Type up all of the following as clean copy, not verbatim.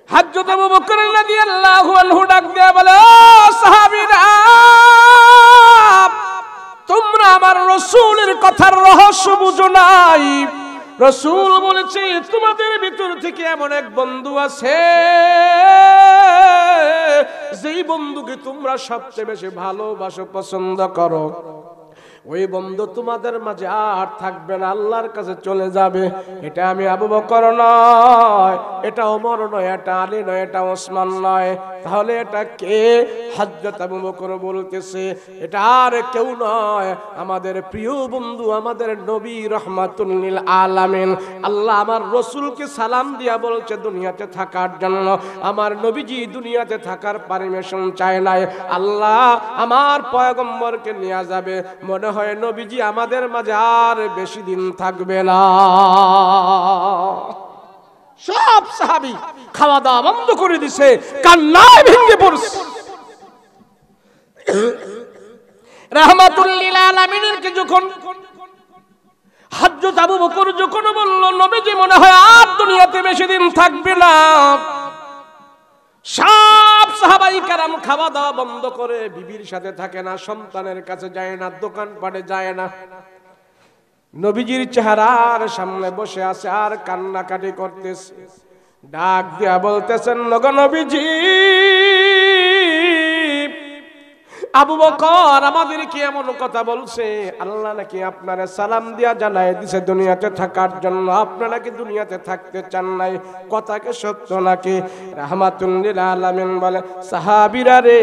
হযরত আবু বকর রাদিয়াল্লাহু আনহু ডাক দিয়ে বলে, ও সাহাবীরা, তোমরা আমার রাসূলের কথার রহস্য বুঝো নাই। রাসূল বলেছে তোমাদের ভিতর থেকে এমন এক বন্ধু আছে যেই বন্ধুকে তোমরা সবচেয়ে বেশি ভালোবাসো, পছন্দ করো। ওই বন্ধু তোমাদের মাঝে আর থাকবে না, আল্লাহর কাছে চলে যাবে। এটা আমি আবু বকর নয়, এটা ওমর নয়, এটা আলী নয়, এটা ওসমান নয়। তাহলে এটা কে? হযরত আবু বকর বলতেছে এটা আর কেউ নয়, আমাদের প্রিয় বন্ধু, আমাদের নবী রাহমাতুল লিল আলামিন। আল্লাহ আমার রাসূলকে সালাম দিয়া বলছে দুনিয়াতে থাকার জন্য। আমার নবীজি দুনিয়াতে থাকার পারমিশন চায় নাই। আল্লাহ আমার পয়গম্বরকে নিয়ে যাবে, মনে হয় নবীজি আমাদের মাঝে আর বেশি দিন থাকবে না। সব সাহাবী খাওয়া দাওয়া বন্ধ করে দিছে, কান্নায় ভেঙে পড়ছে। রাহমাতুল লিল আলামিনের কে যখন হযরত আবু বকর যখন বলল নবীজি মনে হয় আর দুনিয়াতে বেশি দিন থাকবে না, সব সাহাবায়ে কেরাম খাওয়া দাওয়া বন্ধ করে বিবির সাথে থাকে না, সন্তানের কাছে যায় না, দোকানপাটে যায় না। নবীজির চেহারার সামনে বসে আছে আর কান্নাকাটি করতেছে। ডাক দিয়া বলতেছেন, নগো নবীজি, আবু বকর আমাদের কি এমন কথা বলছে? আল্লাহ নাকি আপনারে সালাম দিয়া জানায় দিছে দুনিয়াতে থাকার জন্য, আপনারা কি দুনিয়াতে থাকতে চান নাই? কথা কি সত্য নাকি? রাহমাতুল লিল আলামিন বলে, সাহাবীরা রে,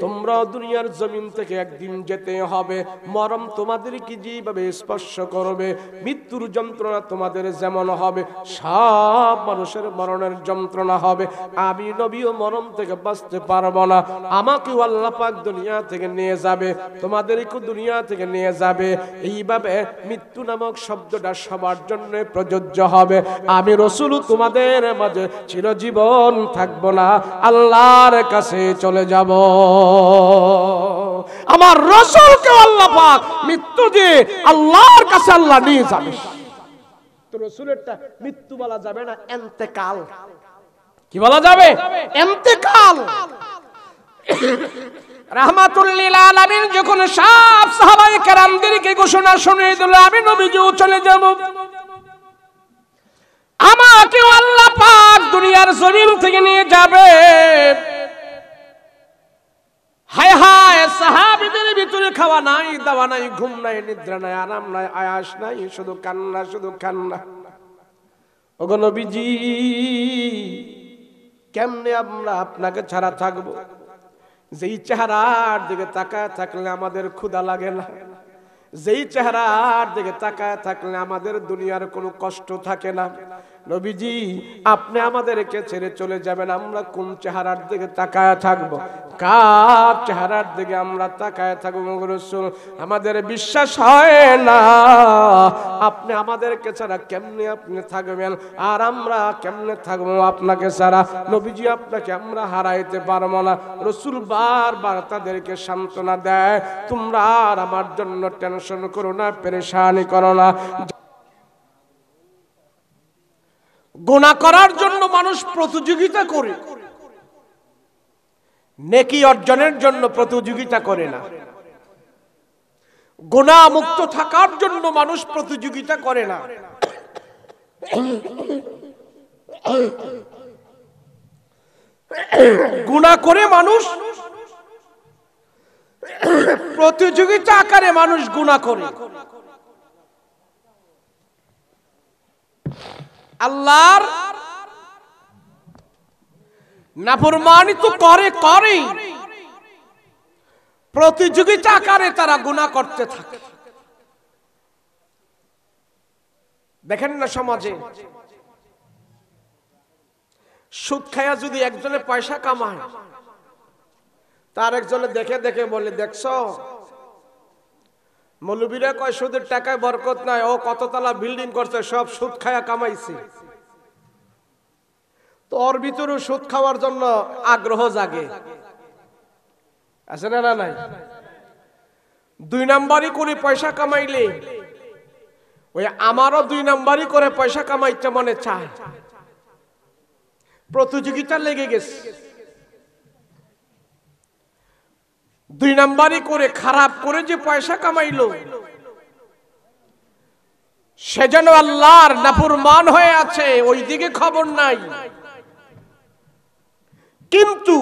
তোমরাও দুনিয়ার জমিন থেকে একদিন যেতে হবে। মরণ তোমাদের কি যেভাবে স্পর্শ করবে, মৃত্যুর যন্ত্রণা তোমাদের যেমন হবে, সব মানুষের মরণের যন্ত্রণা হবে। আমি নবীও মরণ থেকে বাঁচতে পারবো না, আমাকেও আল্লাহ পাক দুনিয়া থেকে নিয়ে যাবে, তোমাদেরকেও দুনিয়া থেকে নিয়ে যাবে। এইভাবে মৃত্যু নামক শব্দটা সবার জন্য প্রযোজ্য হবে। আমি রাসূল তোমাদের মাঝে চিরজীবন থাকবো না, আল্লাহর কাছে চলে যাব। আমার রাসূলকে আল্লাহ পাক মৃত্যু দিয়ে আল্লাহর কাছে আল্লাহ নিয়ে যাবে। তো রাসূলেরটা মৃত্যু বলা যাবে না, ইন্তেকাল। কি বলা যাবে? ইন্তেকাল। রাহমাতুল লিল আলামিন যখন সব সাহাবায়ে কেরামদেরকে ঘোষণা শুনিয়ে দিল আমি নবীজিও চলে যাব, আমাকেও আল্লাহ পাক দুনিয়ার জমিন থেকে নিয়ে যাবে। হায় হায়, সাহাবীদের ভিতরে খাওয়া নাই, দাওয়া নাই, ঘুম নাই, নিদ্রা নাই, আরাম নাই, আয়াস নাই, শুধু কান্না, শুধু কান্না। ওগো নবীজি, কেমনে আমরা আপনাকে ছাড়া থাকবো? যেই চেহারার দিকে তাকায় থাকলে আমাদের ক্ষুধা লাগে না, যেই চেহারার দিকে তাকায় থাকলে আমাদের দুনিয়ার কোনো কষ্ট থাকে না। নবীজি, আপনি আমাদেরকে ছেড়ে চলে যাবেন, আমরা কোন চেহারার দিকে তাকায় থাকবো? কার চেহারার দিকে আমরা তাকায় থাকবো? রাসূল, আমাদের বিশ্বাস হয় না, আপনি আমাদেরকে ছাড়া কেমনে আপনি থাকবেন, আর আমরা কেমনে থাকবো আপনাকে ছাড়া? নবীজি, আপনাকে আমরা হারাইতে পারবো না। রাসূল বারবার তাদেরকে সান্ত্বনা দেয়, তোমরা আর আমার জন্য টেনশন করো না, পেরেশানি করো না। গুনাহ করার জন্য মানুষ প্রতিযোগিতা করে, নেকি অর্জনের জন্য প্রতিযোগিতা করে না। গুনাহ মুক্ত থাকার জন্য মানুষ প্রতিযোগিতা করে না। গুনাহ করে মানুষ প্রতিযোগিতা আকারে মানুষ গুনাহ করে। আল্লাহর নাফরমানি তো করে, প্রতিযোগিতা আকারে তারা গুনাহ করতে থাকে। দেখেন না সমাজে সুদ খায়া যদি একজনে পয়সা কামায়, তার একজনে দেখে দেখে বলে, দেখছো মৌলবীরা কয় সুদের টাকায় বরকত নাই, ও কততলা বিল্ডিং করছে, সব সুদ খায়া কামাইছে। তো ওর ভিতরেও সুদ খাওয়ার জন্য আগ্রহ জাগে, আছে না? নাই। 2 নাম্বারই করে পয়সা কামাইলে ওই আমারও 2 নাম্বারই করে পয়সা কামাইতে মনে চায়। প্রতিযোগিতা লেগে গেছে, 2 নাম্বারই করে খারাপ করে যে পয়সা কামাইলো সে যেন আল্লাহর নাফরমান হয়ে আছে, ওই দিকে খবর নাই। কিন্তু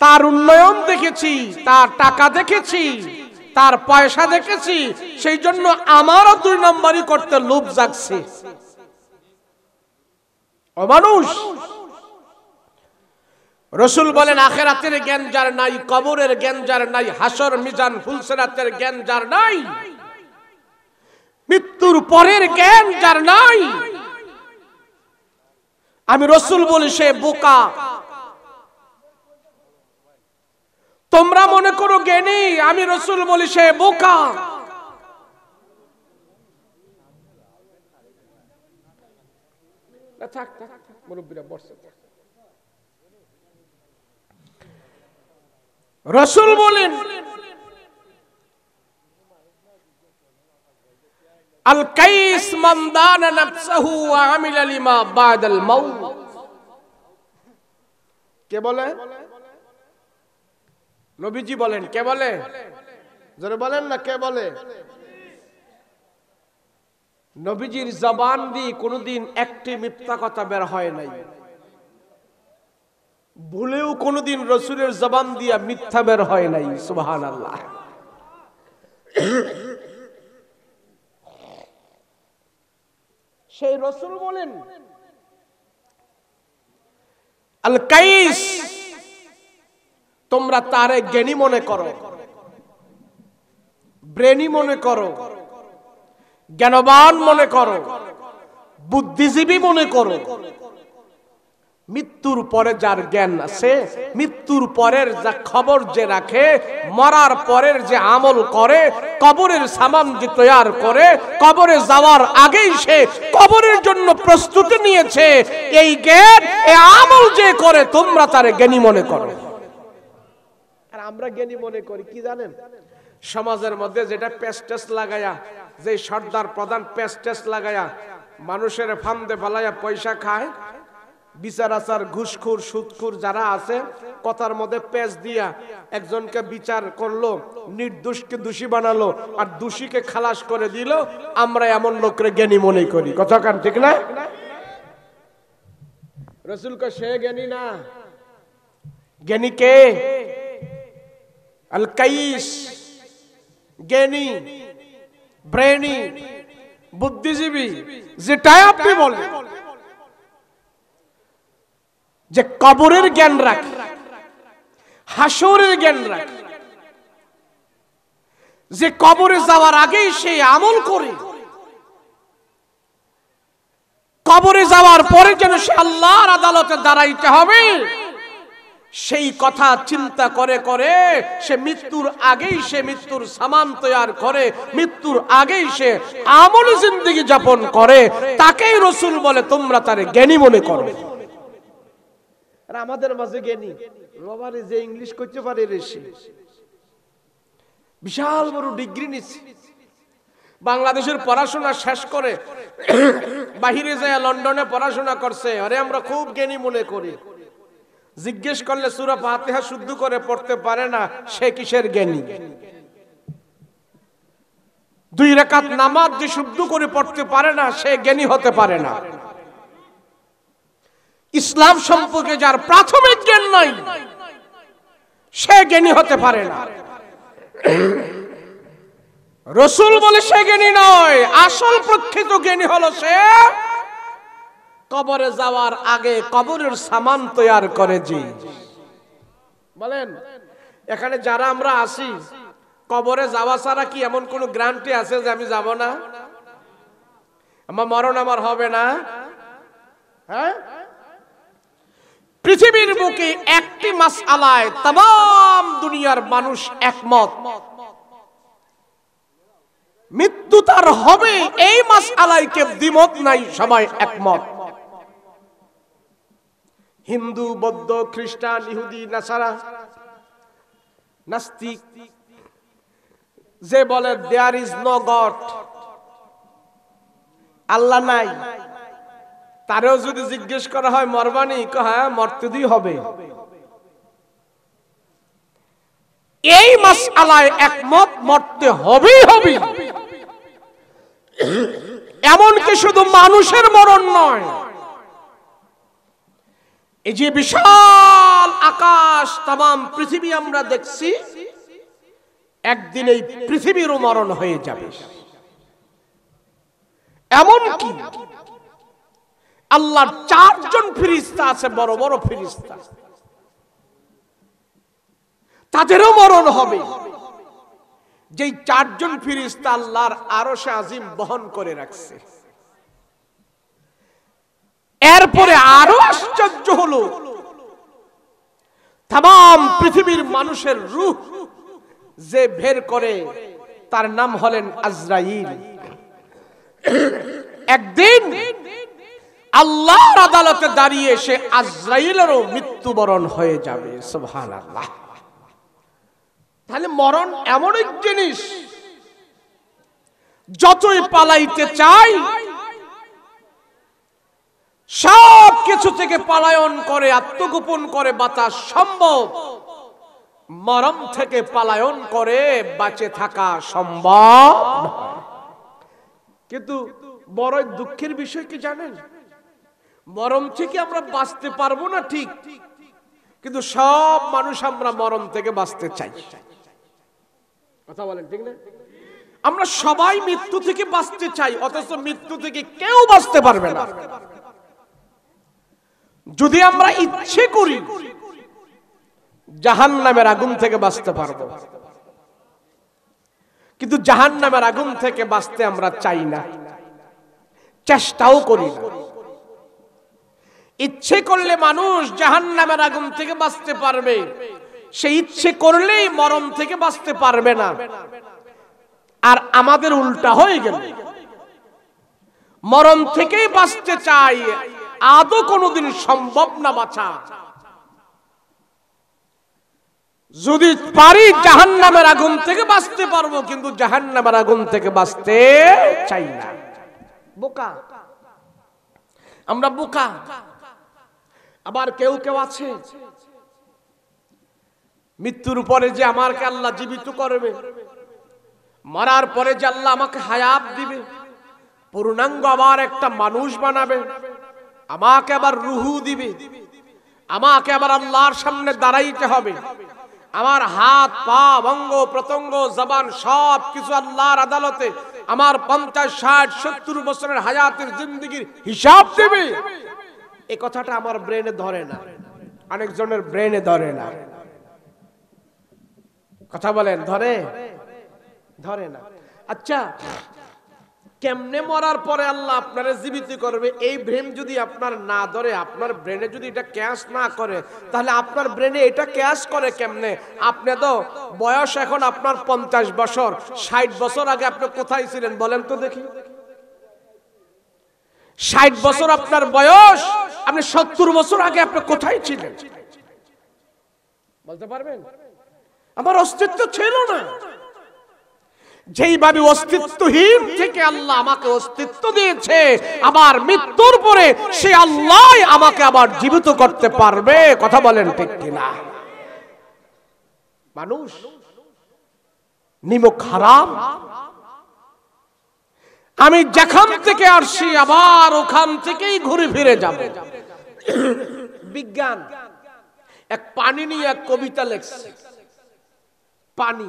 তার উন্নয়ন দেখেছি, তার টাকা দেখেছি, তার পয়সা দেখেছি, সেই জন্য আমারও 2 নাম্বারই করতে লোভ জাগছে। ও মানুষ, রাসূল বলেন আখিরাতের জ্ঞান যার নাই, কবরের জ্ঞান যার নাই, হাসর মিজান ফুলসিরাতের জ্ঞান যার নাই, মৃত্যুর পরের জ্ঞান যার নাই, আমি রাসূল বলি সে বোকা। তোমরা মনে করো জ্ঞানী, আমি রাসূল বলি সে বোকা। থাক থাক, মুরব্বীরা বসে। রাসূল বলেন আল কাইস মান দানা নাফসাহু ওয়া আমিলা লিমা বাদাল মাউত। কে বলে? নবীজি বলেন। কে বলে? জোরে বলেন না, কে বলে? নবীজির জবান দিয়ে কোনোদিন একটি মিথ্যা কথা বের হয় নাই, ভুলেও কোনোদিন রাসূলের জবান দিয়া মিথ্যা বের হয় নাই। সুবহানাল্লাহ। সেই রাসূল বলেন আল কাইস, তোমরা তারে জ্ঞানী মনে করো, ব্রেনি মনে করো, জ্ঞানবান মনে করো, বুদ্ধিজীবী মনে করো। মৃত্যুর পরে যার জ্ঞান আছে, মৃত্যুর পরের যা খবর যে রাখে, মরার পরের যে আমল করে, কবরের সামান যে তৈয়ার করে, কবরে যাওয়ার আগেই সে কবরের জন্য প্রস্তুতি নিয়েছে, এই জ্ঞান এই আমল যে করে তোমরা তারে জ্ঞানী মনে করো। আর আমরা জ্ঞানী মনে করি কি জানেন? সমাজের মধ্যে যেটা পেস্টেস লাগায়া, যে সর্দার প্রধান পেস্টেস লাগায়া মানুষের ফান্দে ফালাইয়া পয়সা খায়, বিচার আচার ঘুষখোর সুদখোর যারা আছে, কথার মধ্যে পেচ দিয়া একজনকে বিচার করলো, নির্দোষকে দোষী বানালো আর দোষীকে খালাস করে দিল, আমরা এমন লোকরে জ্ঞানী মনে করি। কথা কান ঠিক না? রাসূল কে সে জ্ঞানী না। জ্ঞানী কে? আল কাইস, জ্ঞানী, ব্রেনি, বুদ্ধিজীবী, যেটাই আপনি বলেন, যে কবরের জ্ঞান রাখে, হাসরের জ্ঞান রাখে, যে কবরে যাওয়ার আগেই সে আমল করে, কবরে যাওয়ার পরে যেন সে আল্লাহর আদালতে দাঁড়াইতে হবে, সেই কথা চিন্তা করে করে সে মৃত্যুর আগেই সে মৃত্যুর সামান তৈয়ার করে, মৃত্যুর আগেই সে আমলি জিন্দেগি যাপন করে, তাকেই রাসূল বলে তোমরা তারে জ্ঞানী মনে করো। আর আমাদের মাঝে জ্ঞানী বাবারে যে ইংলিশ করতে পারে রে, সে বিশাল বড় ডিগ্রি নিচ্ছে, বাংলাদেশের পড়াশোনা শেষ করে বাহিরে যায় লন্ডনে পড়াশোনা করছে, আরে আমরা খুব জ্ঞানী মনে করি। জিজ্ঞেস করলে সূরা ফাতিহা শুদ্ধ করে পড়তে পারে না, সে কিসের জ্ঞানী? 2 রাকাত নামাজ যে শুদ্ধ করে পড়তে পারে না, সে জ্ঞানী হতে পারে না। ইসলাম সম্পর্কে যার প্রাথমিক জ্ঞান নাই, সে জ্ঞানী হতে পারে না। রাসূল বলে সে জ্ঞানী নয়, আসল প্রকৃত জ্ঞানী হলো সে কবরে যাওয়ার আগে কবরের সামান তৈয়ার করে। জি বলেন, এখানে যারা আমরা আসি, কবরে যাওয়া ছাড়া কি এমন কোন গ্যারান্টি আছে যে আমি যাব না, আমার মরণ আমার হবে না? হ্যাঁ, পৃথিবীর বুকে একটি মাসআলায় तमाम দুনিয়ার মানুষ একমত, মৃত্যু তার হবে, এই মাসআলায় কেউ দ্বিমত নাই, সবাই একমত। হিন্দু, বৌদ্ধ, খ্রিস্টান, ইহুদি, নাসারা, নাস্তিক, যে বলে দেয়ার ইজ নো গড, আল্লাহ নাই, তারেও যদি জিজ্ঞেস করা হয় মরবানি, হ্যাঁ মরতে দিয়ে হবে। এই মাসআলায় একমত, মরতে হবেই হবে। এমনকি শুধু মানুষের মরণ নয়, এই যে বিশাল আকাশ তামাম পৃথিবী আমরা দেখছি, একদিন এই পৃথিবীরও মরণ হয়ে যাবে। এমনকি আল্লাহর 4 জন ফেরেশতা আছে, বড় বড় ফেরেশতা, তাদেরও মরণ হবে। যেই 4 জন ফেরেশতা আল্লাহর আরশে আজিম বহন করে রাখছে। এরপরে আরো আশ্চর্য হলো, তাম পৃথিবীর মানুষের রূহ যে বের করে তার নাম হলেন আজরাইল। একদিন আল্লাহর আদালতে দাঁড়িয়ে সে আজরাইলেরও মৃত্যুবরণ হয়ে যাবে। সুবহানাল্লাহ। তাহলে মরণ এমন এক জিনিস, যতই পালাইতে চাই সব কিছু থেকে পলায়ন করে আত্মগোপন করে বাঁচা সম্ভব, মরণ থেকে পলায়ন করে বাঁচে থাকা সম্ভব নয়। কিন্তু বড় দুঃখের বিষয় কি জানেন, মরণ থেকে আমরা বাঁচতে পারবো না ঠিক, কিন্তু সব মানুষ আমরা মরণ থেকে বাঁচতে চাই। কথা বলেন ঠিক না? আমরা সবাই মৃত্যু থেকে বাঁচতে চাই, অথচ মৃত্যু থেকে কেউ বাঁচতে পারবে না। যদি আমরা ইচ্ছে করি জাহান্নামের আগুন থেকে বাঁচতে পারবো, কিন্তু জাহান্নামের আগুন থেকে বাঁচতে আমরা চাই না, চেষ্টাও করি না। ইচ্ছে করলে মানুষ জাহান্নামের আগুন থেকে বাঁচতে পারবে, সে ইচ্ছে করলেই মরণ থেকে বাঁচতে পারবে না। আর আমাদের উল্টা হয়ে গেল, মরণ থেকেই বাঁচতে চাই, আদৌ কোনোদিন সম্ভব না বাঁচা। যদি পারি জাহান্নামের আগুন থেকে বাঁচতে পারবো, কিন্তু জাহান্নামের আগুন থেকে বাঁচতে চাই না। বোকা আমরা, বোকা। আবার কেউ কেউ আছে মৃত্যুর পরে যে আমাকে আল্লাহ জীবিত করবে, মরার পরে যে আল্লাহ আমাকে হায়াত দিবে, পূর্ণাঙ্গ আবার একটা মানুষ বানাবে, আমাকে আবার রুহু দিবে, আমাকে আবার আল্লাহর সামনে দাঁড়াইতে হবে, আমার হাত পা অঙ্গ প্রত্যঙ্গ জবান সব কিছু আল্লাহর আদালতে আমার 50, 60, 70 বছরের হায়াতের জিন্দেগির হিসাব দেবে। এই কথাটা আমার ব্রেনে ধরে না, অনেকজনের ব্রেনে ধরে না। কথা বলেন, ধরে ধরে না? আচ্ছা, কেমনে মরার পরে আল্লাহ আপনারে জীবিত করবে, এই ভ্রম যদি আপনার না ধরে, আপনার ব্রেনে যদি এটা ক্যাশ না করে, তাহলে আপনার ব্রেনে এটা ক্যাশ করে কেমনে? আপনি তো বয়স এখন আপনার 50 বছর, 60 বছর আগে আপনি কোথায় ছিলেন বলেন তো দেখি? 60 বছর আপনার বয়স, আপনি 70 বছর আগে আপনি কোথায় ছিলেন বলতে পারবেন? আমার অস্তিত্ব ছিল না। যেইভাবে অস্তিত্বহীন থেকে আল্লাহ আমাকে অস্তিত্ব দিয়েছে, আবার মৃত্যুর পরে সে আল্লাহ আমাকে আবার জীবিত করতে পারবে। কথা বলেন ঠিক কিনা? মানুষ নিমক হারাম, আমি যেখান থেকে আসছি আবার ওখান থেকেই ঘুরে ফিরে যাব। বিজ্ঞান এক পানি নিয়ে এক কবিতা লেখছে। পানি,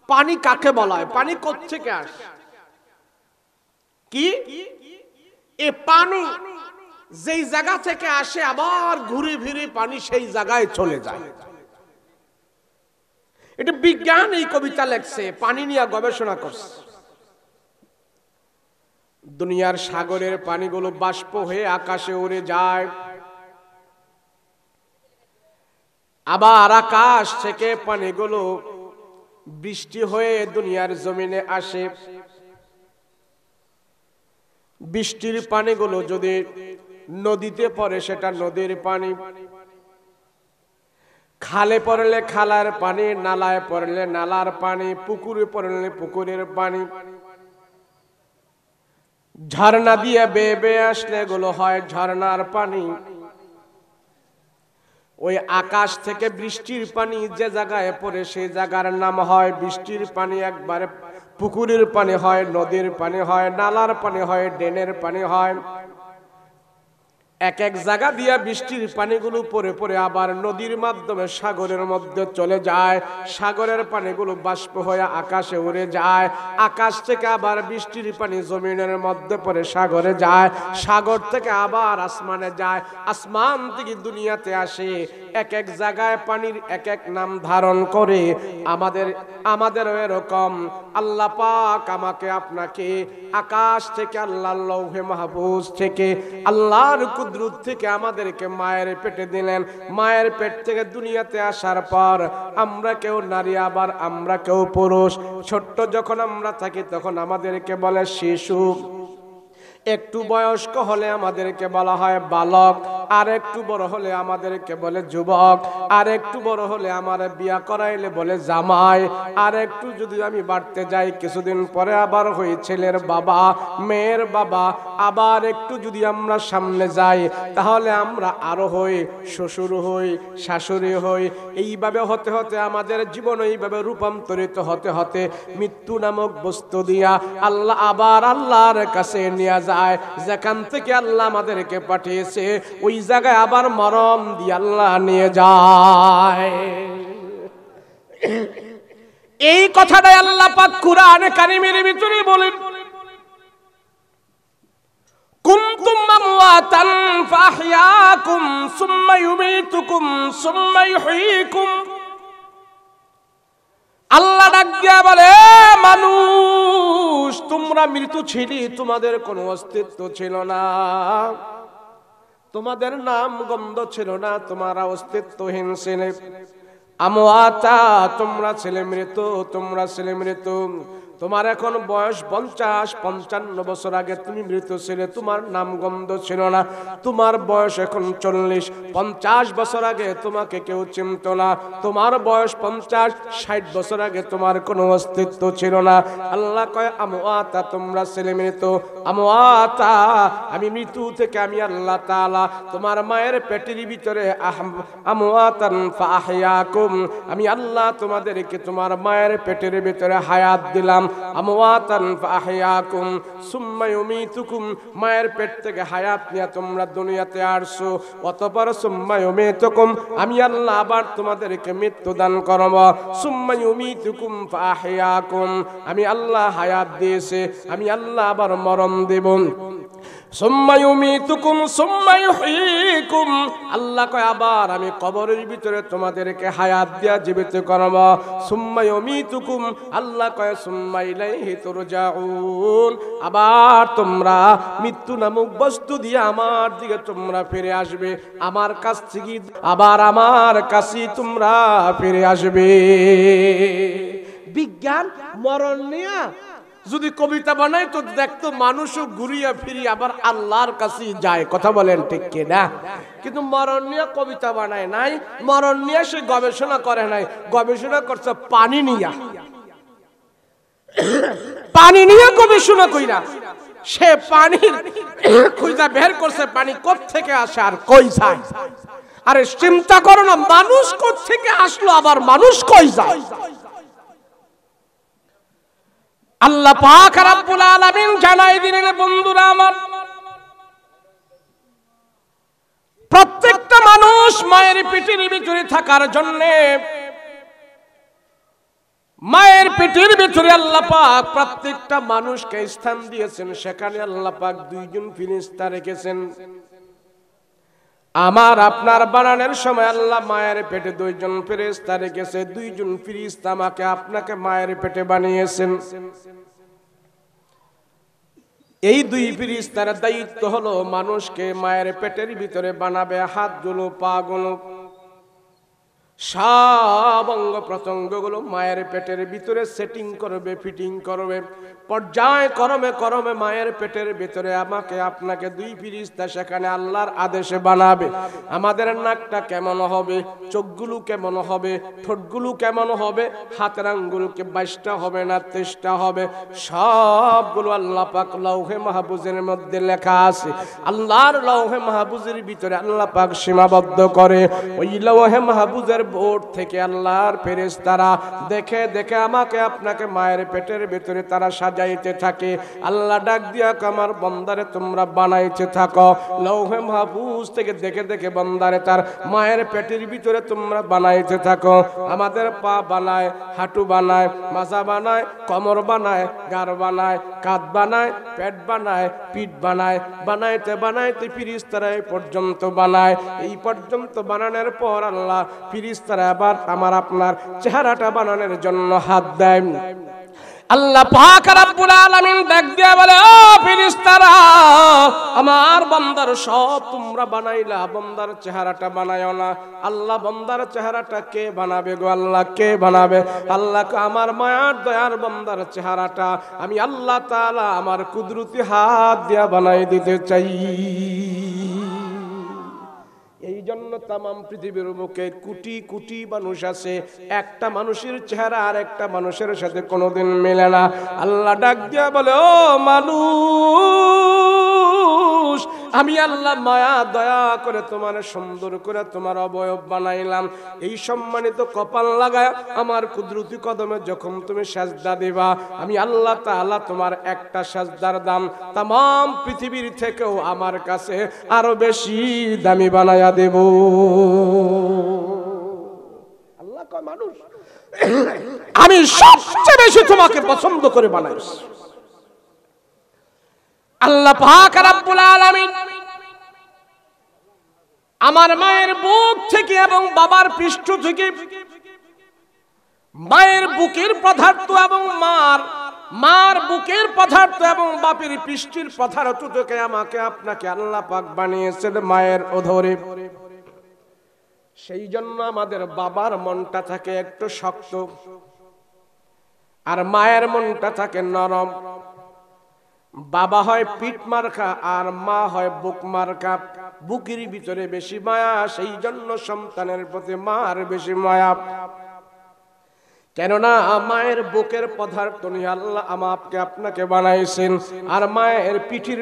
পানি কাকে বলা হয়? পানি কোত্থেকে আসে? কি এ পানি যেই জায়গা থেকে আসে আবার ঘুরে ফিরে পানি সেই জায়গায় চলে যায়। এটা বিজ্ঞান এই কবিতা লেখছে, পানি নিয়ে গবেষণা করছে। দুনিয়ার সাগরের পানিগুলো বাষ্প হয়ে আকাশে উড়ে যায়, আবার আকাশ থেকে পানিগুলো বৃষ্টি হয়ে দুনিয়ার জমিনে আসে। বৃষ্টির পানিগুলো যদি নদীতে পড়ে সেটা নদীর পানি, খালে পড়লে খালার পানি, নালায় পড়লে নালার পানি, পুকুরে পড়লে পুকুরের পানি। ঝর্ণা দিয়ে বেয়ে বেয়ে আসলে এগুলো হয় ঝর্ণার পানি। ওই আকাশ থেকে বৃষ্টির পানি যে জায়গায় পড়ে সেই জায়গার নাম হয় বৃষ্টির পানি। একবারে পুকুরের পানি হয়, নদীর পানি হয়, নালার পানি হয়, ড্রেনের পানি হয়। এক এক জায়গা দিয়া বৃষ্টির পানিগুলো পরে পরে আবার নদীর মাধ্যমে সাগরের মধ্যে চলে যায়। সাগরের পানিগুলো বাষ্প হয়ে আকাশে উড়ে যায়। আকাশ থেকে আবার বৃষ্টির পানি জমিনের মধ্যে পড়ে সাগরে যায়। সাগর থেকে আবার আসমানে যায়। আসমান থেকে দুনিয়াতে আসে। এক এক জায়গায় পানির এক এক নাম ধারণ করে। আমাদের এরকম আল্লাহ পাক আমাকে আপনাকে আকাশ থেকে আল্লাহর লৌহে মাহফুজ থেকে আল্লাহর কুদরত থেকে আমাদেরকে মায়ের পেটে দিলেন। মায়ের পেট থেকে দুনিয়াতে আসার পর আমরা কেউ নারী আবার আমরা কেউ পুরুষ। ছোট্ট যখন আমরা থাকি তখন আমাদেরকে বলে শিশু। একটু বয়স্ক হলে আমাদেরকে বলা হয় বালক। আর একটু বড় হলে আমাদেরকে বলে যুবক। আর একটু বড় হলে আমার বিয়া করাইলে বলে জামাই। আর একটু যদি আমি বাড়তে যাই কিছুদিন পরে আবার হই ছেলের বাবা, মেয়ের বাবা। আবার একটু যদি আমরা সামনে যাই তাহলে আমরা আরো হই শ্বশুর হই, শাশুড়ি হই। এইভাবে হতে হতে আমাদের জীবন এইভাবে রূপান্তরিত হতে হতে মৃত্যু নামক বস্তু দিয়া আল্লাহ আবার আল্লাহর কাছে নিয়ে যায়। যেখান থেকে আল্লাহ আমাদেরকে পাঠিয়েছে ওই জায়গায় আবার মরণ দিয়ে আল্লাহ নিয়ে যায়। এই কথাটাই আল্লাহ পাক কুরআনে কারীমের ভিতরে বলেন, কুনতুম আমওয়াতান ফাহইয়াকুম সুম্মা ইউমীতুকুম সুম্মা ইউহয়ীকুম। আল্লাহ ডাক দিয়া বলে, মানুষ তোমরা মৃত ছিলে, তোমাদের কোনো অস্তিত্ব ছিল না, তোমাদের নাম গন্ধ ছিল না, তোমরা অস্তিত্বহীন ছিলে। আমওয়াতা, তোমরা ছিলে মৃত, তোমরা ছিলে মৃত। তোমার এখন বয়স 50-55 বছর আগে তুমি মৃত ছিলে, তোমার নাম গন্ধ ছিল না। তোমার বয়স এখন 40-50 বছর আগে তোমাকে কেউ চিনত না। তোমার বয়স 50-60 বছর আগে তোমার কোনো অস্তিত্ব ছিল না। আল্লাহ কয় আমওয়াতা, তোমরা ছিলে মৃত। আমওয়াতা, আমি মৃত্যু থেকে আমি আল্লাহ তাআলা তোমার মায়ের পেটের ভিতরে আমওয়াতান ফাহইয়াকুম, আমি আল্লাহ তোমাদেরকে তোমার মায়ের পেটের ভিতরে হায়াত দিলাম। আমওয়াতান ফাহইয়াকুম সুম্মা ইউমীতুকুম, মায়ের পেট থেকে হায়াত নিয়ে তোমরা দুনিয়াতে আসছো। অতঃপর সুম্মা ইউমীতুকুম, আমি আল্লাহ আবার তোমাদেরকে মৃত্যু দান করব। সুম্মা ইউমীতুকুম ফাহইয়াকুম, আমি আল্লাহ হায়াত দিয়েছে, আমি আল্লাহ আবার মরণ দেব। সুম্মা ইউমীতুকুম সুম্মা ইউহয়ীকুম, আল্লাহ কয় আবার আমি কবরের ভিতরে তোমাদেরকে হায়াত দিয়া জীবিত করব। সুম্মা ইউমীতুকুম, আল্লাহ কয় সুম্মা ইলাইহি তুরজাউন, আবার তোমরা মৃত্যু নামক বস্তু দিয়ে আমার দিকে তোমরা ফিরে আসবে। আমার কাছ থেকে আবার আমার কাছে তোমরা ফিরে আসবে। বিজ্ঞান মরণ নিয়ে যদি কবিতা বানাই তো দেখতো মানুষও ঘুরিয়া ফিরিয়া আবার আল্লাহর কাছে যায়। কথা বলেন ঠিক কিনা? কিন্তু মরণ নিয়ে কবিতা বানায় নাই, মরণ নিয়ে সে গবেষণা করে নাই, গবেষণা করছে পানি নিয়ে। পানি নিয়ে গবেষণা কইরা সে পানির খুঁজা বের করছে পানি কোত্থেকে আসে আর কই যায়। আরে চিন্তা করো না, মানুষ কোত্থেকে আসলো আবার মানুষ কই যায়। আল্লাহ পাক রব্বুল আলামিন জানাই দিলেন, বন্ধুরা আমার, প্রত্যেকটা মানুষ মায়ের পেটের ভিতরে থাকার জন্য মায়ের পেটের ভিতরে আল্লাহ পাক প্রত্যেকটা মানুষকে স্থান দিয়েছেন। সেখানে আল্লাহ পাক দুইজন ফেরেশতা রেখেছেন। আমার আপনার বানানোর সময় আল্লাহ মায়ের পেটে দুইজন ফেরেশতা রেখেছে। দুইজন ফেরেশতা আমাকে আপনাকে মায়ের পেটে বানিয়েছেন। এই দুই ফেরেশতার দায়িত্ব হলো মানুষকে মায়ের পেটের ভিতরে বানাবে, হাতগুলো, পাগুলো। সব অঙ্গ প্রত্যঙ্গগুলো মায়ের পেটের ভিতরে সেটিং করবে, ফিটিং করবে। পর্যায় ক্রমে ক্রমে মায়ের পেটের ভিতরে আমাকে আপনাকে দুই ফেরেশতা সেখানে আল্লাহর আদেশে বানাবে। আমাদের নাকটা কেমন হবে, চোখগুলো কেমন হবে, ঠোঁটগুলো কেমন হবে, হাতের আঙ্গুলকে 22টা হবে না 23টা হবে, সবগুলো আল্লাহ পাক লৌহে মাহফুজের মধ্যে লেখা আছে। আল্লাহর লৌহে মাহফুজের ভিতরে আল্লাহ পাক সীমাবদ্ধ করে। ওই লৌহে মাহফুজের বোর্ড থেকে আল্লাহর ফেরেশতারা দেখে দেখে আমাকে আপনাকে মায়ের পেটের ভিতরে তারা সাজাইতে থাকে। আল্লাহ ডাক দিয়া আমার বান্দারে তোমরা বানাইতে থাকো। লৌহে মাহফুজ থেকে দেখে দেখে বান্দারে তার মায়ের পেটের ভিতরে তোমরা বানাইতে থাকো। আমাদের পা বানায়, হাঁটু বানায়, মাজা বানায়, কোমর বানায়, গাড় বানায়, কাঁধ বানায়, পেট বানায়, পিঠ বানায়, বানাইতে বানাইতে ফেরেশতারা এই পর্যন্ত বানায়। এই পর্যন্ত বানানোর পর আল্লাহ ফেরেশতারা আবার আমার আপনার চেহারাটা বানানোর জন্য হাত দেয়। আল্লাহ পাক রব্বুল আলামিন ডাক দিয়া বলে, ও ফেরেশতারা, আমার বান্দার সব তোমরা বানাইলা, বান্দার চেহারাটা বানায়ও না। আল্লাহ বান্দার চেহারাটা কে বানাবে গো? আল্লাহ কে বানাবে? আল্লাহ আমার মায়ার দয়ার বান্দার চেহারাটা আমি আল্লাহ তাআলা আমার কুদরতি হাত দিয়া বানাই দিতে চাই। এই জন্য তামাম পৃথিবীর বুকে কোটি কোটি মানুষ আছে, একটা মানুষের চেহারা আর একটা মানুষের সাথে কোনোদিন মেলে না। আল্লাহ ডাক দিয়া বলে, ও মানুষ, আমি আল্লাহ মায়া দয়া করে তোমার সুন্দর করে তোমার অবয়ব বানাইলাম। এই সম্মানিত কপাল লাগায় আমার কুদরতি কদমে যখন তুমি সাজদা দিবা, আমি আল্লাহ তাআলা তোমার একটা সাজদার দাম তামাম পৃথিবীর থেকেও আমার কাছে আরো বেশি দামি বানায়া দেব। আল্লাহ কয়, মানুষ আমি সবচেয়ে বেশি তোমাকে পছন্দ করে বানাইছি। আল্লাহ পাক রব্বুল আলামিন আমার মায়ের বুক থেকে এবং বাবার পৃষ্ঠ থেকে, মায়ের বুকের পদার্থ এবং মার বুকের পদার্থ এবং বাপের পৃষ্ঠের পদার্থ থেকে আমাকে আপনাকে আল্লাহ পাক বানিয়েছেন মায়ের ওধরে। সেই জন্য আমাদের বাবার মনটা থাকে একটু শক্ত আর মায়ের মনটা থাকে নরম। বাবা হয় পিঠ মার্কা আর মা হয় বুক মার্কা। বুকের ভিতরে বেশি মায়া, সেই জন্য সন্তানের প্রতি মার বেশি মায়া। কেননা মায়ের বুকের পদার্থ নিয়ে আল্লাহ আমাকে আপনাকে বানাইছেন, আর মায়ের পিঠের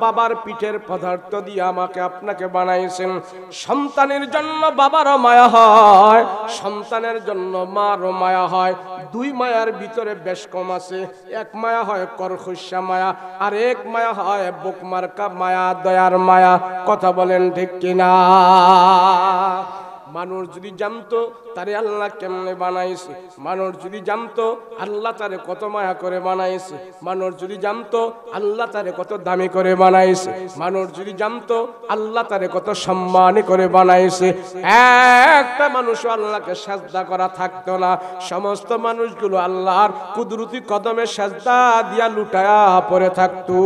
বাবার পিঠের পদার্থ দিয়ে আমাকে আপনাকে বানাইছেন। সন্তানের জন্য বাবারও মায়া হয়, সন্তানের জন্য মারও মায়া হয়। দুই মায়ার ভিতরে বেশ কম আছে। এক মায়া হয় করখুশা মায়া, আর এক মায়া হয় বুক মার্কা মায়া, দয়ার মায়া। কথা বলেন ঠিক কিনা? মানুষ যদি জানতো তারে আল্লাহ কেমনে বানাইছে, মানুষ যদি জানতো আল্লাহ তারে কত মায়া করে বানাইছে, মানুষ যদি জানতো আল্লাহ তারে কত দামি করে বানাইছে, মানুষ যদি জানতো আল্লাহ তারে কত সম্মানী করে বানাইছে, একটা মানুষ আল্লাহকে সাজদা করা থাকতো না। সমস্ত মানুষগুলো আল্লাহর কুদরতি কদমে সাজদা দিয়া লুটায়া পড়ে থাকতো।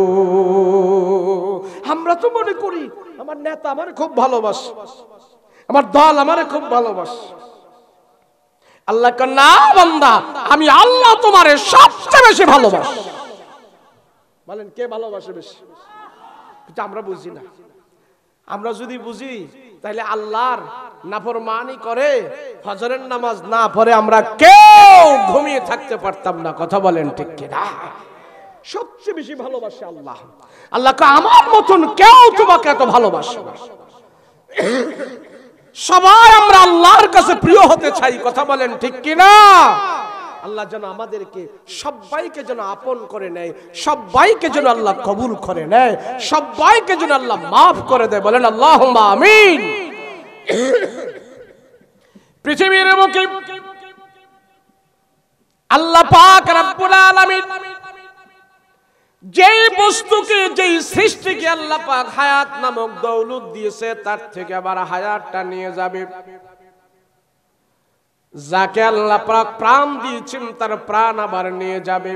আমরা তো মনে করি আমার নেতা আমারে খুব ভালোবাসে, আমার দল আমারে খুব ভালোবাসে। আল্লাহ কয়, না বান্দা, আমি আল্লাহ তোমারে সবচেয়ে বেশি ভালোবাসি। বলেন কে ভালোবাসে বেশি? কিন্তু আমরা বুঝি না। আমরা যদি বুঝি তাহলে আল্লাহর নাফরমানি করে ফজরের নামাজ না পড়ে আমরা কেউ ঘুমিয়ে থাকতে পারতাম না। কথা বলেন ঠিক কিনা? সবচেয়ে বেশি ভালোবাসে আল্লাহ। আল্লাহ কয়, আমার মতন কেউ তোমাকে এত ভালোবাসে। সবাই আমরা আল্লাহর কাছে প্রিয় হতে চাই। কথা বলেন ঠিক কিনা? আল্লাহ যেন আমাদেরকে সবাইকে যেন আপন করে নেয়, সবাইকে যেন আল্লাহ কবুল করে নেয়, সবাইকে যেন আল্লাহ মাফ করে দেয়। বলেন আল্লাহুম্মা আমিন। পৃথিবীর বুকে আল্লাহ পাক রব্বুল আলামিন যেই বস্তুকে, যেই সৃষ্টিকে আল্লাহ পাক হায়াত নামক দৌলত দিয়েছে, তার থেকে আবার হায়াতটা নিয়ে যাবে। যাকে আল্লাহ পাক প্রাণ দিয়েছেন তার প্রাণ আবার নিয়ে যাবে।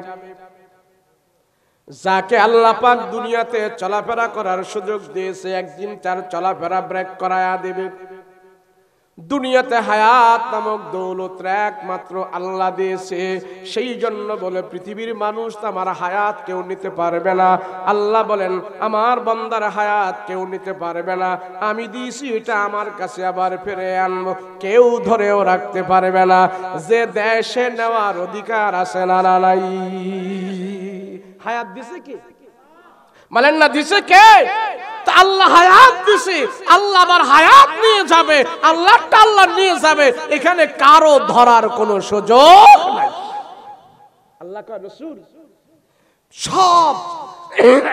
যাকে আল্লাহ পাক দুনিয়াতে চলাফেরা করার সুযোগ দিয়েছে, একদিন তার চলাফেরা ব্রেক করায়া দেবে। দুনিয়াতে হায়াত নামক দৌলত একমাত্র আল্লাহ দিয়েছে। সেই জন্য বলে পৃথিবীর মানুষ আমার হায়াত কেউ নিতে পারবে না। আল্লাহ বলেন আমার বান্দার হায়াত কেউ নিতে পারবে না, আমি দিয়েছি এটা আমার কাছে আবার ফিরে আনবো, কেউ ধরেও রাখতে পারবে না। যে দেশে নেওয়ার অধিকার আছে না নাই? হায়াত দিছে কি? বলেন না দিছে কে? আল্লাহ হায়াত দিছে, আল্লাহ আবার হায়াত নিয়ে যাবে, আল্লাহটা আল্লাহ নিয়ে যাবে, এখানে কারো ধরার কোনো সুযোগ নাই। আল্লাহ কয় রাসূল সব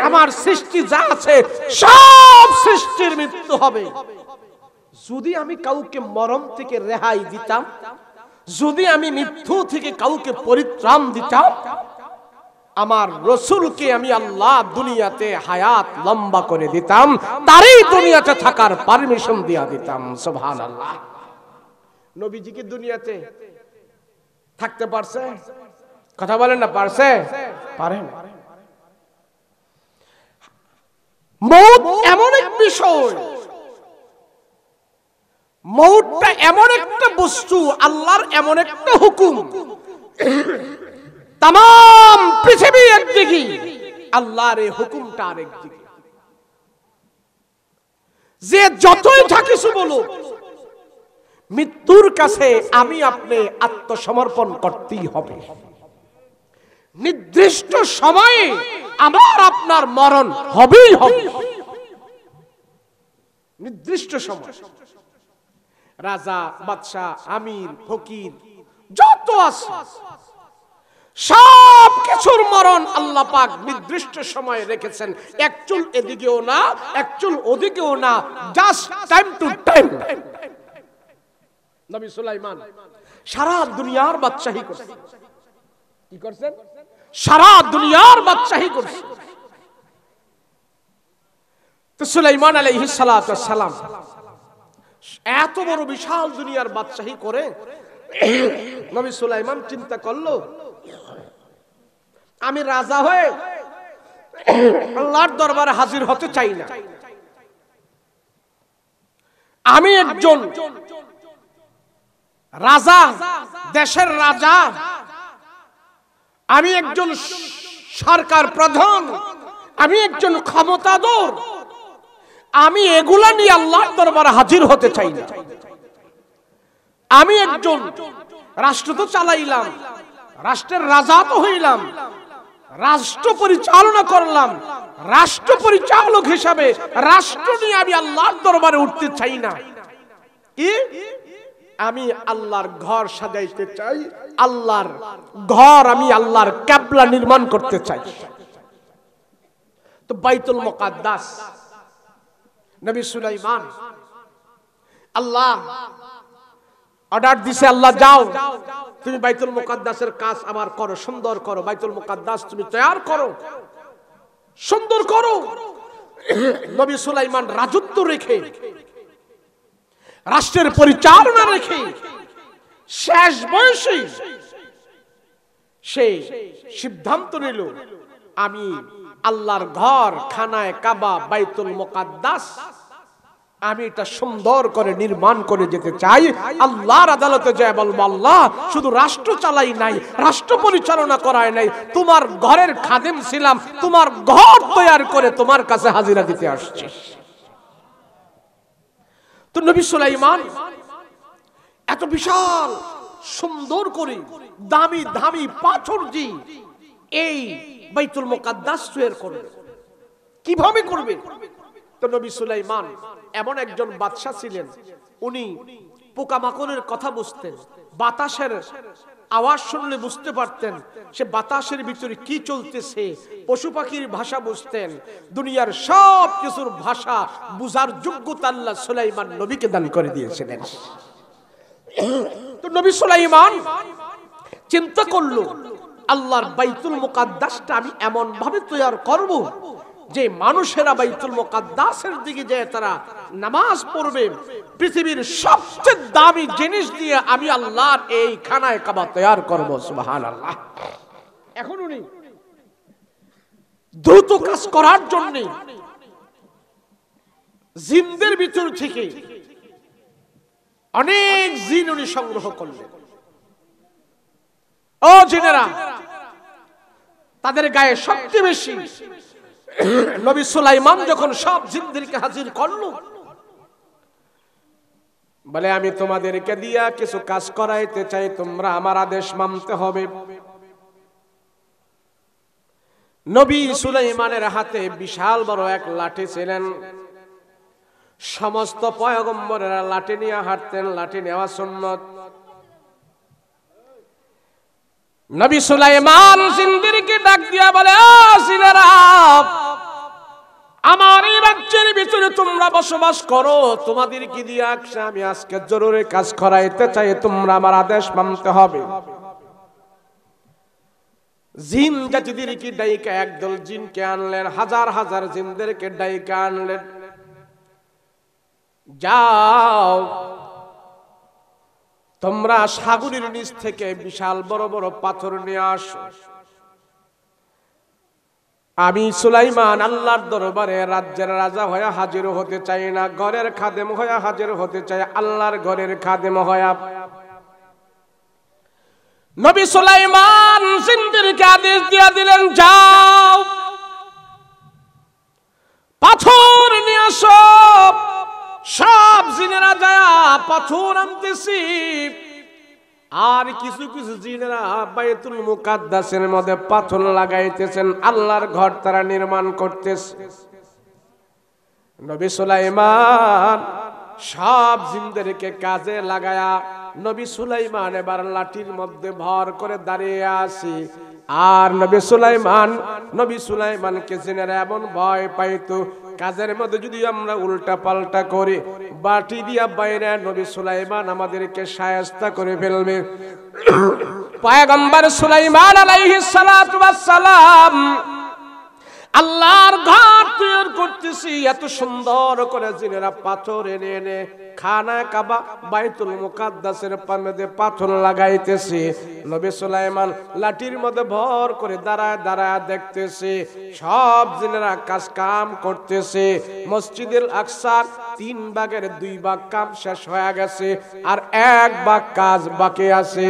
আমার সৃষ্টি যা আছে সব সৃষ্টির মৃত্যু হবে। যদি আমি কাউকে মরণ থেকে রেহাই দিতাম, যদি আমি মৃত্যু থেকে কাউকে পরিত্রাণ দিতাম, আমার রসুলকে আমি আল্লাহ দুনিয়াতে হায়াত লম্বা করে দিতাম, তারই দুনিয়াতে থাকার পারমিশন দিয়া দিতাম। সুবহানাল্লাহ। নবীজি কি দুনিয়াতে থাকতে পারছে? কথা বলেন না, পারছে? পারেন। মউত এমন এক বিষয়, মউতটা এমন একটা বস্তু, আল্লাহর এমন একটা হুকুম, তাম পৃথিবী একদিকে, আল্লাহর এই হুকুমটা আরেকদিকে। যে যতই থাকিস বলো, মৃত্যুর কাছে আমি আপনি আত্মসমর্পণ করতেই হবে। নির্দিষ্ট সময়ে আমার আপনার মরণ হবেই হবে, নির্দিষ্ট সময়। রাজা, বাদশা, আমির, ফকির যত আছে সব কিছুর মরণ আল্লাহ পাক নির্দিষ্ট সময়ে রেখেছেন। এক চুল এদিকেও না, এক চুল ওদিকেও না, জাস্ট টাইম টু টাইম। নবী সুলাইমান সারা দুনিয়ার বাদশাহী করছেন। কি করছেন? সারা দুনিয়ার বাদশাহী করছেন। তো সুলাইমান আলাইহিস সালাতু ওয়াস সালাম এত বড় বিশাল দুনিয়ার বাদশাহী করে নবী সুলাইমান চিন্তা করলো, আমি রাজা হয়ে আল্লাহর দরবারে হাজির হতে চাই না। আমি একজন রাজা, দেশের রাজা, আমি একজন সরকার প্রধান, আমি একজন ক্ষমতাধর, আমি এগুলা নিয়ে আল্লাহর দরবারে হাজির হতে চাই না। আমি একজন রাষ্ট্র তো চালাইলাম, রাষ্ট্রের রাজা তো হইলাম, রাষ্ট্র পরিচালনা করলাম, রাষ্ট্র পরিচালক হিসাবে রাষ্ট্র নিয়ে আমি আল্লাহর দরবারে উঠতে চাই না। কি? আমি আল্লাহর ঘর সাজাইতে চাই, আল্লাহর ঘর, আমি আল্লাহর কিবলা নির্মাণ করতে চাই। তো বাইতুল মুকাদ্দাস নবী সুলাইমান, আল্লাহ অর্ডার দিছে, আল্লাহ যাও তুমি বাইতুল মুকাদ্দাসের কাজ আবার করো, সুন্দর করো, বাইতুল মুকাদ্দাস তুমি তৈয়ার করো, সুন্দর করো। নবী সুলাইমান রাজত্ব রেখে, রাষ্ট্রের পরিচালনা রেখে, শেষ বয়সে সে সিদ্ধান্ত নিল, আমি আল্লাহর ঘর, খানায় কাবা, বাইতুল মুকাদ্দাস আমি এটা সুন্দর করে নির্মাণ করে যেতে চাই। আল্লাহর আদালতে যায় বলবো, আল্লাহ শুধু রাষ্ট্র চালাই নাই, রাষ্ট্র পরিচালনা করায় নাই, তোমার ঘরের খাদেম ছিলাম, তোমার ঘর তৈয়ার করে তোমার কাছে হাজিরা দিতে আসছি। তো নবী সুলাইমান এত বিশাল সুন্দর করে দামি দামি পাথর দিয়ে এই বাইতুল মুকাদ্দাস তৈরি করবে। কিভাবে করবে? তো নবী সুলাইমান এমন একজন বাদশা ছিলেন, উনি পোকামাকড়ের কথা বুঝতেন, বাতাসের আওয়াজ শুনলে বুঝতে পারতেন সে বাতাসের ভিতরে কি চলতেছে, পশু পাখির ভাষা বুঝতেন, দুনিয়ার সব কিছুর ভাষা বুঝার যোগ্যতা আল্লাহ সুলাইমান নবীকে দান করে দিয়েছিলেন। তো নবী সুলাইমান চিন্তা করলো, আল্লাহর বাইতুল মুকাদ্দাসটা আমি এমন ভাবে তৈরি করব যে মানুষেরা বাইতুল মুকাদ্দাসের দিকে যায় তারা নামাজ পড়বে, পৃথিবীর সবচেয়ে দামি জিনিস দিয়ে আমি আল্লাহর এই খানায় কাবা তৈরি করব। সুবহানাল্লাহ। এখন উনি দ্রুত কাজ করার জন্য জিনদের ভিতর থেকে অনেক জিন উনি সংগ্রহ করলেন। ও জিনেরা, তাদের গায়ে শক্তি বেশি। নবী সুলাইমান যখন সব জিনদেরকে হাজির করল, বলে আমি তোমাদেরকে দিয়া কিছু কাজ করাইতে চাই, তোমরা আমার আদেশ মানতে হবে। নবী সুলাইমানের হাতে বিশাল বড় এক লাঠি ছিলেন। সমস্ত পয়গম্বরেরা লাঠি নিয়ে হাঁটতেন, লাঠি নেওয়া সুন্নত। নবী সুলাইমান জিনদেরকে ডাক দিয়া বলে, ও জিনেরা, আমার এই রাজ্যের ভিতরে তোমরা বসবাস করো, তোমাদেরকে দিয়ে আমি আজকে জরুরি কাজ করাইতে চাই, তোমরা আমার আদেশ মানতে হবে। জিন জাতিদেরকে ডাইকা একদল জিনকে আনলেন, হাজার হাজার জিনদেরকে ডাইকা আনলেন। যাও, তোমরা সাগরের নিচ থেকে বিশাল বড় বড় পাথর নিয়ে আসো। আমি সুলাইমান আল্লাহর দরবারে রাজ্যের রাজা হয়ে হাজির হতে চাই না, ঘরের খাদেম হয়ে হাজির হতে চাই, আল্লাহর ঘরের খাদেম হয়ে। নবী সুলাইমান জিনদেরকে আদেশ দিয়ে দিলেন, যাও পাথর নিয়ে আসো। সব জিনেরা যায় পাথর আনতেছি, আর কিছু কিছু জিনেরা বাইতুল মুকাদ্দাসের মধ্যে পাথর লাগাইতেছেন, আল্লাহর ঘর তারা নির্মাণ করতেছে। নবী সুলাইমান সব জিনদেরকে কাজে লাগায়া নবী সুলাইমান এবার লাঠির মধ্যে ভর করে দাঁড়িয়ে আসি। আর নবী সুলাইমানকে জিনেরা এমন ভয় পাইতো, কাজের মধ্যে যদি আমরা উল্টা পাল্টা করি, বাটি দিয়া বাইরে নবী সুলাইমান আমাদেরকে শায়েস্তা করে ফেলবে। পয়গম্বর সুলাইমান আলাইহিস সালাতু ওয়াস সালাম আল্লাহর ঘর তৈরি করতেছি, এত সুন্দর করে জিনেরা পাথর এনে এনে খানা কাবা বাইতুল মুকাদ্দাসের মধ্যে পাথর লাগাইতেছে। নবী সুলাইমান লাঠির মধ্যে ভর করে দাঁড়ায় দাঁড়ায় দেখতেছে, সব জিনেরা কাজ কাম করতেছে। মসজিদুল আকসার 3 ভাগের 2 ভাগ কাম শেষ হয়ে গেছে, আর 1 ভাগ কাজ বাকি আছে।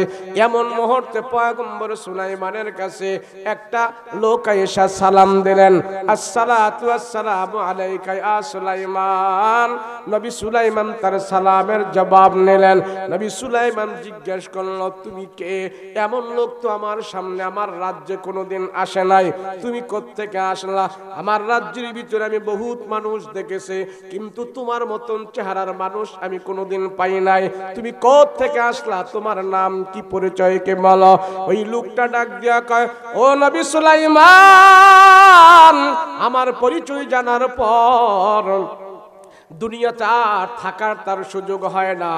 এমন মুহূর্তে পয়গম্বর সুলাইমানের কাছে একটা লোক এসে সালাম দিলেন, আসসালাতু ওয়াসসালামু আলাইকা ইয়া সুলাইমান। নবী সুলাইমান তার সালামের জবাব নিলেন। নবী সুলাইমান জিজ্ঞেস করলো, তুমি কে? এমন লোক তো আমার সামনে আমার রাজ্যে কোনোদিন আসে নাই, তুমি কোত্থেকে আসলা? আমার রাজ্যের ভিতরে আমি বহুত মানুষ দেখেছি, কিন্তু তোমার মতন চেহারার মানুষ আমি কোনোদিন পাই নাই, তুমি কোত্থেকে আসলা? তোমার নাম কি, পরিচয় কে বলো? ওই লোকটা ডাক দিয়া কয়, ও নবী সুলাইমান, আমার পরিচয় জানার পর দুনিয়াতে আর থাকার তার সুযোগ হয় না,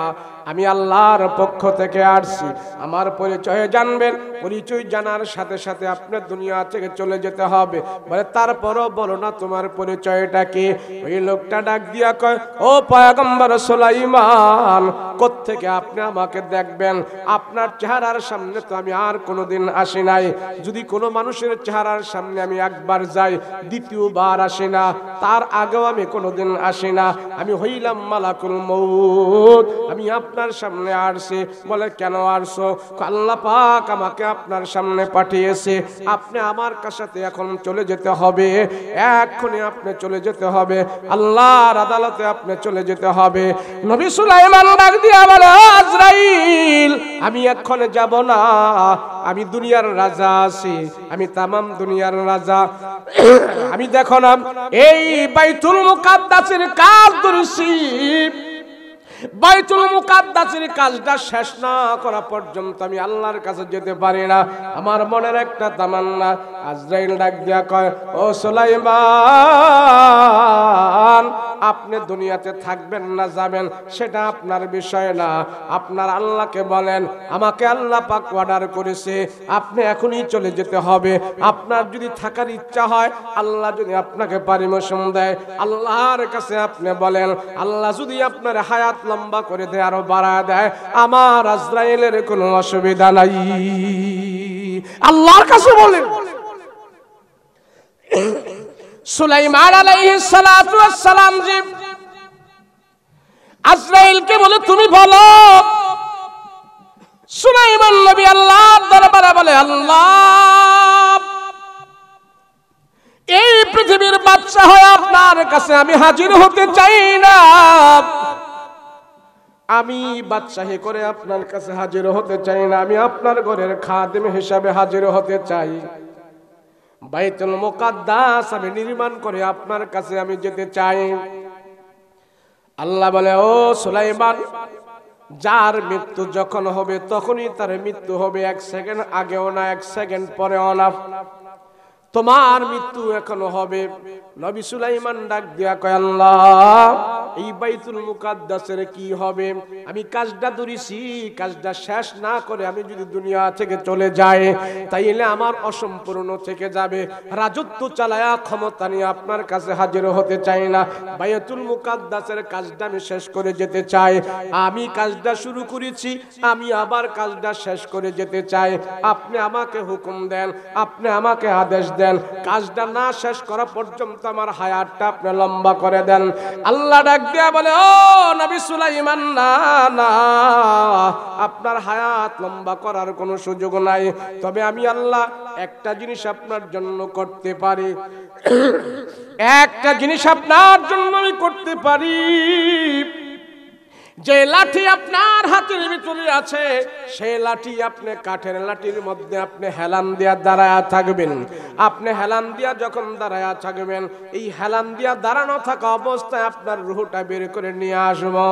আমি আল্লাহর পক্ষ থেকে আসছি, আমার পরিচয় জানবেন, পরিচয় জানার সাথে সাথে আপনার দুনিয়া থেকে চলে যেতে হবে। বলে, তারপরও বলো না তোমার পরিচয়টা কি? ওই লোকটা ডাক দিয়া কয়, ও পয়গম্বর সুলাইমান, কোত্থেকে আপনি আমাকে দেখবেন? আপনার চেহারার সামনে তো আমি আর কোনোদিন আসি নাই, যদি কোনো মানুষের চেহারার সামনে আমি একবার যাই, দ্বিতীয়বার আসি না, তার আগেও আমি কোনোদিন আসি না, আমি হইলাম মালাকুল মউত, আমি আপনার সামনে আসছি। বলে, কেন আসছো? আল্লাহ পাক আমাকে আপনার সামনে পাঠিয়েছে, আপনি আমার কাছে এখন চলে যেতে হবে, এক্ষুনি আপনি চলে যেতে হবে, আল্লাহর আদালতে আপনি চলে যেতে হবে। নবী সুলাইমান ডাক দিয়া বলে, আজরাইল, আমি এক্ষুনি যাব না, আমি দুনিয়ার রাজা আছি, আমি তামাম দুনিয়ার রাজা। আমি দেখো না এই বাইতুল মুকাদ্দাসের কাজ ধরেছি, বাইতুল মুকাদ্দাসের কাজটা শেষ না করা পর্যন্ত আমি আল্লাহর কাছে যেতে পারি না। আমার মনের একটা তামান্না। আজরাইল ডাক দিয়া কয়, ও সুলাইমান, আপনি দুনিয়াতে থাকবেন না যাবেন সেটা আপনার বিষয় না, আপনার আল্লাহকে বলেন, আমাকে আল্লাহ পাক অর্ডার করেছে, আপনি এখনই চলে যেতে হবে। আপনার যদি থাকার ইচ্ছা হয়, আল্লাহ যদি আপনাকে পারমিশন দেয়, আল্লাহর কাছে আপনি বলেন, আল্লাহ যদি আপনার হায়াত লম্বা করে দেয়, আরো বাড়া দেয়, আমার আজরাইলের কোনো অসুবিধা নাই। আল্লাহর কাছে বলেন। সুলাইমান আলাইহিস সালাতু ওয়াস সালাম জি আজরাইলকে বলে তুমি বলো। সুলাইমান নবী আল্লাহর দরবারে বলে আল্লাহ, এই পৃথিবীর বাদশা হয়ে আপনার কাছে আমি হাজির হতে চাই না, আমি বাদশাহী করে আপনার কাছে হাজির হতে চাই না, আমি আপনার ঘরের খাদেম হিসাবে হাজির হতে চাই। বাইতুল মুকাদ্দাস আমি নির্মাণ করে আপনার কাছে আমি যেতে চাই। আল্লাহ বলে, ও সুলাইমান, যার মৃত্যু যখন হবে তখনই তার মৃত্যু হবে, 1 সেকেন্ড আগেও না, 1 সেকেন্ড পরেও না। তোমার মৃত্যু এখনো হবে। নবী সুলাইমান ডাক দিয়া কয়, আল্লাহ, এই বাইতুল মুকাদ্দাসের কি হবে? আমি কাজটা ধরেছি, কাজটা শেষ না করে আমি যদি দুনিয়া থেকে চলে যাই তাইলে আমার অসম্পূর্ণ থেকে যাবে। রাজত্ব চালায়া ক্ষমতা নিয়ে আপনার কাছে হাজির হতে চাই না, বাইতুল মুকাদ্দাসের কাজটা আমি শেষ করে যেতে চাই। আমি কাজটা শুরু করেছি, আমি আবার কাজটা শেষ করে যেতে চাই। আপনি আমাকে হুকুম দেন, আপনি আমাকে আদেশ দেন, কাজটা না শেষ করা পর্যন্ত আমার হায়াতটা আপনি লম্বা করে দেন। আল্লাহ ডাক দিয়া বলে, ও নবী সুলাইমান, না না, আপনার হায়াত লম্বা করার কোনো সুযোগ নাই। তবে আমি আল্লাহ একটা জিনিস আপনার জন্য করতে পারি, একটা জিনিস আপনার জন্য আমি করতে পারি। যে লাঠি আপনার হাতের ভিতরে আছে সেই লাঠি আপনি কাঠের লাঠির মধ্যে আপনি হেলান দিয়া দাঁড়ায়া থাকবেন। আপনি হেলান দিয়া যখন দাঁড়ায়া থাকবেন, এই হেলান দিয়া দাঁড়ানো থাকা অবস্থায় আপনার রূহটা বের করে নিয়ে আসবো।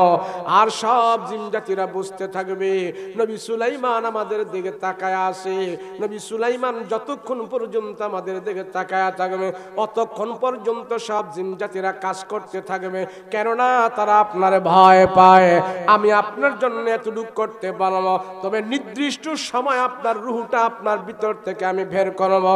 আর সব জিনজাতিরা বুঝতে থাকবে নবী সুলাইমান আমাদের দিকে তাকায়া আছে। নবী সুলাইমান যতক্ষণ পর্যন্ত আমাদের দিকে তাকায়া থাকবে অতক্ষণ পর্যন্ত সব জিনজাতিরা কাজ করতে থাকবে, কেননা তারা আপনার ভয় পায়। আমি আপনার জন্য এতটুকু করতে পারবো, তবে নির্দিষ্ট সময় আপনার রূহটা আপনার ভিতর থেকে আমি বের করব।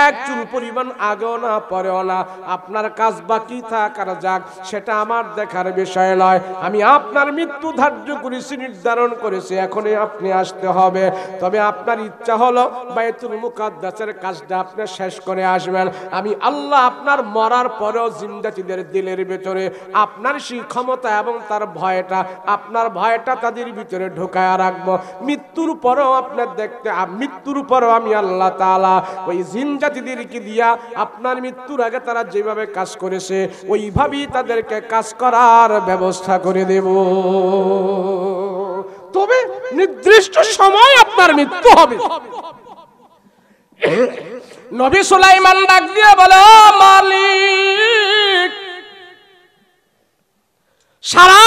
এক চুল পরিমাণ আগেও না পরেও না। আপনার কাজ বাকি থাকার যাক, সেটা আমার দেখার বিষয় নয়। আমি আপনার মৃত্যু ধার্য করেছি, নির্ধারণ করেছি, এখনই আপনি আসতে হবে। তবে আপনার ইচ্ছা হলো বাইতুল মুকাদ্দাসের কাজটা আপনি শেষ করে আসবেন। আমি আল্লাহ আপনার মরার পরেও জিন্দাতিদের দিলের ভিতরে আপনার সেই ক্ষমতা এবং তার ভয়টা, আপনার ভয়টা তাদের ভিতরে ঢোকায়া রাখবো। মৃত্যুর পরেও আপনার দেখতে, মৃত্যুর পরেও আমি আল্লাহ তাআলা ওই জিন জাতিদেরকে দিয়া আপনার মৃত্যুর আগে তারা যেভাবে কাজ করেছে ওইভাবেই তাদেরকে কাজ করার ব্যবস্থা করে দেব। তবে নির্দিষ্ট সময় আপনার মৃত্যু হবে। নবী সুলাইমান ডাক দিয়ে বলে, ও মালিক, সারা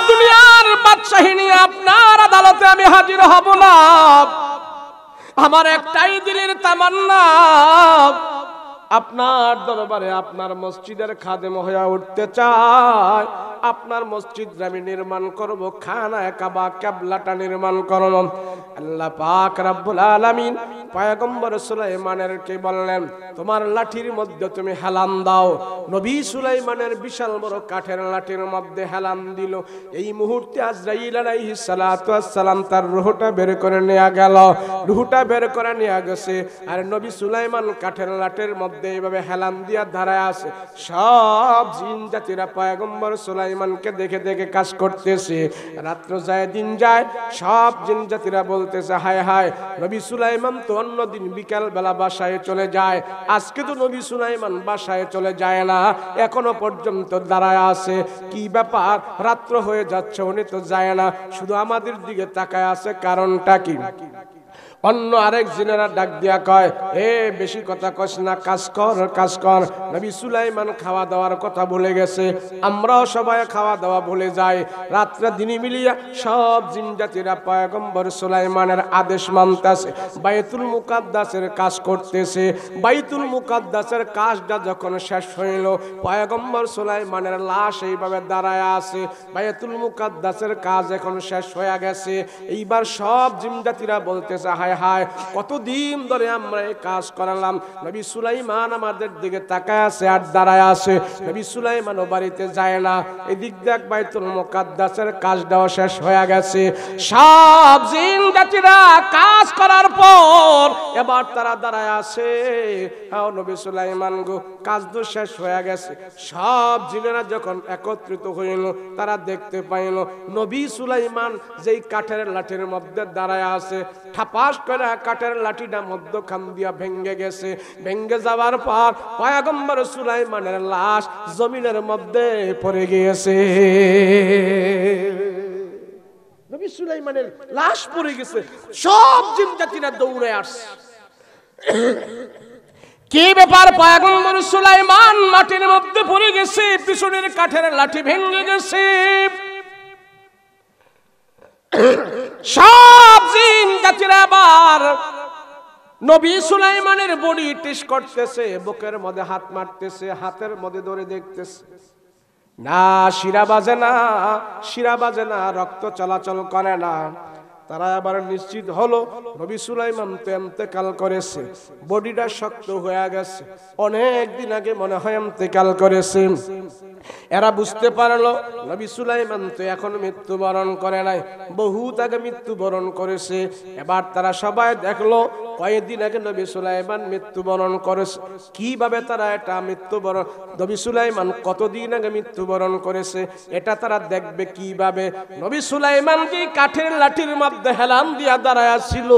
দুনিয়ার বাদশাহী নিয়ে আপনার আদালতে আমি হাজির হব না। আমার একটাই দিলের তামান্না, আপনার দরবারে আপনার মসজিদের খাদেম হয়ে উঠতে চাই। আপনার মসজিদ আমি নির্মাণ করব, খানা কাবা কিবলাটা নির্মাণ করব। আল্লাহ পাক রব্বুল আলামিন পয়গম্বর সুলাইমানের কে বললেন, তোমার লাঠির মধ্যে তুমি হেলান দাও। নবী সুলাইমানের বিশাল বড় কাঠের লাঠির মধ্যে হেলান দিল। এই মুহূর্তে আজরাইল আলাইহিস সালাতু ওয়াস সালাম তার রূহটা বের করে নিয়ে গেল। রূহটা বের করে নিয়ে গেছে, আর নবী সুলাইমান কাঠের লাঠির মধ্যে এইভাবে হেলান দিয়া দাঁড়ায় আছে। সব জিন জাতিরা পয়গম্বর সুলাইমানকে দেখে দেখে কাজ করতেছে। রাত্র যায়, দিন যায়, সব জিন জাতিরা বলতেছে, হায় হায়, নবী সুলাইমান তো অন্যদিন বিকাল বেলা বাসায় চলে যায়, আজকে তো নবী সুলাইমান বাসায় চলে যায় না, এখনো পর্যন্ত দাঁড়ায় আছে। কি ব্যাপার, রাত্র হয়ে যাচ্ছে, উনি তো যায় না, শুধু আমাদের দিকে তাকায় আছে, কারণটা কি? অন্য আরেক জিনেরা ডাক দিয়া কয়, এ বেশি কথা কস না, কাজ কর কাজ কর। নবী সুলাইমান খাওয়া দাওয়ার কথা ভুলে গেছে, আমরাও সবাই খাওয়া দাওয়া ভুলে যাই। রাত্রে দিনে মিলিয়া সব জিনজাতিরা পয়গম্বর সুলাইমানের আদেশ মানতেছে, বাইতুল মুকাদ্দাসের কাজ করতেছে। বাইতুল মুকাদ্দাসের কাজটা যখন শেষ হইল, পয়গম্বর সুলাইমানের লাশ এইভাবে দাঁড়ায় আছে। বাইতুল মুকাদ্দাসের কাজ এখন শেষ হয়ে গেছে। এইবার সব জিনজাতিরা বলতেছে, হায় হায় হায় কতদিন ধরে আমরা এই কাজ করালাম। নবী সুলাইমান আমাদের দিকে তাকায় আছে আর দাঁড়ায় আছে। নবী সুলাইমানও বাড়িতে যায় না। এদিক দেখ বাইতুল মুকাদ্দাসের কাজটাও শেষ হয়ে গেছে। সব জিন জাতিরা কাজ করার পর এবার তারা দাঁড়ায় আছে। নবী সুলাইমান গো কাজ তো শেষ হয়ে গেছে। সব জিনেরা যখন একত্রিত হইল তারা দেখতে পাইল নবী সুলাইমান যেই কাঠের লাঠির মধ্যে দাঁড়ায় আছে, ঠাপাস করে কাঠের লাঠিটা মধ্যখান দিয়া ভেঙ্গে গেছে। ভেঙ্গে যাওয়ার পর পয়গম্বর সুলাইমানের লাশ জমিনের মধ্যে পড়ে গিয়েছে। নবী সুলাইমানের লাশ পড়ে গেছে। সব জিন জাতিরা দৌড়ে আসছে। কি ব্যাপার? পয়গম্বর সুলাইমান মাটির মধ্যে পড়ে গেছে, পিছনের কাঠের লাঠি ভেঙে গেছে। সব জিন জাতিরা আবার নবী সুলাইমানের বডি টেস্ট করতেছে, বুকের মধ্যে হাত মারতেছে, হাতের মধ্যে ধরে দেখতেছে, না শিরা বাজে না, শিরা বাজে না, রক্ত চলাচল করে না। তারা আবার নিশ্চিত হলো নবী সুলাইমান তো ইন্তেকাল করেছে, বডিটা শক্ত হয়ে গেছে, অনেক দিন আগে মনে হয় ইন্তেকাল করেছে। এরা বুঝতে পারলো নবী সুলাইমান তো এখন মৃত্যুবরণ করে নাই, বহুত আগে মৃত্যুবরণ করেছে। এবার তারা সবাই দেখলো কয়েকদিন আগে নবী সুলাইমান মৃত্যুবরণ করেছে। কিভাবে তারা এটা মৃত্যুবরণ, নবী সুলাইমান কতদিন আগে মৃত্যুবরণ করেছে এটা তারা দেখবে কিভাবে? নবী সুলাইমান যে কাঠের লাঠির মধ্যে হেলান দিয়া দাঁড়ায় ছিল,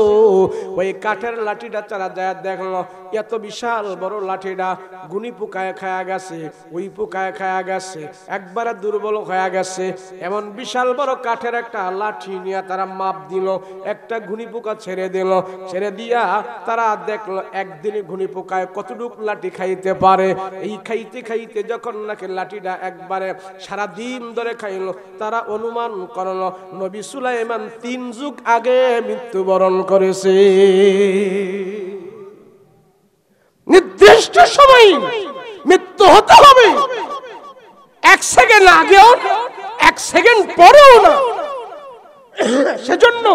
ওই কাঠের লাঠিটা তারা যায় দেখলো এত বিশাল বড় লাঠিটা গুনি পোকায় খায়া গেছে, ওই পোকায় খায়া গেছে, একবারে দুর্বল হয়ে গেছে। এমন বিশাল বড় কাঠের একটা লাঠি নিয়ে তারা মাপ দিল, একটা ঘুনি পোকা ছেড়ে দিল, ছেড়ে দিয়া তারা দেখলো একদিনে ঘুনি পোকায় কতটুক লাঠি খাইতে পারে। এই খাইতে খাইতে যখন নাকি লাঠিটা একবারে সারাদিন ধরে খাইলো, তারা অনুমান করলো নবী সুলাইমান 3 যুগ আগে মৃত্যুবরণ করেছে। নির্দিষ্ট সময় মৃত্যু হতে হবে, 1 সেকেন্ড আগেও 1 সেকেন্ড পরেও না। সেজন্য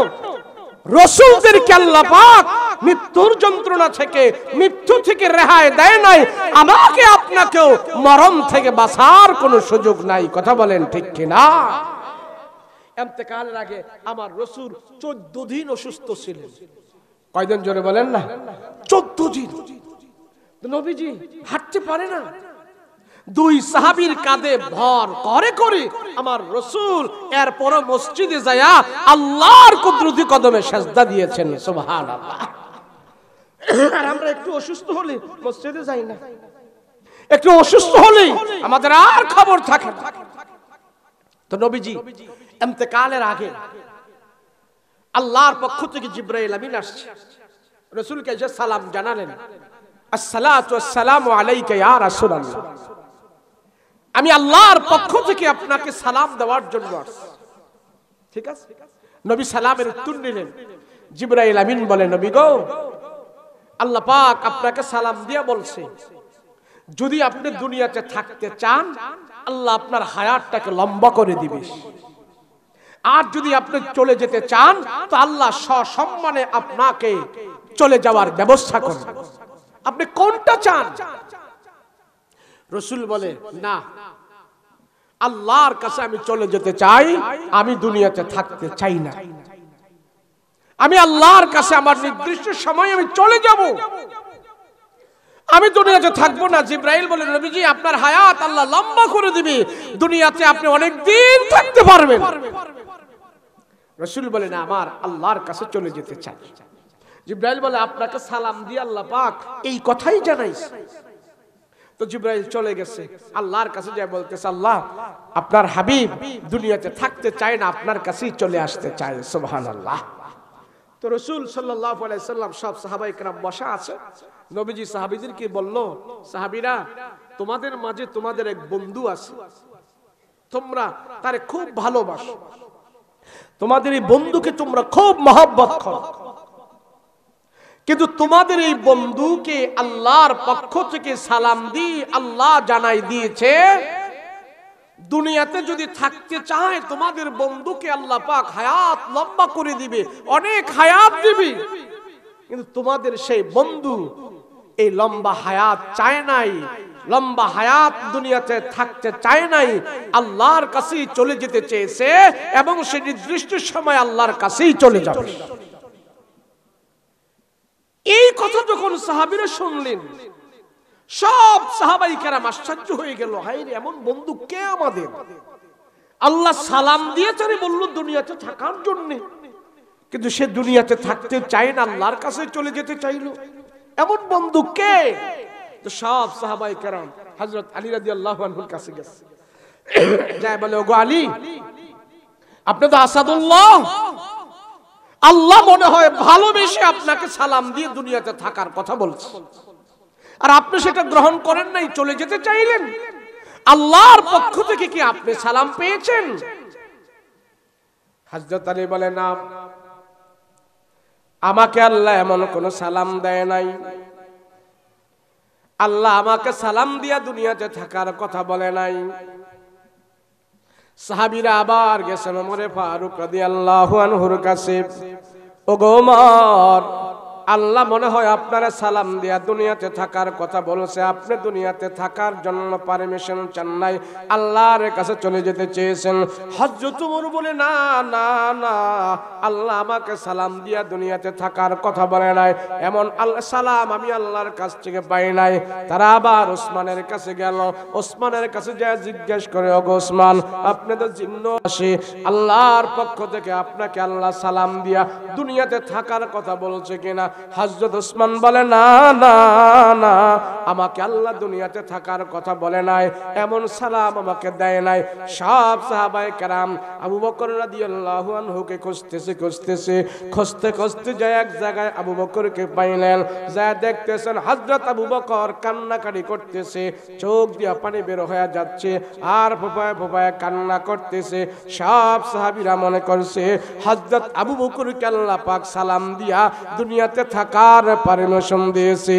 রাসূলদেরকে আল্লাহ পাক মৃত্যুর যন্ত্রণা থেকে, মৃত্যু থেকে রেহাই দেয় নাই। আমাকে আপনাকেও মরণ থেকে বাঁচার কোনো সুযোগ নাই। কথা বলেন ঠিক কিনা? ইন্তেকালের আগে আমার রাসূল 14 দিন অসুস্থ ছিলেন। কয়দিন জোরে বলেন না? 14 দিন নবীজি হাঁটতে পারে না। 2 সাহাবীর কাঁধে ভর করে করে আমার রাসূল এরপর মসজিদে যায়া আল্লাহর কুদরতি কদমে সিজদা দিয়েছেন। সুবহানাল্লাহ। আর আমরা একটু অসুস্থ হলে মসজিদে যাই না, একটু অসুস্থ হলে আমাদের আর খবর থাকে না। তো নবীজি ইন্তেকালের আগে আল্লাহর পক্ষ থেকে জিবরাইল আমিন আসছে, রাসূলকে যে সালাম জানালেন, আসসালাতু ওয়াসসালামু আলাইকা ইয়া রাসূলুল্লাহ, আমি আল্লাহর পক্ষ থেকে আপনাকে সালাম দেওয়ার জন্য আসছি। ঠিক আছে? নবী সালামের উত্তর নিলেন। জিবরাইল আমিন বলে, নবী গো, আল্লাহ পাক আপনাকে সালাম দিয়া বলছে যদি আপনি দুনিয়াতে থাকতে চান আল্লাহ আপনার হায়াতটাকে লম্বা করে দিবে, আর যদি আপনি চলে যেতে চান তো আল্লাহ সসম্মানে আপনাকে চলে যাওয়ার ব্যবস্থা করবে। আপনি কোনটা চান? রাসূল বলে, না, আল্লাহর কাছে আমি চলে যেতে চাই, আমি দুনিয়াতে থাকতে চাই না। আমি আল্লাহর কাছে আমার নির্দিষ্ট সময় আমি চলে যাব, আমি দুনিয়াতে থাকবো না। জিবরাইল বলে, নবীজি আপনার হায়াত আল্লাহ লম্বা করে দিবে, দুনিয়াতে আপনি অনেক দিন থাকতে পারবেন। রাসূল বলে, না, আমার আল্লাহর কাছে চলে যেতে চাই। জিবরাইল বলে, আপনাকে সালাম দিয়ে আল্লাহ পাক এই কথাই জানাইছে। তো জিবরাইল চলে গেছে, আল্লাহর কাছে যায় বলতেছে, আল্লাহ আপনার হাবিব দুনিয়াতে থাকতে চায় না, আপনার কাছেই চলে আসতে চায়। সুবহানাল্লাহ। তো রাসূল সাল্লাল্লাহু আলাইহি সাল্লাম সব সাহাবায়ে কেরাম বসা আছে। নবীজি সাহাবীদেরকে বলল, সাহাবীরা, তোমাদের মাঝে তোমাদের এক বন্ধু আছে, তোমরা তারে খুব ভালোবাসো, তোমাদের এই বন্ধুকে তোমরা খুব মহব্বত করো, কিন্তু তোমাদের এই বন্ধুকে আল্লাহর পক্ষ থেকে সালাম দিয়ে আল্লাহ জানাই দিয়েছে দুনিয়াতে যদি থাকতে চায় তোমাদের বন্ধুকে আল্লাহ পাক হায়াত লম্বা করে দিবে, অনেক হায়াত দিবে। কিন্তু তোমাদের সেই বন্ধু এই লম্বা হায়াত চায় নাই, লম্বা হায়াত দুনিয়াতে থাকতে চায় নাই, আল্লাহর কাছেই চলে যেতে চেয়েছে এবং সে নির্দিষ্ট সময় আল্লাহর কাছেই চলে যাবে। এই কথা যখন সাহাবীরা শুনলেন, সব সাহাবাই কেরাম আশ্চর্য হয়ে গেল, হায় রে, এমন বন্ধু কে আমাদের? আল্লাহ সালাম দিয়েছেন বলল দুনিয়াতে থাকার জন্য, কিন্তু সে দুনিয়াতে থাকতে চায় না, আল্লাহর কাছে চলে যেতে চাইলো। এমন বন্ধু কে? তো সব সাহাবাই কেরাম হযরত আলী রাদিয়াল্লাহু আনহুর কাছে গেছে, যায় বলে, ওগো আলী, আপনি তো আসাদুল্লাহ, আল্লাহ মনে হয় ভালোবেসে আপনাকে সালাম দিয়ে দুনিয়াতে থাকার কথা বলছে, আর আপনি সেটা গ্রহণ করেন নাই, চলে যেতে চাইলেন। আল্লাহর পক্ষ থেকে কি আপনি সালাম পেয়েছেন? হযরত আলী বলে, না, আমাকে আল্লাহ এমন কোন সালাম দেয় নাই, আল্লাহ আমাকে সালাম দিয়া দুনিয়াতে থাকার কথা বলে নাই। সাহাবীরা আবার গেছেন ওমর ফারুক রাদিয়াল্লাহু আনহুর কাছে, ওগো ওমর, আল্লাহ মনে হয় আপনারা সালাম দিয়া দুনিয়াতে থাকার কথা বলছে, আপনি দুনিয়াতে থাকার জন্য পারমিশন চান নাই, আল্লাহর কাছে চলে যেতে চেয়েছেন। হযরত ওমর বলে, না না না, আল্লাহ আমাকে সালাম দিয়া দুনিয়াতে থাকার কথা বলে নাই, এমন আল্লাহ সালাম আমি আল্লাহর কাছ থেকে পাই নাই। তারা আবার ওসমানের কাছে গেল, ওসমানের কাছে যায় জিজ্ঞেস করে, ওগো ওসমান, আপনি তো জিন্ন আসে, আল্লাহর পক্ষ থেকে আপনাকে আল্লাহ সালাম দিয়া দুনিয়াতে থাকার কথা বলছে কিনা? হযরত ওসমান বলে, না না না, আমাকে আল্লাহ দুনিয়াতে থাকার কথা বলে নাই, এমন সালাম আমাকে দেয় নাই। সব সাহাবায়ে কেরাম আবু বকর রাদিয়াল্লাহু আনহুকে খুঁজতে খুঁজতে যায় এক জায়গায় আবু বকরকে পাইলেন, যা দেখতেছেন হযরত আবু বকর কান্নাকাটি করতেছে, চোখ দিয়া পানি বের হয়ে যাচ্ছে আর ফোঁপায় ফোঁপায় কান্না করতেছে। সব সাহাবীরা মনে করছে হযরত আবু বকরকে আল্লাহ পাক সালাম দিয়া দুনিয়াতে থাকার পারমিশন দিয়েছে।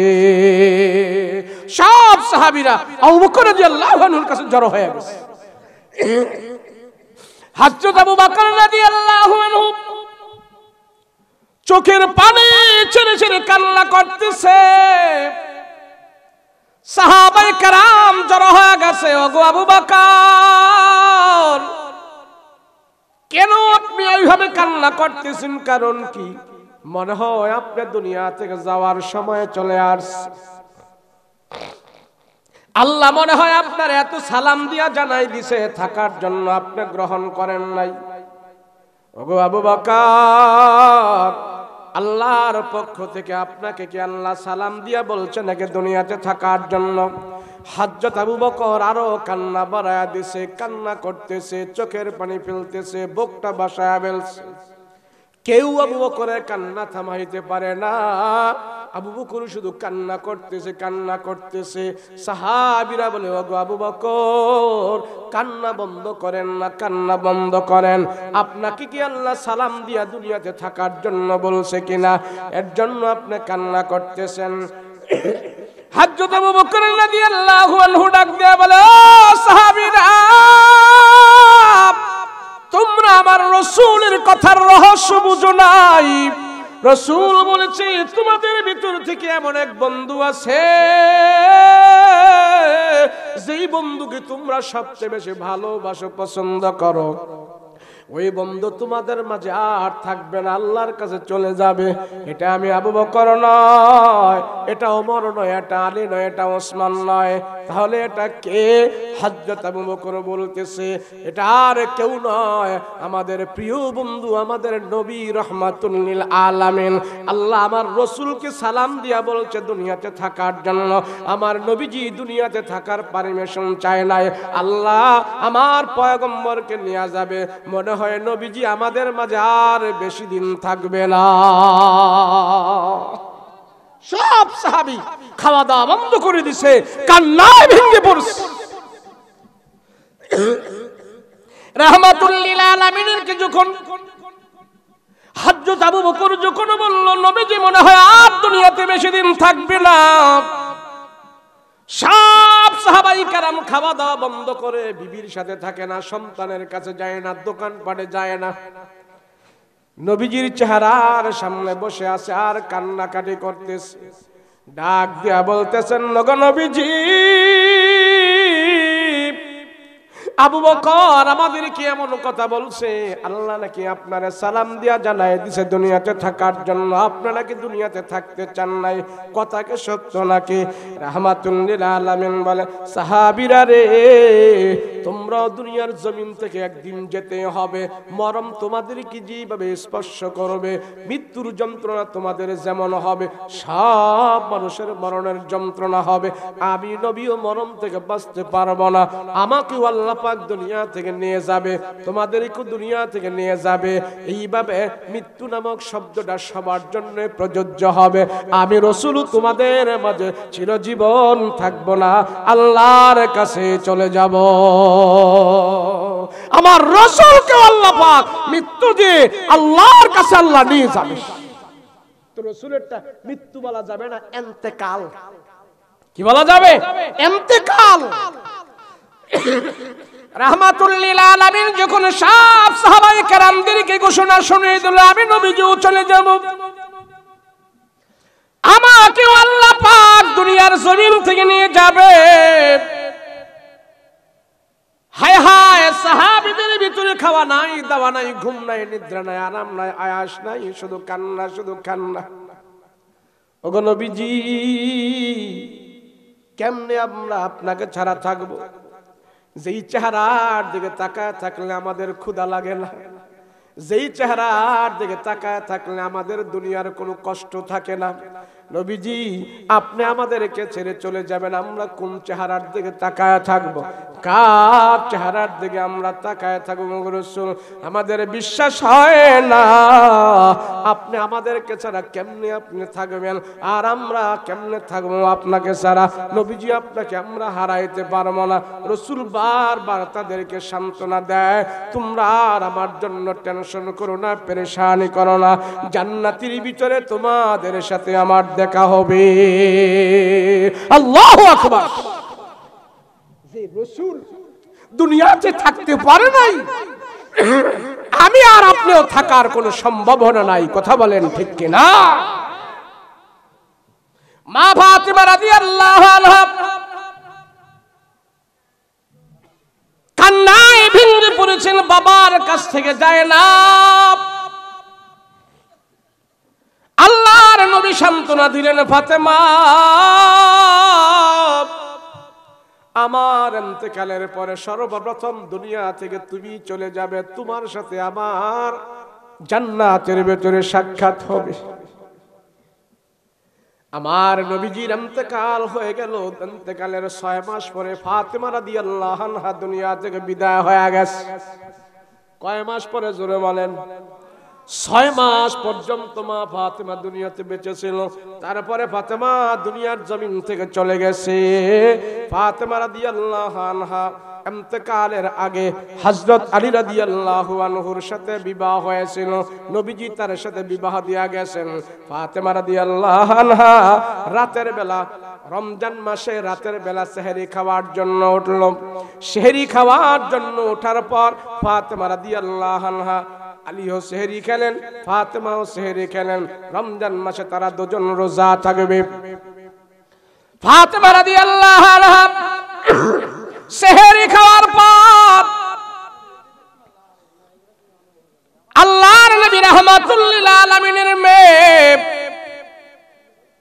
সব সাহাবীরা আবু বকর রাদিয়াল্লাহু আনহুর কাছে জড়ো হয়ে গেছে। হযরত আবু বকর রাদিয়াল্লাহু আনহু চোখের পানি ছেড়ে ছেড়ে কান্না করতেছে। সাহাবায়ে কেরাম জড়ো হয়ে গেছে, ওগো আবু বকর, কেন আপনি এইভাবে কান্না করতেছেন? কারণ কি? মনে হয় আপনি দুনিয়া থেকে যাওয়ার সময় চলে আসছে, আল্লাহ মনে হয় আপনার এত সালাম দিয়া জানাই দিছে, থাকার জন্য আপনি গ্রহণ করেন নাই। ওগো আবু বকর, আল্লাহর পক্ষ থেকে আপনাকে কি আল্লাহ সালাম দিয়া বলছে নাকি দুনিয়াতে থাকার জন্য? হযরত আবু বকর আরো কান্না বাড়ায়া দিছে, কান্না করতেছে, চোখের পানি ফেলতেছে, বুকটা বাসায়া ফেলছে। কেউ আবু বকরের কান্না থামাইতে পারে না। আবু বকর শুধু কান্না করতেছে। সাহাবীরা বলে, ওগো আবু বকর, কান্না বন্ধ করেন না, কান্না বন্ধ করেন। আপনাকে কি আল্লাহ সালাম দিয়া দুনিয়াতে থাকার জন্য বলছে কিনা? এর জন্য আপনি কান্না করতেছেন। হযরত আবু বকর রাদিয়াল্লাহু আনহু ডাক দিয়া বলে, ও সাহাবীরা, তোমরা আমার রাসূলের কথার রহস্য বুঝো নাই। রাসূল বলেছে তোমাদের ভিতর থেকে এমন এক বন্ধু আছে, যেই বন্ধুকে তোমরা সবচেয়ে বেশি ভালোবাসো, পছন্দ করো। ওই বন্ধু তোমাদের মাঝে আর থাকবে না, আল্লাহর কাছে চলে যাবে। এটা আমি আবু বকর নয়, এটা ওমর নয়, এটা আলী নয়, এটা ওসমান নয়। তাহলে এটা কে? হযরত আবু বকর বলতেছে, এটা আর কেউ নয়, আমাদের প্রিয় বন্ধু, আমাদের নবী রাহমাতুল লিল আলামিন। আল্লাহ আমার রাসূলকে সালাম দিয়া বলছে দুনিয়াতে থাকার জন্য। আমার নবীজি দুনিয়াতে থাকার পারমিশন চায় নাই। আল্লাহ আমার পয়গম্বরকে নিয়ে যাবে, মনে হয় নবীজি আমাদের মাঝে আর বেশি দিন থাকবে না। সব সাহাবী খাওয়া দাওয়া বন্ধ করে দিছে, কান্নায় ভেঙে পড়ছে। রাহমাতুল লিল আলামিনের কে যখন হযরত আবু বকর যখন বলল নবীজি মনে হয় আর দুনিয়াতে বেশি দিন থাকবে না, সব সাহাবায়ে কেরাম খাওয়া দাওয়া বন্ধ করে বিবির সাথে থাকে না, সন্তানের কাছে যায় না, দোকানপাটে যায় না। নবীজির চেহারার সামনে বসে আছে আর কান্নাকাটি করতেছে। ডাক দিয়া বলতেছেন, নগো নবীজি, আবু বকর আমাদের কি এমন কথা বলছে, আল্লাহ নাকি আপনারে সালাম দিয়া জানাই দিছে দুনিয়াতে থাকার জন্য, আপনারা কি দুনিয়াতে থাকতে চান নাই? কথাকে সত্য নাকি? রাহমাতুল লিল আলামিন বলে, সাহাবীরা রে, তোমরাও দুনিয়ার জমিন থেকে একদিন যেতে হবে। মরণ তোমাদের কি যেভাবে স্পর্শ করবে, মৃত্যুর যন্ত্রণা তোমাদের যেমন হবে, সব মানুষের মরণের যন্ত্রণা হবে। আমি নবীও মরণ থেকে বাঁচতে পারবো না, আমাকেও আল্লাহ পাক দুনিয়া থেকে নিয়ে যাবে, তোমাদেরকেও দুনিয়া থেকে নিয়ে যাবে। এইভাবে মৃত্যু নামক শব্দটা সবার জন্য প্রযোজ্য হবে। আমি রাসূল তোমাদের মাঝে চিরজীবন থাকবো না, আল্লাহর কাছে চলে যাব। আমার রাসূলকে আল্লাহ পাক মৃত্যু দিয়ে আল্লাহর কাছে আল্লাহ নিয়ে যাবে। তো রাসূলেরটা মৃত্যু বলা যাবে না, ইন্তেকাল। কি বলা যাবে? ইন্তেকাল। রাহমাতুল লিল আলামিন যখন সব সাহাবায়ে কেরামদেরকে ঘোষণা শুনিয়ে দিল, আমি নবীজিও চলে যাব, আমাকে আল্লাহ পাক দুনিয়ার জমিন থেকে নিয়ে যাবে। হায় হায়, সাহাবীদের ভিতরে খাওয়া নাই, দাওয়া নাই, ঘুম নাই, নিদ্রা নাই, আরাম নাই, আয়াস নাই, শুধু কান্না, শুধু কান্না। ওগো নবীজি, কেমনে আমরা আপনাকে ছাড়া থাকবো? যেই চেহারার দিকে তাকায় থাকলে আমাদের ক্ষুধা লাগে না, যেই চেহারার দিকে তাকায় থাকলে আমাদের দুনিয়ার কোনো কষ্ট থাকে না। নবীজি, আপনি আমাদেরকে ছেড়ে চলে যাবেন, আমরা কোন চেহারার দিকে তাকায় থাকবো? কার চেহারার দিকে আমরা তাকায় থাকবো? রাসূল, আমাদের বিশ্বাস হয় না, আপনি আমাদেরকে ছাড়া কেমনে আপনি থাকবেন, আর আমরা কেমনে থাকবো আপনাকে ছাড়া? নবীজি, আপনাকে আমরা হারাইতে পারবো না। রাসূল বারবার তাদেরকে সান্ত্বনা দেয়, তোমরা আর আমার জন্য টেনশন করো না, পেরেশানি করো না, জান্নাতের ভিতরে তোমাদের সাথে আমার দেখা হবে। আল্লাহু আকবার। যে রাসূল দুনিয়াতে থাকতে পারে নাই, আমি আর আপনিও থাকার কোনো সম্ভাবনা নাই। কথা বলেন ঠিক কি না? মা ফাতিমা রাদিয়াল্লাহু আনহা কান্নায় ভেঙে পড়েছেন, বাবার কাছ থেকে যায় না। আল্লাহর নবী সান্ত্বনা দিলেন, ফাতেমা, আমার ইন্তেকালের পরে সর্বপ্রথম দুনিয়া থেকে তুমি চলে যাবে, তোমার সাথে আমার জান্নাতের ভেতরে সাক্ষাৎ হবে। আমার নবীজির ইন্তেকাল হয়ে গেল। ইন্তেকালের 6 মাস পরে ফাতেমা রাদিয়াল্লাহু আনহা দুনিয়া থেকে বিদায় হয়ে গেছে। কয় মাস পরে জোরে বলেন? 6 মাস পর্যন্ত মা ফাতেমা দুনিয়াতে বেঁচে ছিল। তারপরে ফাতেমা দুনিয়ার জমিন থেকে চলে গেছে। ফাতেমা রাদিয়াল্লাহু আনহা ইন্তেকালের আগে হযরত আলী রাদিয়াল্লাহু আনহুর সাথে বিবাহ হয়েছিল। নবীজি তার সাথে বিবাহ দিয়া গেছেন। ফাতেমা রাদিয়াল্লাহু আনহা রাতের বেলা, রমজান মাসে রাতের বেলা সেহরি খাওয়ার জন্য উঠল। সেহরি খাওয়ার জন্য ওঠার পর ফাতেমা রাদিয়াল্লাহু আনহা, আলীও সেহরি খেলেন, ফাতেমাও সেহরি খেলেন। রমজান মাসে তারা দুজন রোজা থাকবে। ফাতেমা রাদিয়াল্লাহু আনহা সেহরি খাওয়ার পর আল্লাহর নবী রাহমাতুল লিল আলামিনের মেয়ে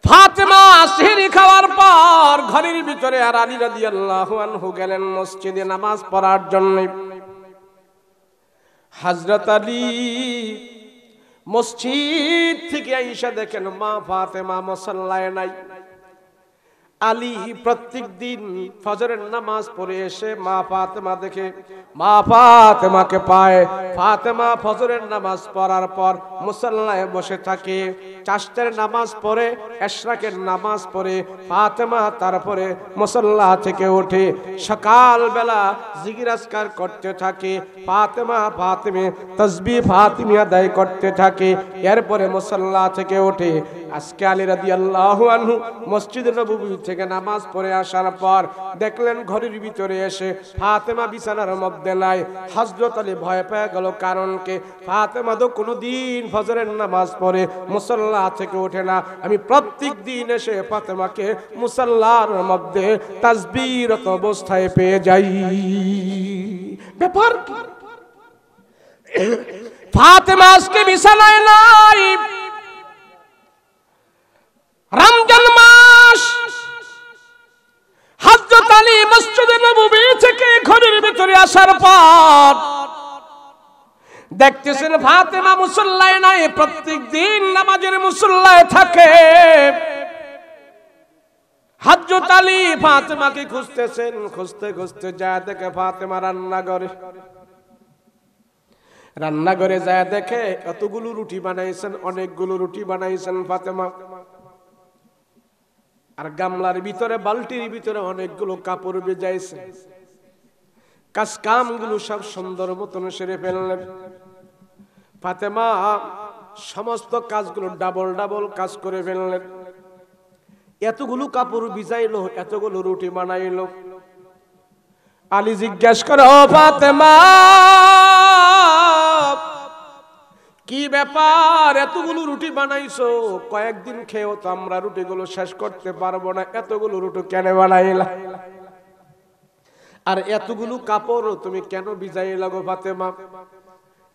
ফাতেমা সেহরি খাওয়ার পর ঘরের ভিতরে, আর আলী রাদিয়াল্লাহু আনহু গেলেন মসজিদে নামাজ পড়ার জন্য। হযরত আলী মসজিদ থেকে আইসা দেখেন মা ফাতেমা মুসাল্লায় নাই। আলী প্রত্যেক দিন ফজরের নামাজ পড়ে এসে মা ফাতেমা দেখে, মা ফাতেমাকে পায়। ফাতেমা ফজরের নামাজ পড়ার পর মুসাল্লায় বসে থাকে। চাষতের নামাজ পড়ে, এশরাকের নামাজ পড়ে ফাতেমা তারপরে মুসাল্লা থেকে ওঠে। সকালবেলা জিকির আজকার করতে থাকে। ফাতেমা ফাতিমে তাসবিহ ফাতিমি আদায় করতে থাকে। এরপরে মুসাল্লা থেকে ওঠে আজকে আলী রাদিয়াল্লাহু আনহু মসজিদে নববী থেকে নামাজ পড়ে আসার পর দেখলেন ঘরের ভিতরে এসে ফাতেমা বিছানার মধ্যে নাই। হযরত আলী ভয় পেয়ে গেল, কারণ কি? ফাতেমা তো কোনোদিন ফজরের নামাজ পড়ে মুসাল্লা থেকে ওঠে না, আমি প্রত্যেক দিন এসে ফাতেমাকে মুসাল্লার মধ্যে তাসবিহরত অবস্থায় পেয়ে যাই। ব্যাপার কি? ফাতেমা আজকে বিছানায় নাই। রমজান মাস, হযরত আলী মসজিদে নববী থেকে ঘরের ভিতরে আসার পর দেখতেছেন ফাতেমা মুসল্লায় নাই। প্রত্যেক দিন নামাজের মুসল্লায় থাকে। হযরত আলী ফাতেমাকে খুঁজতেছেন, খুঁজতে খুঁজতে যায় দেখে ফাতেমা রান্নাঘরে যায় দেখে কতগুলো রুটি বানাইছেন, অনেকগুলো রুটি বানাইছেন ফাতেমা। আর গামলার ভিতরে, বালতির ভিতরে অনেকগুলো কাপড় ভিজাইছে। কাজকামগুলো সব সুন্দর মতন সেরে ফেললেন। ফাতেমা সমস্ত কাজগুলো ডাবল ডাবল কাজ করে ফেললেন। এতগুলো কাপড় ভিজাইলো, এতগুলো রুটি বানাইলো। আলী জিজ্ঞাসা করে, ও ফাতেমা, কি ব্যাপার? এতগুলো রুটি বানাইছো, কয়েকদিন খেয়েও তো আমরা রুটিগুলো শেষ করতে পারবো না, এতগুলো রুটি কেন বানাইলা? আর এতগুলো কাপড় তুমি কেন ভিজাইলা গো ফাতেমা?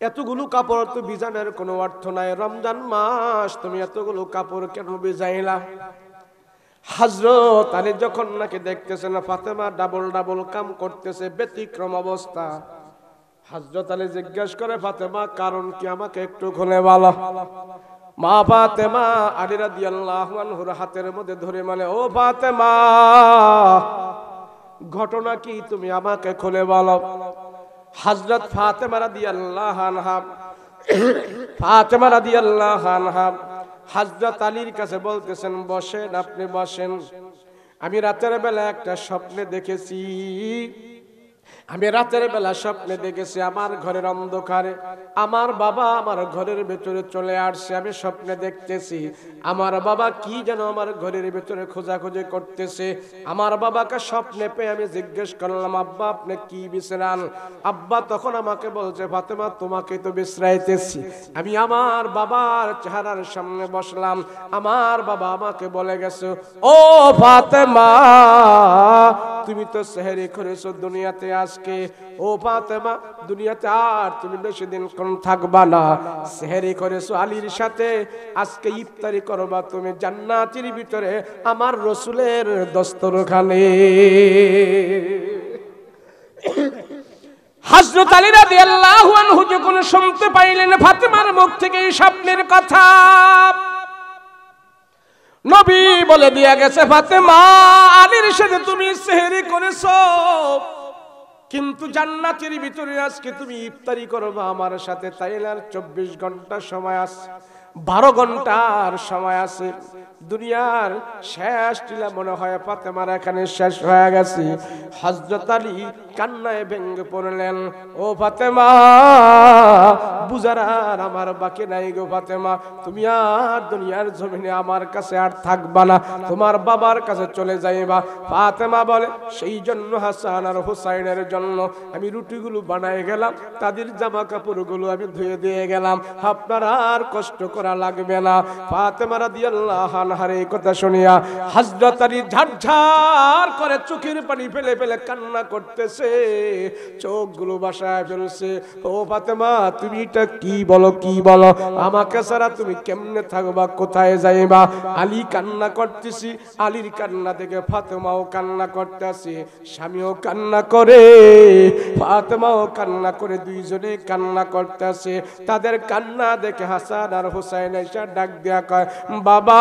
এতগুলো কাপড় তো ভিজানোর কোনো অর্থ নাই, রমজান মাস, তুমি এতগুলো কাপড় কেন ভিজাইলা? হযরত আলী যখন নাকি দেখতেছেন ফাতেমা ডাবল ডাবল কাম করতেছে, ব্যতিক্রম অবস্থা, হযরত আলী জিজ্ঞাসা করে, ফাতেমা কারণ কি আমাকে একটু খুলে বলো। মা ফাতেমা আলী রাদিয়াল্লাহু আনহুর হাতের মধ্যে ধরে মানে, ও ফাতেমা, ঘটনা কি তুমি আমাকে খুলে বলো। হযরত ফাতেমা রাদিয়াল্লাহু আনহা হযরত আলীর কাছে বলতেছেন, বসেন, আপনি বসেন। আমি রাতের বেলা একটা স্বপ্নে দেখেছি। আমার ঘরের অন্ধকারে আমার বাবা আমার ঘরের ভেতরে চলে আসছে। আমি স্বপ্নে দেখতেছি আমার বাবা কি যেন আমার ঘরের ভেতরে খোঁজাখুঁজি করতেছে। আমার বাবাকে স্বপ্নে পেয়ে আমি জিজ্ঞেস করলাম, আব্বা আপনি কি বিশ্রান? আব্বা তখন আমাকে বলছে, ফাতেমা তোমাকে তো বিশ্রাইতেছি। আমি আমার বাবার চেহারার সামনে বসলাম। আমার বাবা আমাকে বলে গেছে, ও ফাতেমা, তুমি তো সেহরি করেছো দুনিয়াতে আজকে। ও ফাতেমা, দুনিয়াতে আর তুমি বেশি দিন কোন থাকবা না। সেহরি করেছো আলীর সাথে, আজকে ইফতারি করবা তুমি জান্নাতের ভিতরে আমার রাসূলের দস্তরখানে। হযরত আলী রাদিয়াল্লাহু আনহু যখন শুনতে পাইলেন ফাতেমার মুখ থেকে এই স্বপ্নের কথা, নবী বলে দিয়া গেছে, ফাতেমা, আলীর সাথে তুমি সেহরি করেছো, কিন্তু জান্নাতের ভিতরে আজকে তুমি ইফতারি করবা আমার সাথে। তাইলে আর 24 ঘন্টা সময় আছে, 12 ঘন্টার সময় আছে। দুনিয়ার শেষ লীলা মনে হয় ফাতেমার এখানে শেষ হয়ে গেছে। হযরত আলী কান্নায় ভেঙে পড়লেন, ও ফাতেমা, বুঝার আর আমার বাকি নাই গো ফাতেমা, তুমি আর দুনিয়ার জমিনে আমার কাছে আর থাকবা না, তোমার বাবার কাছে চলে যাইবা। ফাতেমা বলে, সেই জন্য হাসান আর হুসাইনের জন্য আমি রুটিগুলো বানাই গেলাম, তাদের জামা কাপড়গুলো আমি ধুয়ে দিয়ে গেলাম, আপনার আর কষ্ট করা লাগবে না। ফাতেমা রাদিয়াল্লাহু আনহার এই কথা শুনিয়া হযরত আলী ঝারঝার করে চোখের পানি ফেলে ফেলে কান্না করতেছে, চোখগুলো ভাসায় ফেলছে। ও ফাতেমা, তুমি এটা কি বলো, কি বলো? আমাকে ছাড়া তুমি কেমনে থাকবা, কোথায় যাইবা? আলী কান্না করতেছি, আলীর কান্না দেখে ফাতেমাও কান্না করতেছে, স্বামীও কান্না করে, ফাতেমাও কান্না করে, দুইজনে কান্না করতেছে। তাদের কান্না দেখে হাসান আর হুসাইন এসে ডাক দিয়া কয়, বাবা,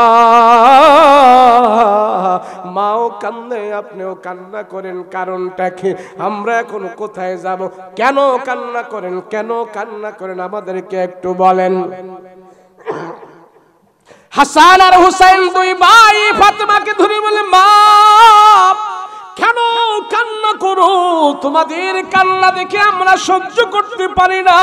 মাও কান্নে, আপনিও কান্না করেন, কারণটা কি? আমরা এখন কোথায় যাব? কেন কান্না করেন, কেন কান্না করেন, আমাদেরকে একটু বলেন। হাসান আর হুসাইন দুই ভাই ফাতেমাকে ধরে বলে, মা, কেন কান্না করো? তোমাদের কান্না দেখে আমরা সহ্য করতে পারি না।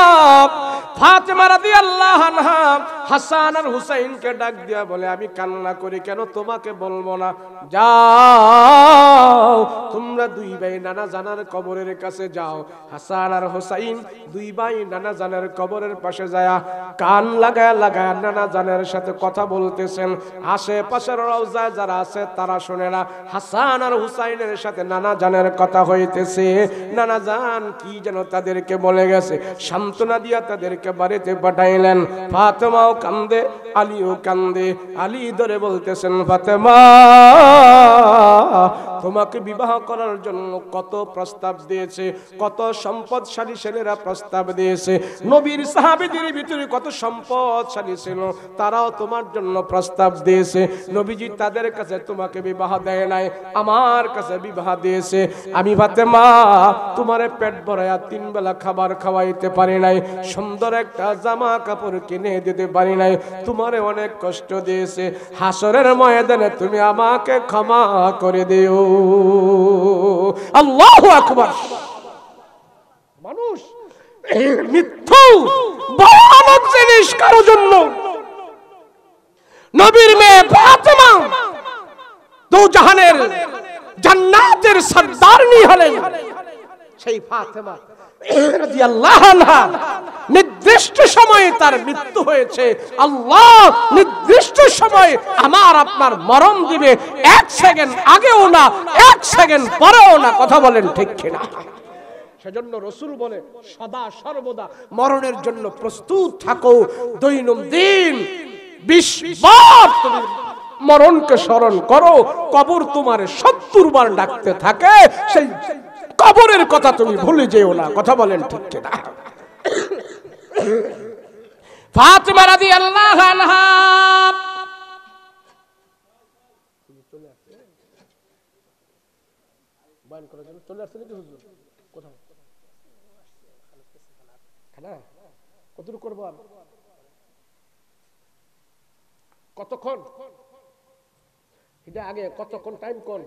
ফাতেমা রাদিয়াল্লাহু আনহা হাসান আর হুসাইনকে ডাক দিয়া বলে, আমি কান্না করি কেন তোমাকে বলবো না, যাও তোমরা দুই ভাই নানা জানার কবরের কাছে যাও। হাসান আর হুসাইন দুই ভাই নানা জানের কবরের পাশে যায় কান লাগায় লাগায় নানা জানের সাথে কথা বলতেছেন। আশেপাশের রওজায় যারা আছে তারা শুনে না, হাসান আর হুসাইনের সাথে নানা জানের কথা হইতেছে। নানা জান কি যেন তাদেরকে বলে গেছে, সান্ত্বনা দিয়া তাদেরকে বাড়িতে পাঠাইলেন। ফাতেমাও কান্দে, আলীও কান্দে। আলী ধরে বলতেছেন, ফাতেমা তোমাকে বিবাহ করার জন্য কত প্রস্তাব দিয়েছে, কত সম্পদশালী ছেলেরা প্রস্তাব দিয়েছে। নবীর সাহাবীদের ভিতরে কত সম্পদশালী ছিল, তারাও তোমার জন্য প্রস্তাব দিয়েছে। নবীজি তাদের কাছে তোমাকে বিবাহ দেয় নাই, আমার কাছে বিবাহ দিয়েছে। আমি ফাতেমা তোমারে পেট ভরায়া 3 বেলা খাবার খাওয়াইতে পারি নাই, সুন্দর একটা জামা কাপড় কিনে দিতে পারি নাই, তোমারে অনেক কষ্ট দিয়েছে। হাসরের ময়দানে তুমি আমাকে ক্ষমা করে দিও। আল্লাহু আকবার। মানুষ মিথ্যু ভয়ানক জিনিস কারো জন্য। নবীর মেয়ে ফাতেমা দো জাহানের জান্নাতের সরদারনি হলেন। সেই ফাতেমা রাদিয়াল্লাহু আনহা নির্দিষ্ট সময়ে তার মৃত্যু হয়েছে। আল্লাহ নির্দিষ্ট সময়ে আমার আপনার মরণ দিবে, 1 সেকেন্ড আগেও না, 1 সেকেন্ড পরেও না। কথা বলেন ঠিক কিনা? সেজন্য রাসূল বলে সদা সর্বদা মরণের জন্য প্রস্তুত থাকো। দৈনন্দিন 20 বার তুমি মরণকে স্মরণ করো। কবর তোমার 70 বার ডাকতে থাকে, সেই কবরের কথা তুমি ভুলে যেও না। কথা বলেন ঠিক কিনা? ফাতেমা রাদিয়াল্লাহু আনহা বয়ান করার জন্য চলে আসছে নাকি হুজুর? কোথায় খানা কতটুকু করবো আর কতক্ষণ? এটা আগে কতক্ষণ টাইম কোন?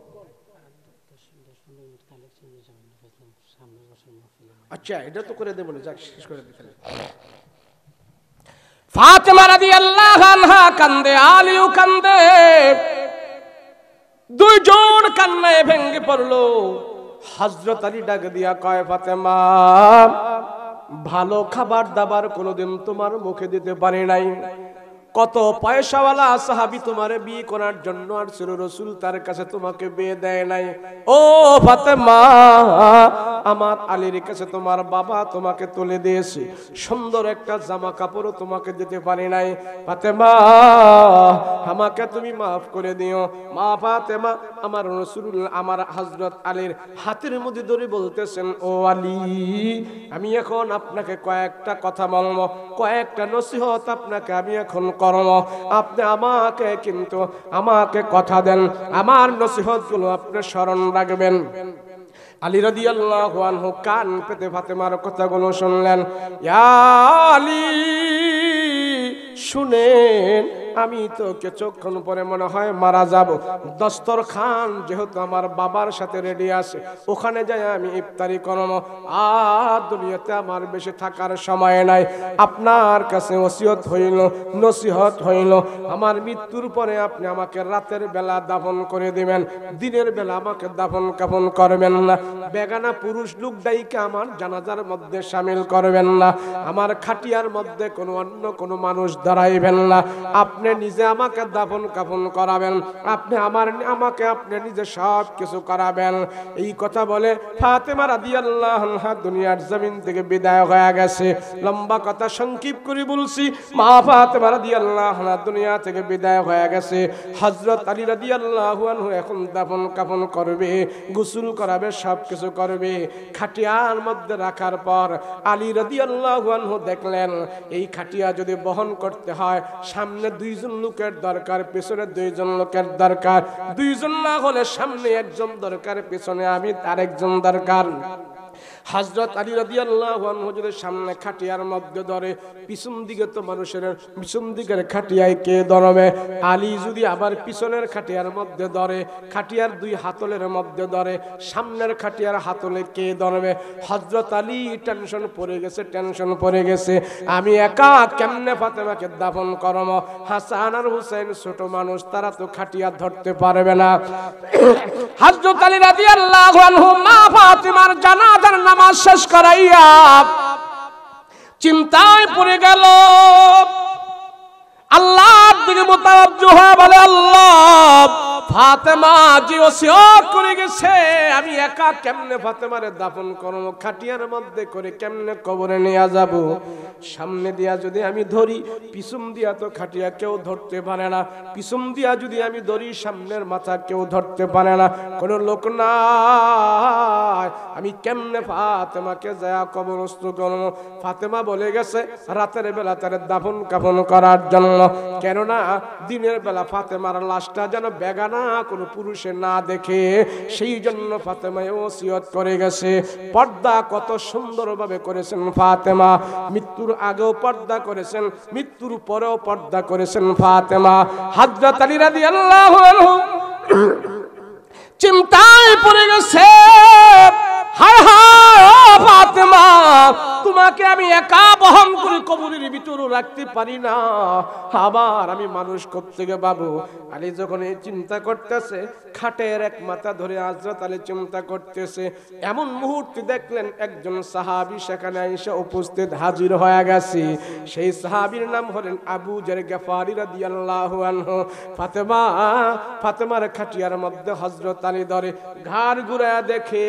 আচ্ছা এটা তো করে দেব না, যাক শেষ করে দিতে। ফাতেমা রাদিয়াল্লাহু আনহা কান্দে, আলীও কান্দে, দুইজন কান্নায় ভেঙে পড়লো। হযরত আলী ডাক দিয়া কয়, ফাতেমা ভালো খাবার দাবার কোনোদিন তোমার মুখে দিতে পারি নাই। কত পয়সাওয়ালা সাহাবী তোমারে বিয়ে করার জন্য আসছিল, রাসূল তার কাছে তোমাকে বিয়ে দেয় নাই। ও ফাতেমা আমার আলীর কাছে তোমার বাবা তোমাকে তুলে দিয়েছে, সুন্দর একটা জামা কাপড়ও তোমাকে দিতে পারি নাই। ফাতেমা আমাকে তুমি মাফ করে দিও। মা ফাতেমা আমার রাসূল আমার হযরত আলীর হাতের মধ্যে ধরে বলতেছেন, ও আলী আমি এখন আপনাকে কয়েকটা কথা বলবো, কয়েকটা নসিহত আপনাকে আমি এখন করব। আপনি আমাকে কিন্তু আমাকে কথা দেন, আমার নসিহতগুলো আপনি স্মরণ রাখবেন। আলী রাদিয়াল্লাহু আনহু কান পেতে ফাতেমার কথাগুলো শুনলেন। ইয়া আলী শুনেন, আমি তো কিছুক্ষণ পরে মনে হয় মারা যাব। দস্তরখান যেহেতু আমার বাবার সাথে রেডি আছে, ওখানে যাই আমি ইফতারি করব। আর দুনিয়াতে আমার বেশি থাকার সময় নাই। আপনার কাছে ওসিয়ত হইল, নসিহত হইল, আমার মৃত্যুর পরে আপনি আমাকে রাতের বেলা দাফন করে দিবেন, দিনের বেলা আমাকে দাফন কাফন করবেন না। বেগানা পুরুষ লোক ডাইকে আমার জানাজার মধ্যে শামিল করবেন না। আমার খাটিয়ার মধ্যে কোনো অন্য কোনো মানুষ দাঁড়াইবেন না। আপনি নিজে আমাকে দাফন কাফন করাবেন, আপনি আমাকে আপনি নিজে সব কিছু করাবেন। এই কথা বলে ফাতেমা রাদিয়াল্লাহু আনহা দুনিয়ার জমিন থেকে বিদায় হয়ে গেছে। লম্বা কথা সংক্ষেপ করে বলছি, মা ফাতেমা রাদিয়াল্লাহু আনহা দুনিয়া থেকে বিদায় হয়ে গেছে। হযরত আলী রাদিয়াল্লাহু আনহু এখন দাফন কাফন করবে, গোসল করাবে, সব কিছু করবে। খাটিয়ার মধ্যে রাখার পর আলী রাদিয়াল্লাহু আনহু দেখলেন এই খাটিয়া যদি বহন করতে হয়, সামনে 2 জন লোকের দরকার, পেছনে 2 জন লোকের দরকার। 2 জন না হলে সামনে 1 জন দরকার, পেছনে আমি আরেকজন দরকার। হযরত আলী রাদিয়াল্লাহু আনহু যদি সামনে খাটিয়ার মধ্যে ধরে, পিছন দিকে তো মানুষের পিছন দিকের খাটিয়ায় কে ধরবে? আলী যদি আবার পিছনের খাটিয়ার মধ্যে ধরে, খাটিয়ার দুই হাতলের মধ্যে ধরে, সামনের খাটিয়ার হাতলে কে ধরবে? হযরত আলী টেনশন পড়ে গেছে, টেনশন পড়ে গেছে, আমি একা কেমনে ফাতেমাকে দাফন করব? হাসান আর হুসাইন ছোট মানুষ, তারা তো খাটিয়া ধরতে পারবে না। হযরত আলী রাদিয়াল্লাহু আনহু মা ফাতিমার জানাজার নামাজ শেষ করাইয়া চিন্তায় পড়ে গেল। আল্লাহর দিকে মুতাওয়াজ্জহ হয়ে বলে, আল্লাহ, ফাতেমা যে ওসিয়ত করে গেছে, আমি একা কেমনে ফাতেমারে দাফন করব? খাটিয়ার মধ্যে করে কেমনে কবরে নিয়ে যাব? সামনে দিয়া যদি আমি ধরি, পিছন দিয়া তো খাটিয়া কেউ ধরতে পারে না, পিছন দিয়া যদি আমি ধরি, সামনের মাথা কেউ ধরতে পারে না, কোনো লোক নাই, আমি কেমনে ফাতেমাকে যায় কবরস্থ করব? ফাতেমা বলে গেছে রাতের বেলা তার দাফন কাফন করার জন্য, কেননা দিনের বেলা ফাতেমার লাশটা যেন বেগানা কোনো পুরুষে না দেখে, সেই জন্য ফাতেমা ওসিয়ত করে গেছে। পর্দা কত সুন্দরভাবে করেছেন ফাতেমা, মৃত্যুর আগেও পর্দা করেছেন, মৃত্যুর পরেও পর্দা করেছেন ফাতেমা। হযরত আলী রাদিয়াল্লাহু আনহু চিন্তায় পড়ে গেছে, হায় হায় ফাতেমা, তোমাকে আমি একা বহন করে কবরের ভিতরে রাখতে পারি না, আবার আমি মানুষ কোত্থেকে পাবো? আলী যখন এই চিন্তা করতেছে, খাটের এক মাথা ধরে হযরত আলী চিন্তা করতেছে, এমন মুহূর্তে দেখলেন একজন সাহাবী সেখানে এসে উপস্থিত হাজির হয়ে গেছে। সেই সাহাবীর নাম হলেন আবু যর গফারি রাদিয়াল্লাহু আনহু। ফাতেমার খাটিয়ার মধ্যে হযরত আলী ধরে ঘাড় ঘুরায়া দেখে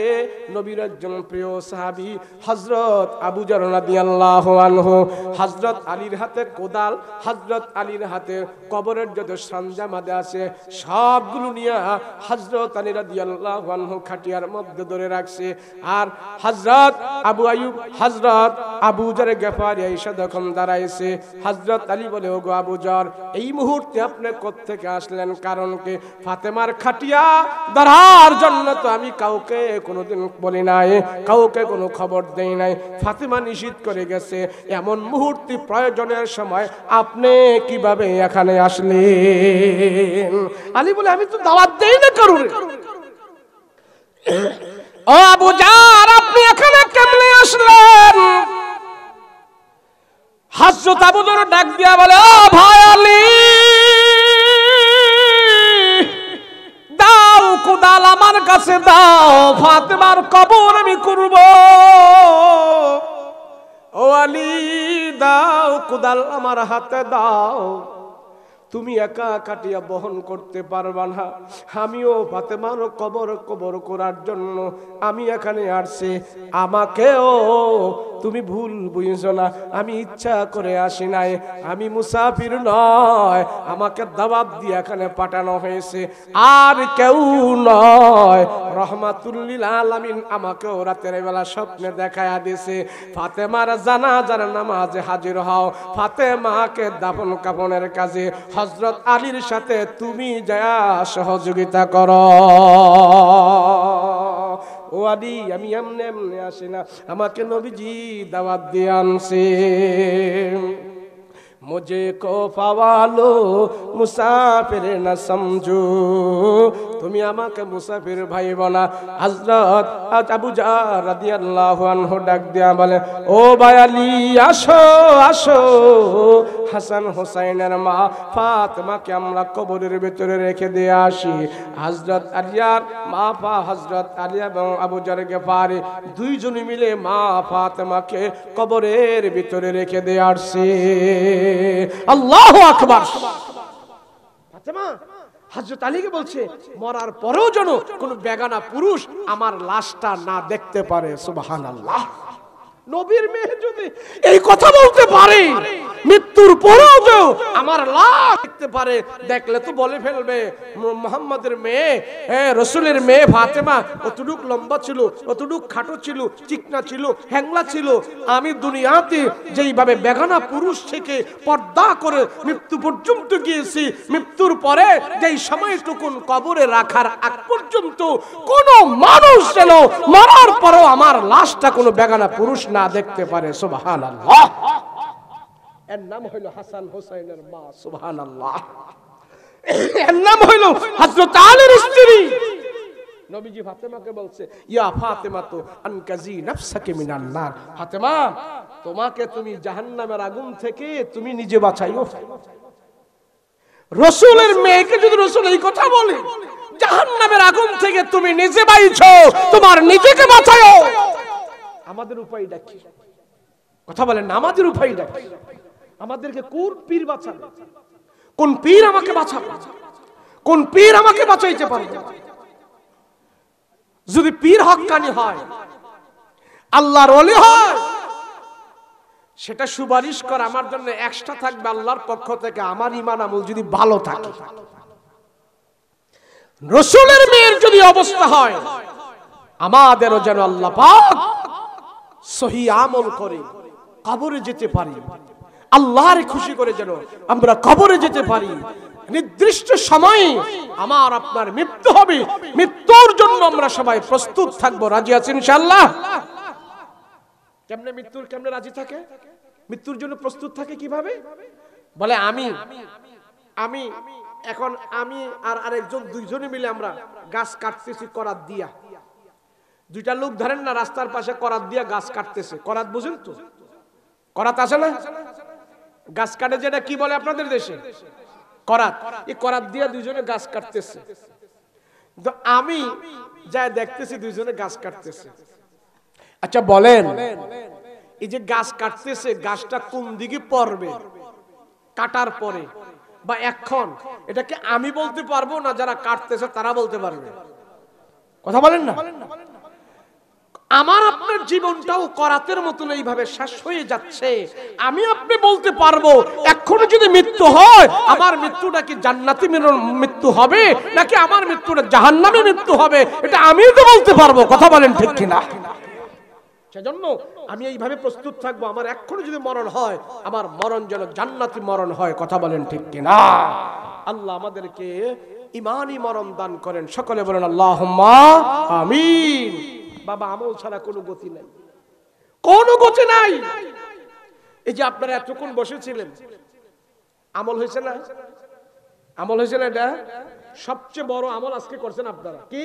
নবীর একজন প্রিয় সাহাবী হযরত আবু যর রাদিয়াল্লাহু আনহু। হযরত আলীর হাতে কোদাল, হযরত আলীর হাতে কবরের যত সরঞ্জাম আছে সবগুলো নিয়ে হযরত আলী রাদিয়াল্লাহু আনহু খাটিয়ার মধ্যে ধরে রাখছে। আর হযরত আবু আইয়ুব, হযরত আবু যর গফারি এসে যখন দাঁড়াইছে, হযরত আলী বলে, ওগো আবু যর, এই মুহূর্তে আপনি কোত্থেকে আসলেন? কারণ কি? ফাতেমার খাটিয়া ধরার জন্য তো আমি কাউকে কোনোদিন বলি নাই, কাউকে কোনো খবর দেই নাই, ফাতেমা নিষেধ করে গেছে, এমন মুহূর্তে প্রয়োজনের সময় আপনি কিভাবে এখানে আসলেন? আলী বলে, আমি তো দাওয়াত দেই না কারুর। ও আবু যর, আপনি এখানে কেমনে আসলেন? হযরত আবু যর ডাক দিয়া বলে, ও ভাই আলী, দাও কোদাল আমার কাছে দাও, ফাতেমার কবর আমি করব। ও আলী, দাও কোদাল আমার হাতে দাও, তুমি একা কাটিয়া বহন করতে পারবা না, আমিও ফাতেমার কবর করার জন্য আমি এখানে আসছি, আমাকেও তুমি ভুল বুঝছো না, আমি ইচ্ছা করে আসি নাই, আমি মুসাফির নয়, আমাকে দাওয়াত দিয়ে এখানে পাঠানো হয়েছে, আর কেউ নয়, রহমাতুল লিল আলামিন আমাকেও রাতের বেলা স্বপ্নে দেখায়া দিয়েছে, ফাতেমার জানাজার নামাজে হাজির হও, ফাতেমাকে দাফন কাফনের কাজে হযরত আলীর সাথে তুমি যা সহযোগিতা করো। ও আলী, আমি এমনি এমনি আসি না, আমাকে নবীজি দাওয়াত দিয়ে আনছে। मुझे को पावालो मुसाफिर न समझो, তুমি আমাকে মুসাফির ভাইব না। হযরত আবু যর রাদিয়াল্লাহু আনহু ডাক দিয়া বলে, ও ভাই আলী, আসো আসো, হাসান হোসাইনের মা ফাতেমাকে আমরা কবরের ভিতরে রেখে দিয়ে আসি। হযরত আলিয়ার মা হযরত আলী এবং আবু যর গফারি দুইজনে মিলে মা ফাতেমাকে কবরের ভিতরে রেখে দিয়ে আসছে। আল্লাহু আকবার। ফাতেমা হযরত আলীকে বলছে, মরার পরেও যেন কোন বেগানা পুরুষ আমার লাশটা না দেখতে পারে। সুবহানাল্লাহ। নবীর মেয়ে যদি এই কথা বলতে পারে, মৃত্যুর পরেও যে আমার লাশ দেখতে পারে, দেখলে তো বলে ফেলবে মুহাম্মাদের মেয়ে, রাসূলের মেয়ে ফাতেমা অতটুক লম্বা ছিল, অতটুক খাটো ছিল, চিকনা ছিল, হ্যাংলা ছিল। আমি দুনিয়াতে যেইভাবে বেগানা পুরুষ থেকে পর্দা করে মৃত্যু পর্যন্ত গিয়েছি, মৃত্যুর পরে যেই সময়টুকুন কবরে রাখার আগ পর্যন্ত কোন মানুষ যেন মরার পরেও আমার লাশটা কোনো বেগানা পুরুষ না দেখতে পারে। সুবহানাল্লাহ। এর নাম হইল হাসান হোসেনের মা। সুবহানাল্লাহ। এর নাম হইল হযরত আলীর স্ত্রী। নবীজি ফাতেমাকে বলছে, ইয়া ফাতেমা তো আনকাজি নাফসাকে মিনান নার। ফাতেমা, তোমাকে তুমি জাহান্নামের আগুন থেকে তুমি নিজে বাঁচাইও। রাসূলের মেয়েকে যদি রাসূল এই কথা বলে, জাহান্নামের আগুন থেকে তুমি নিজে বাইছো, তোমার নিজেকে বাঁচাও, আমাদের উপায়টা কি? কথা বলেন না, আমাদের উপায়টা কি? আমাদেরকে কোন পীর বাঁচাবে? কোন পীর আমাকে বাঁচাবে? কোন পীর আমাকে বাঁচাইতে পারবে? যদি পীর হক্কানি হয়, আল্লাহর ওলি হয়, সেটা সুপারিশ করা আমার জন্য এক্সট্রা থাকবে আল্লাহর পক্ষ থেকে, আমার ঈমান আমল যদি ভালো থাকে। রাসূলের মেয়ের যদি অবস্থা হয়, আমাদেরও যেন আল্লাহ পাক সহি আমল করে কবরে যেতে পারি, আল্লাহর খুশি করে যেন আমরা কবরে যেতে পারি। নির্দিষ্ট সময়ে আমার আপনার মৃত্যু হবে, মৃত্যুর জন্য আমরা সবাই প্রস্তুত থাকবো। রাজি আছেন ইনশাআল্লাহ? কেমনে মৃত্যুর কেমনে রাজি থাকে? মৃত্যুর জন্য প্রস্তুত থাকে কিভাবে? বলে আমি এখন আমি আর আরেকজন দুইজনে মিলে আমরা গাছ কাটতেছি করাত দিয়া। দুইটা লোক ধরেন না, রাস্তার পাশে করাত দিয়া গাছ কাটতেছে। করাত বুঝেন তো? করাত আছে না? গাছ কাটে যেটা কি বলে আপনাদের দেশে? করাত। এই করাত দিয়া দুইজনে গাছ কাটতেছে। তো আমি যা দেখতেছি দুইজনে গাছ কাটতেছে। আচ্ছা বলেন, এই যে গাছ কাটতেছে, গাছটা কোন দিকে পড়বে কাটার পরে বা এখন, এটাকে আমি বলতে পারবো না, যারা কাটতেছে তারা বলতে পারবে? কথা বলেন না। আমার আপনার জীবনটাও করাতের মতন এইভাবে শেষ হয়ে যাচ্ছে। আমি আপনি বলতে পারবো এখনো যদি মৃত্যু হয়, আমার মৃত্যুটা কি জান্নাতি মৃত্যু হবে নাকি আমার মৃত্যুটা জাহান্নামী মৃত্যু হবে, এটা আমিও তো বলতে পারবো। কথা বলেন ঠিক কিনা? সেজন্য আমি এইভাবে প্রস্তুত থাকবো, আমার এখনো যদি মরণ হয়, আমার মরণ যেন জান্নাতি মরণ হয়। কথা বলেন ঠিক কিনা? আল্লাহ আমাদেরকে ঈমানি মরণ দান করেন। সকলে বলেন আল্লাহুম্মা আমিন। বাবা, আমল ছাড়া কোনো গতি নাই, কোনো গতি নাই। এই যে আপনারা এতক্ষণ বসেছিলেন, আমল হয়েছে না? আমল হয়েছে না? এটা সবচেয়ে বড় আমল আজকে করছেন আপনারা। কি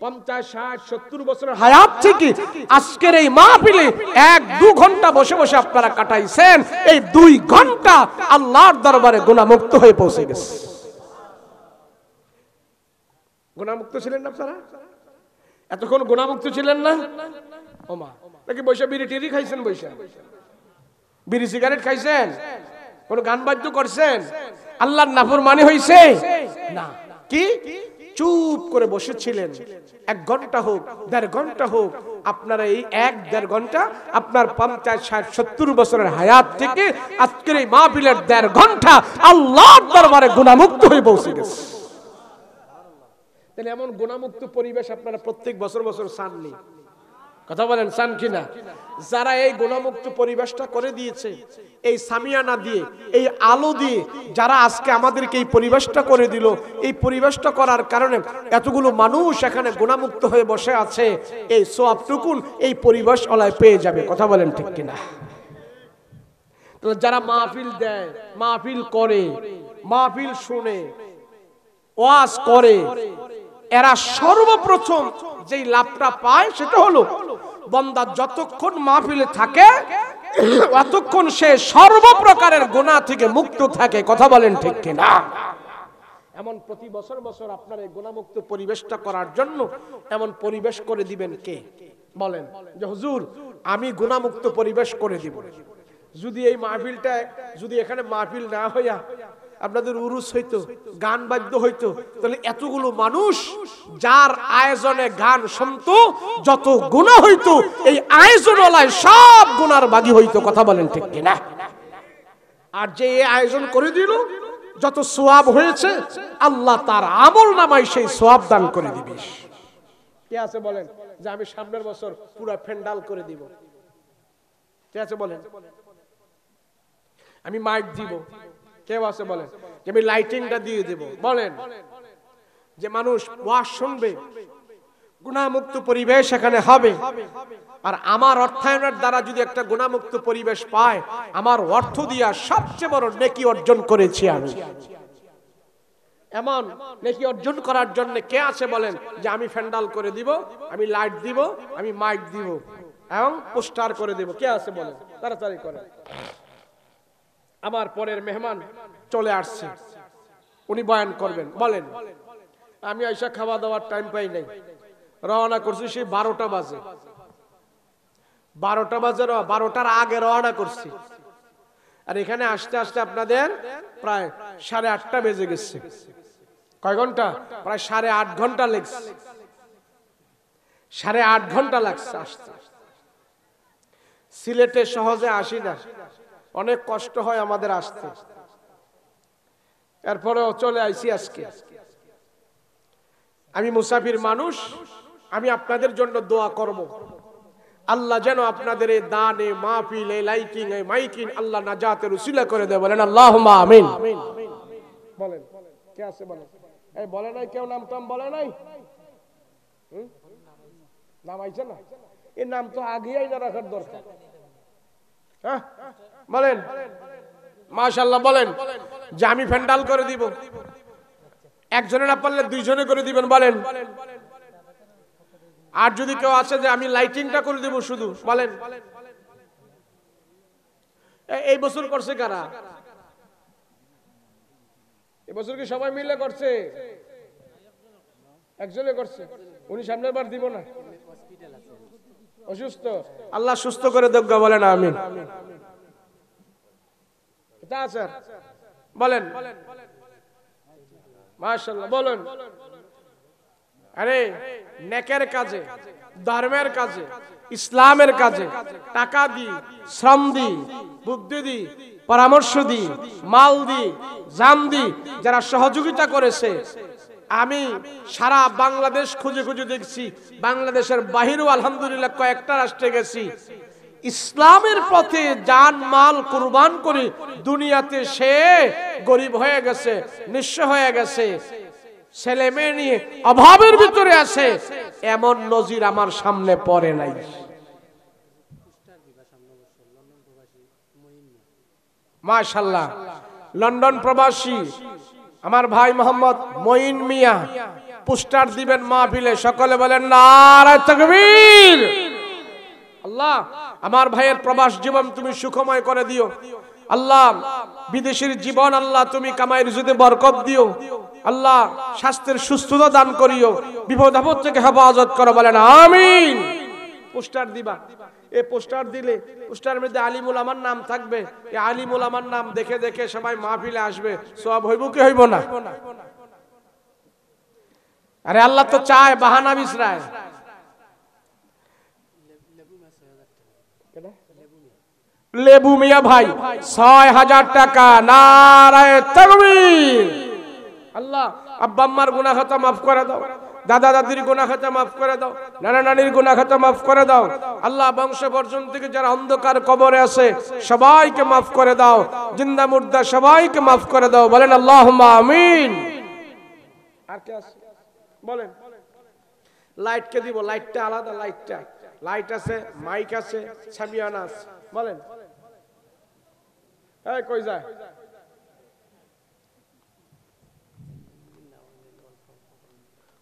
50, 60, 70 বছরের হায়াত থেকে আজকের এই মাহফিলে 1-2 ঘন্টা বসে বসে আপনারা কাটাইছেন। এই 2 ঘন্টা আল্লাহর দরবারে গুনাহমুক্ত হয়ে পৌঁছে গেছে। গুনাহমুক্ত ছিলেন না আপনারা? এতক্ষণ গুনাহমুক্ত ছিলেন না? ওমা, নাকি বৈশা বিড়ি টিড়ি খাইছেন? বৈশা বিড়ি সিগারেট খাইছেন? কোন গান বাদ্য করছেন? আল্লাহর নাফরমানি হইছে না? কি চুপ করে বসেছিলেন? 1 ঘন্টা হোক, 1.5 ঘন্টা হোক, আপনারা এই 1-1.5 ঘন্টা আপনার 50, 60, 70 বছরের হায়াত থেকে আজকের এই মাহফিলের 1.5 ঘন্টা আল্লাহর দরবারে গুনাহমুক্ত হয়ে পৌঁছে গেছে। তাহলে এমন গুনাহমুক্ত পরিবেশ আপনারা প্রত্যেক বছর বছর চাননি? কথা বলেন, চান কিনা? যারা এই গুনাহমুক্ত পরিবেশটা করে দিয়েছে, এই সামিয়ানা দিয়ে, এই আলো দিয়ে, যারা আজকে আমাদেরকে এই পরিবেশটা করে দিল, এই পরিবেশটা করার কারণে এতগুলো মানুষ এখানে গুনাহমুক্ত হয়ে বসে আছে, এই সওয়াবটুকুন এই পরিবেশ ওলাই পেয়ে যাবে। কথা বলেন ঠিক কিনা? তাহলে যারা মাহফিল দেয়, মাহফিল করে, মাহফিল শুনে, ওয়াজ করে, এরা সর্বপ্রথম যেই লাভটা পায় সেটা হলো বান্দা যতক্ষণ মাহফিলে থাকে ততক্ষণ সে সর্বপ্রকারের গুনাহ থেকে মুক্ত থাকে। কথা বলেন ঠিক কিনা? এমন প্রতি বছর বছর আপনার এই গুনাহমুক্ত পরিবেশটা করার জন্য এমন পরিবেশ করে দিবেন কে? বলেন যে হুজুর আমি গুনাহমুক্ত পরিবেশ করে দিব। যদি এই মাহফিলটা, যদি এখানে মাহফিল না হইয়া আপনাদের উরুস হইতো, গান বাদ্য হইতো, তাহলে এতগুলো মানুষ যার আয়োজনে গান শুনতো, যত গুনাহ হইতো এই আয়োজনওয়ালায় সব গুনার বাগী হইতো। কথা বলেন ঠিক কিনা? আর যে এই আয়োজন করে দিল, যত সওয়াব হয়েছে আল্লাহ তার আমল নামায় সেই সওয়াব দান করে দিবে। কে আছে বলেন যে আমি সামনের বছর পুরো ফেন্ডাল করে দিব? কে আছে বলেন? আমি মাইক দিব? কেউ আছে বলেন যে আমি লাইটিংটা দিয়ে দেব? বলেন যে মানুষ ওয়াজ শুনবে, গুনাহমুক্ত পরিবেশ এখানে হবে। আর আমার অর্থায়নের দ্বারা যদি একটা গুনাহমুক্ত পরিবেশ পায়, আমার অর্থ দিয়া সবচেয়ে বড় নেকি অর্জন করেছি আমি। এমন নেকি অর্জন করার জন্য কে আছে বলেন যে আমি ফ্যান্ডাল করে দিব, আমি লাইট দিব, আমি মাইক দিব এবং পোস্টার করে দেব? কে আছে বলেন? তাড়াতাড়ি করেন। আমার পরের মেহমান চলে আসছে, উনি বয়ান করবেন। বলেন। আমি আইসা খাওয়া দাওয়ার টাইম পাই নাই, রওনা করছি সেই 12টা বাজে। 12টা বাজে, 12টার আগে রওনা করছি। আর এখানে আসতে আসতে আপনাদের প্রায় 8:30 বেজে গেছে। কয় ঘন্টা? প্রায় 8.5 ঘন্টা লেগেছে। 8.5 ঘন্টা লাগছে আসতে। সিলেটে সহজে আসি না, অনেক কষ্ট হয় আমাদের আসতে। এরপরেও চলে আইছি আজকে। আমি মুসাফির মানুষ, আমি আপনাদের জন্য দোয়া করব। আল্লাহ যেন আপনাদের এই দানে, মাহফিল, এই লাইটিং, এই মাইকিং আল্লাহ নাজাতের উসিলা করে দেয়। বলেন আল্লাহুম্মা আমিন। বলেন কে আছে বলেন? এই বলে নাই কেউ? নাম টাম বলে নাই? নাম আইছে না? এই নাম তো আগেই না রাখার দরকার। হ্যাঁ বলেন মাশাআল্লাহ। বলেন যে আমি ফ্যান্ডাল করে দিব। একজনে না পারলে 2 জনে করে দিবেন। বলেন। আর যদি কেউ আছে যে আমি লাইটিংটা করে দিব শুধু, বলেন। এই বছর করছে কারা? এই বছর কি সবাই মিলে করছে? একজনে করছে, উনি সামনের বার দিব না, অসুস্থ। আল্লাহ সুস্থ করে দেখ। বলেন আমিন। এটা আছে বলেন মাশাআল্লাহ। বলেন। আরে নেকের কাজে, ধর্মের কাজে, ইসলামের কাজে টাকা দি, শ্রম দি, বুদ্ধি দি, পরামর্শ দি, মাল দি, জান দি, যারা সহযোগিতা করেছে, আমি সারা বাংলাদেশ খুঁজে খুঁজে দেখছি। বাংলাদেশের বাহিরেও আলহামদুলিল্লাহ কয়েকটা রাষ্ট্রে গেছি। ইসলামের পথে জান মাল কুরবান করে দুনিয়াতে সে গরিব হয়ে গেছে, নিঃস্ব হয়ে গেছে, ছেলে মেয়ে নিয়ে অভাবের ভিতরে আছে, এমন নজির আমার সামনে পড়ে নাই। মাশাআল্লাহ। লন্ডন প্রবাসী আমার ভাই মোহাম্মদ মঈন মিয়া পোস্টার দিবেন মাহফিলে। সকলে বলেন নারে তাকবীর। আল্লাহ আমার ভাইয়ের প্রবাস জীবন তুমি সুখময় করে দিও। আল্লাহ বিদেশের জীবন আল্লাহ তুমি কামাই রুজিতে বরকত দিও। আল্লাহ স্বাস্থ্যের সুস্থতা দান করিও, বিপদ আপদ থেকে হেফাজত করো। বলেন আমিন। পোস্টার দিবা। এই পোস্টার দিলে পোস্টারের মধ্যে আলিমুল আমার নাম থাকবে। এই আলিমুল আমার নাম দেখে দেখে সবাই মাহফিলে আসবে। সওয়াব হইব কি হইব না? আরে আল্লাহ তো চায় বাহানা বিছরায়। লেবু মিয়া ভাই 6000 টাকা। নারায়ে তাকবীর। আল্লাহ আব্বা আম্মার গুনাহ খাতা মাফ করে দাও, দাদা দাদির গুনাহ খাতা মাফ করে দাও, নানা নানির গুনাহ খাতা মাফ করে দাও। আল্লাহ বংশ পর্যন্ত থেকে যারা অন্ধকার কবরে আছে সবাইকে মাফ করে দাও, জিন্দা মুর্দা সবাইকে মাফ করে দাও। বলেন আল্লাহুম্মা আমিন। আর কে আছে বলেন? লাইট কে দিব? লাইটটা আলাদা। লাইটটা লাইট আছে, মাইক আছে, সামিয়ানা আছে। বলেন এই কই যায়?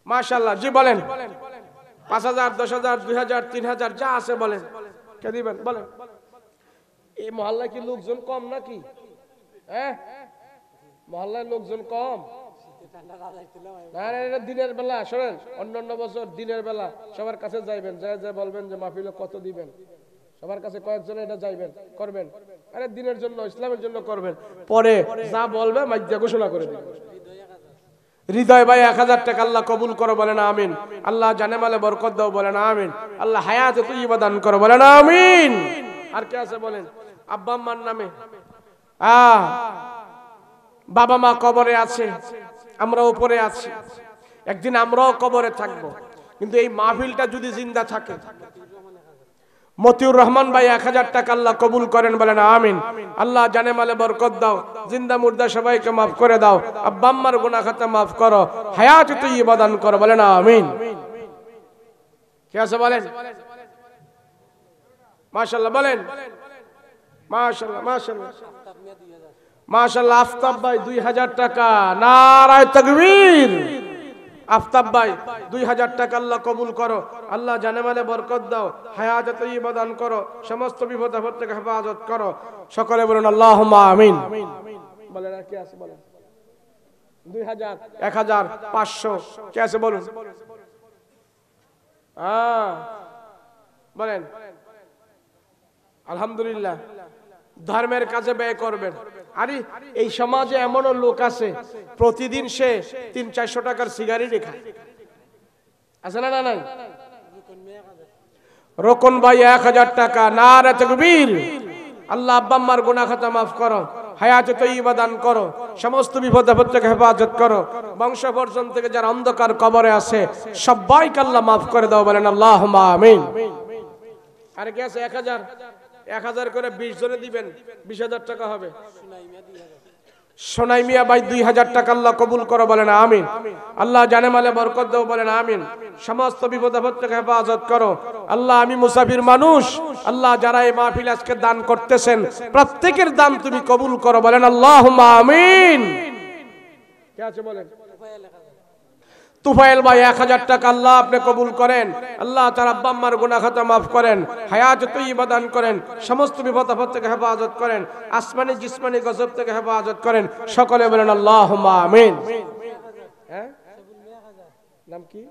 মাশাআল্লাহ। জি বলেন। 5000, 10000, 2000, 3000 যা আছে বলেন। কে দিবেন? বলেন। এই মহল্লায় কি লোকজন কম নাকি? হ্যাঁ মহল্লায় লোকজন কম? এটা দিনের বেলা। শোনেন, অন্যান্য বছর দিনের বেলা সবার কাছে যাইবেন, যা বলবেন যে মাহফিলে কত দিবেন, সবার কাছে কয়েকজন এটা যাইবেন, করবেন। আরে দিনের জন্য, ইসলামের জন্য করবেন। পরে যা বলবে মাইজা ঘোষণা করে দিবেন। হৃদয় ভাই 1000 টাকা আল্লাহ কবুল করো। বলেন আমিন। আল্লাহ জানে মালে বরকত দাও। বলেন আমিন। আল্লাহ হায়াতে তৈয়বা দান করো। বলেন আমিন। আর কে আছে বলেন? আব্বা আম্মার নামে বাবা মা কবরে আছে, আমরা উপরে আছি, একদিন আমরাও কবরে থাকবো। কিন্তু এই মাহফিলটা যদি জিন্দা থাকে, মতিউর রহমান ভাই 1000 টাকা আল্লাহ কবুল করেন, বলেন আমিন। আল্লাহ জানে মালে বরকত দাও, জিন্দা মুর্দা সবাইকে মাফ করে দাও, আব্বা আম্মার গুনাহ খাতা মাফ করো, হায়াত তৈয়বা দান করো, বলেন আমিন। কি আছে বলেন? মাশাআল্লাহ বলেন, মাশাআল্লাহ মাশাআল্লাহ মাশাআল্লাহ। আফতাব ভাই 2000 টাকা, নারায়ে তাকবীর। আফতাব ভাই 2000 টাকা আল্লাহ কবুল করো, আল্লাহ জানে মালে বরকত দাও, হায়াত তৈয়বা দান করো, সমস্ত বিপদ আপদ থেকে হেফাজত করো। সকলে বলুন আল্লাহুম্মা আমিন। বলেন আর কি আছে বলেন? 2000, 1000, 500 কি আছে বলুন? বলেন আলহামদুলিল্লাহ। ধর্মের কাজে ব্যয় করবেন। আরে এই সমাজে এমনও লোক আছে প্রতিদিন সে 300-400 টাকার সিগারেট খায়, আছে না? নাই? রোকন ভাই 1000 টাকা, নারায়ে তাকবীর। আল্লাহ আব্বা আম্মার গুনাহ খাতা মাফ করো, হায়াত তৈয়বা দান করো, সমস্ত বিপদ আপদ থেকে হেফাজত করো, বংশ পর্যন্ত থেকে যারা অন্ধকার কবরে আছে সবাইকে আল্লাহ মাফ করে দাও, বলেন আল্লাহুম্মা আমিন। আর কি আছে? 1000 করে 20 জনে দিবেন, 20000 টাকা হবে। সোনাই মিয়া ভাই 2000 টাকা আল্লাহ কবুল করো, বলেন আমিন। আল্লাহ জানে মালে বরকত দাও, বলেন আমিন। সমস্ত বিপদ আপদ থেকে হেফাজত করো। আল্লাহ আমি মুসাফির মানুষ, আল্লাহ যারা এই মাহফিল আজকে দান করতেছেন প্রত্যেকের দান তুমি কবুল করো, বলেন আল্লাহুম্মা আমিন। কে আছে বলেন? তুফাইল ভাই 1000 টাকা আল্লাহ আপনি কবুল করেন, আল্লাহ তার আব্বা আম্মার গুনাহ খাতা মাফ করেন, হায়াত তৈয়বা দান করেন, সমস্ত বিপদ আপদ থেকে হেফাজত করেন, আসমানি জিসমানি গজব থেকে হেফাজত করেন। সকলে বলেন আল্লাহুম্মা আমিন। হ্যাঁ, নাম কি?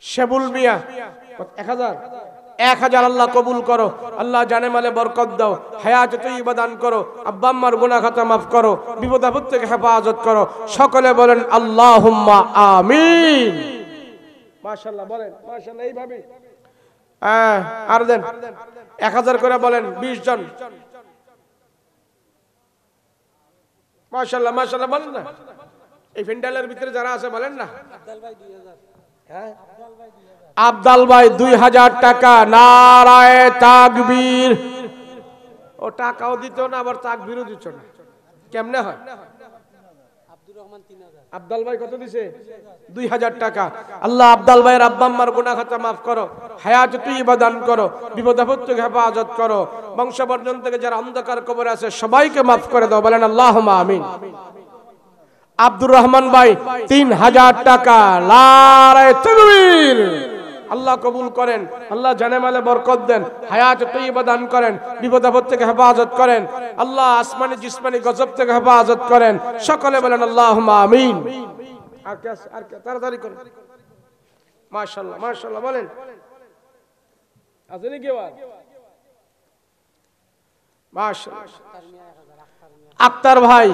শেবুল মিয়া 1000 আল্লাহ কবুল করো, আল্লাহ জানে মালে বরকত দাও, হায়াত তৈয়বা দান করো, আব্বা আম্মার গুনাহ খাতা মাফ করো, বিপদ আপদ থেকে হেফাজত করো। সকলে বলেন আল্লাহুম্মা আমিন। মাশাআল্লাহ বলেন, মাশাআল্লাহ। এইভাবে আর দেন 1000 করে বলেন 20 জন। মাশাআল্লাহ মাশাআল্লাহ বলেন না। এই ফেন্ডালের ভিতরে যারা আছে বলেন না। আব্দাল ভাই 2000। হ্যাঁ, আব্দাল ভাই 2000 টাকা, নারায়ে তাকবীর। ও টাকাও দিত না, আবার তাকবীরও দিত না, কেমনে হয়? আব্দাল ভাই কত দিছে? 2000 টাকা। আল্লাহ আব্দাল ভাইয়ের আব্বা আম্মার গুনাহ খাতা মাফ করো, হায়াত তৈয়বা দান করো, বিপদ আপদ থেকে হেফাজত করো, বংশ পর্যন্ত থেকে যারা অন্ধকার কবরে আছে সবাইকে মাফ করে দাও, বলেন আল্লাহুম্মা আমিন। আব্দুর রহমান ভাই 3000 টাকা, নারায়ে তাকবীর। আল্লাহ কবুল করেন, আল্লাহ জানে মালে বরকত দেন, হায়াত তৈয়বা দান করেন, বিপদ আপদ থেকে হেফাজত করেন, আল্লাহ আসমানি জিসমানি গজব থেকে হেফাজত করেন। সকলে বলেন আল্লাহুম্মা আমিন। আর তাড়াতাড়ি করেন। মাশাআল্লাহ মাশাআল্লাহ বলেন। আসেনি কেউ? মাশাআল্লাহ। আক্তার ভাই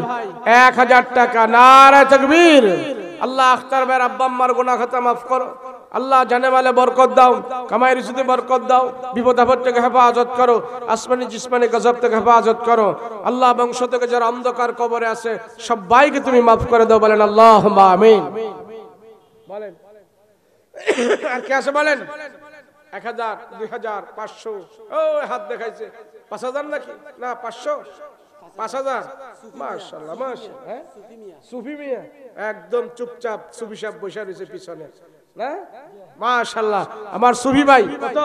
1000 টাকা, নারায়ে তাকবীর। আল্লাহ আক্তার ভাইয়ের আব্বা আম্মার গুনাহ খাতা মাফ করো, আল্লাহ জানে মালে বরকত দাও, কামাই রিজিকে বরকত দাও, বিপদ আপদ থেকে হেফাজত করো, আসমানি জিসমানি গজব থেকে হেফাজত করো। আল্লাহ বংশ থেকে যারা অন্ধকার কবরে আছে সবাইকে তুমি মাফ করে দাও, বলেন আল্লাহুম্মা আমিন। বলেন আর কি আছে বলেন? 1000, 2000, 500। ও হাত দেখাইছে। 5000 নাকি? না 500, 5000। মাশাআল্লাহ মাশাআল্লাহ। হ্যাঁ, সুফি মিয়া একদম চুপচাপ সুফি সাহেব বসে রয়েছে পিছনে, না? মাশাআল্লাহ। আমার সুফি ভাই কত?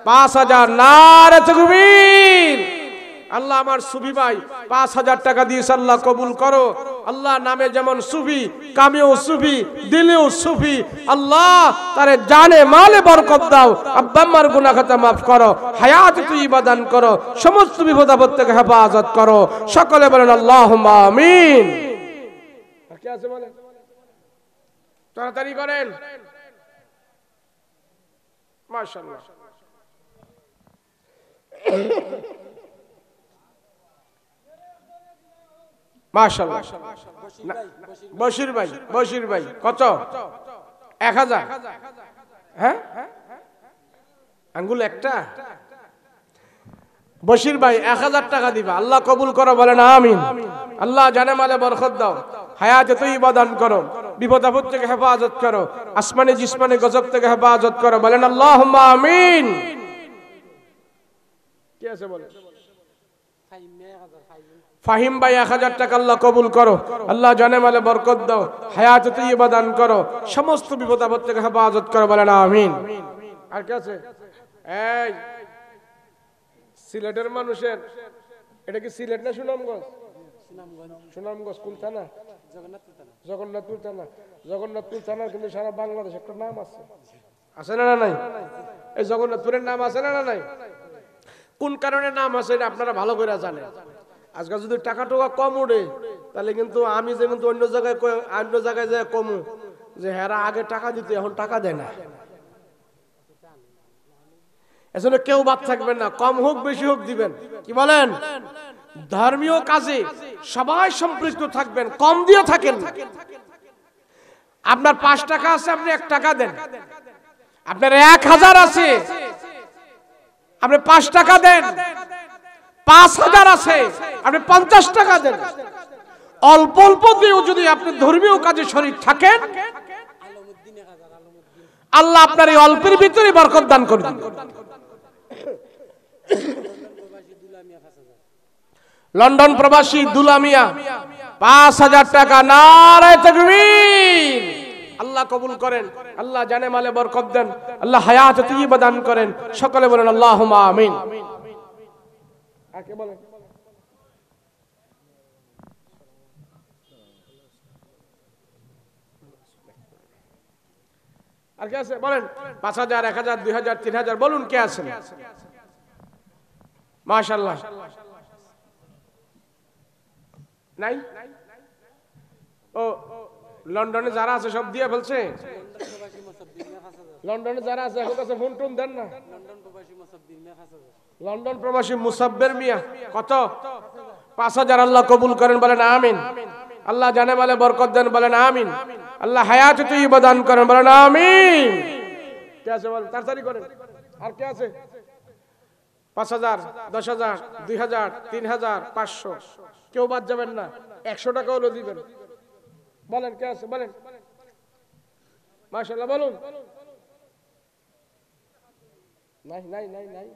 5000, নারে তাকবীর। আল্লাহ আমার সুফি ভাই 5000 টাকা দিয়েছে, আল্লাহ কবুল করো। আল্লাহ নামে যেমন সুফি, কামেও সুফি, দিলেও সুফি, আল্লাহ তারে জানে মালে বরকত দাও, আব্বা আম্মার গুনাহ খাতা মাফ করো, হায়াত তৈয়বা দান করো, সমস্ত বিপদ আপদ থেকে হেফাজত করো। সকলে বলেন আল্লাহুম্মা আমিন। আর কি আছে বলেন? তাড়াতাড়ি করেন। মাশাআল্লাহ। মাশাআল্লাহ। বশির ভাই কত? 1000। হ্যাঁ, আঙ্গুল একটা। বশির ভাই 1000 টাকা দিবা, আল্লাহ কবুল করো, বলেন আমিন। আল্লাহ জানে মালে বরকত দাও, হায়াতে তৈয়বা দান করো, বিপদ আপদ থেকে হেফাজত করো, আসমানি জিসমানি গজব থেকে হেফাজত করো, বলেন আল্লাহুম্মা আমিন। কি আছে বলেন? ফাহিম ভাই 1000 টাকা, আল্লাহ কবুল করো, আল্লাহ জানে মালে বরকত দাও, হায়াতে তৈয়বা দান করো, সমস্ত বিপদ আপদ থেকে হেফাজত করো, বলেন আমিন। আর কি আছে? এই সিলেটের মানুষের, এটা কি সিলেট না সুনামগঞ্জ? সুনামগঞ্জ কোন থানা? জগন্নাথপুর থানা। জগন্নাথপুর থানার কিন্তু সারা বাংলাদেশ একটা নাম আছে, আছে না নাই? এই জগন্নাথপুরের নাম আছে না নাই? কোন কারণে নাম আছে এটা আপনারা ভালো করে জানেন। আজকাল যদি টাকা টোকা কম ওঠে, তাহলে কিন্তু আমি যে কিন্তু অন্য জায়গায় যায় কমু যে হেরা আগে টাকা দিতে, এখন টাকা দেয় না। এজন্য কেউ বাদ থাকবেন না, কম হোক বেশি হোক দিবেন। কি বলেন? ধর্মীয় কাজে সবাই সম্পৃক্ত থাকবেন, কম দিয়ে থাকেন। আপনার 5 টাকা আছে, আপনি 1 টাকা দেন। আপনার 1000 আছে, আপনি 5 টাকা দেন। 5000 আছে, আপনি 50 টাকা দেন। অল্প অল্প দিয়েও যদি আপনি ধর্মীয় কাজে শরীক থাকেন, আল্লাহ আপনার এই অল্পের ভিতরে বরকত দান করবেন। লন্ডন প্রবাসী দুলা মিয়া 5000 টাকা, নারে তাকবীর। আল্লাহ কবুল করেন, আল্লাহ জানে মালে বরকত দেন, আল্লাহ হায়াত তৈয়বা দান করেন। সকলে বলেন আল্লাহুম্মা আমিন। আর কে বলেন? আর কে আছে বলেন? 5000, 1000, 2000, 3000 বলুন, কে আছেন? মাশাআল্লাহ। নাই? ও লন্ডনে যারা আছে সব দিয়ে ফেলছে। লন্ডনে যারা আছে এখন কাছে ফোন টোন দেন না। লন্ডন প্রবাসী মুসাব্বির মিয়া কত? 5000, আল্লাহ কবুল করেন, বলেন আমিন। আল্লাহ জানে মালে বরকত দেন, বলেন আমিন। আল্লাহ হায়াত তৈয়বা দান করেন, বলেন আমিন। কে আছে বলেন? তাড়াতাড়ি করেন। আর কে আছে? 5000, 10000, 2000, 3000, 500, কেউ বাদ যাবেন না। 100 টাকা হলো দিবেন। বলেন কে আছে? বলেন মাশাআল্লাহ, বলুন। নাই নাই নাই নাই।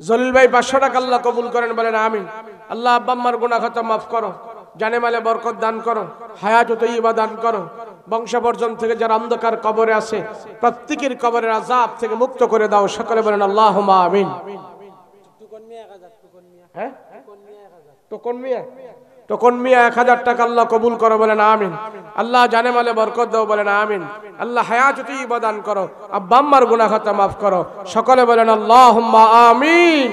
জলিল ভাই 500 টাকা, আল্লাহ কবুল করেন, বলেন আমিন। আল্লাহ আব্বা আম্মার গুনাহ খাতা মাফ করো, জানে মালে বরকত দান করো, হায়াত তৈয়বা দান করো। বংশবর্জন থেকে যারা অন্ধকার কবরে আছে, প্রত্যেকের কবরের আযাব থেকে মুক্ত করে দাও। সকলে বলেন আল্লাহুম্মা আমিন। হ্যাঁ, টোকন মিয়া 1000 টাকা, আল্লাহ কবুল করো, বলেন আমিন। আল্লাহ জানে মালে বরকত দাও, বলেন আমিন। আল্লাহ হায়াত তৈয়বা দান করো, আব্বা আম্মার গুনাহ খাতা মাফ করো। সকলে বলেন আল্লাহুম্মা আমিন।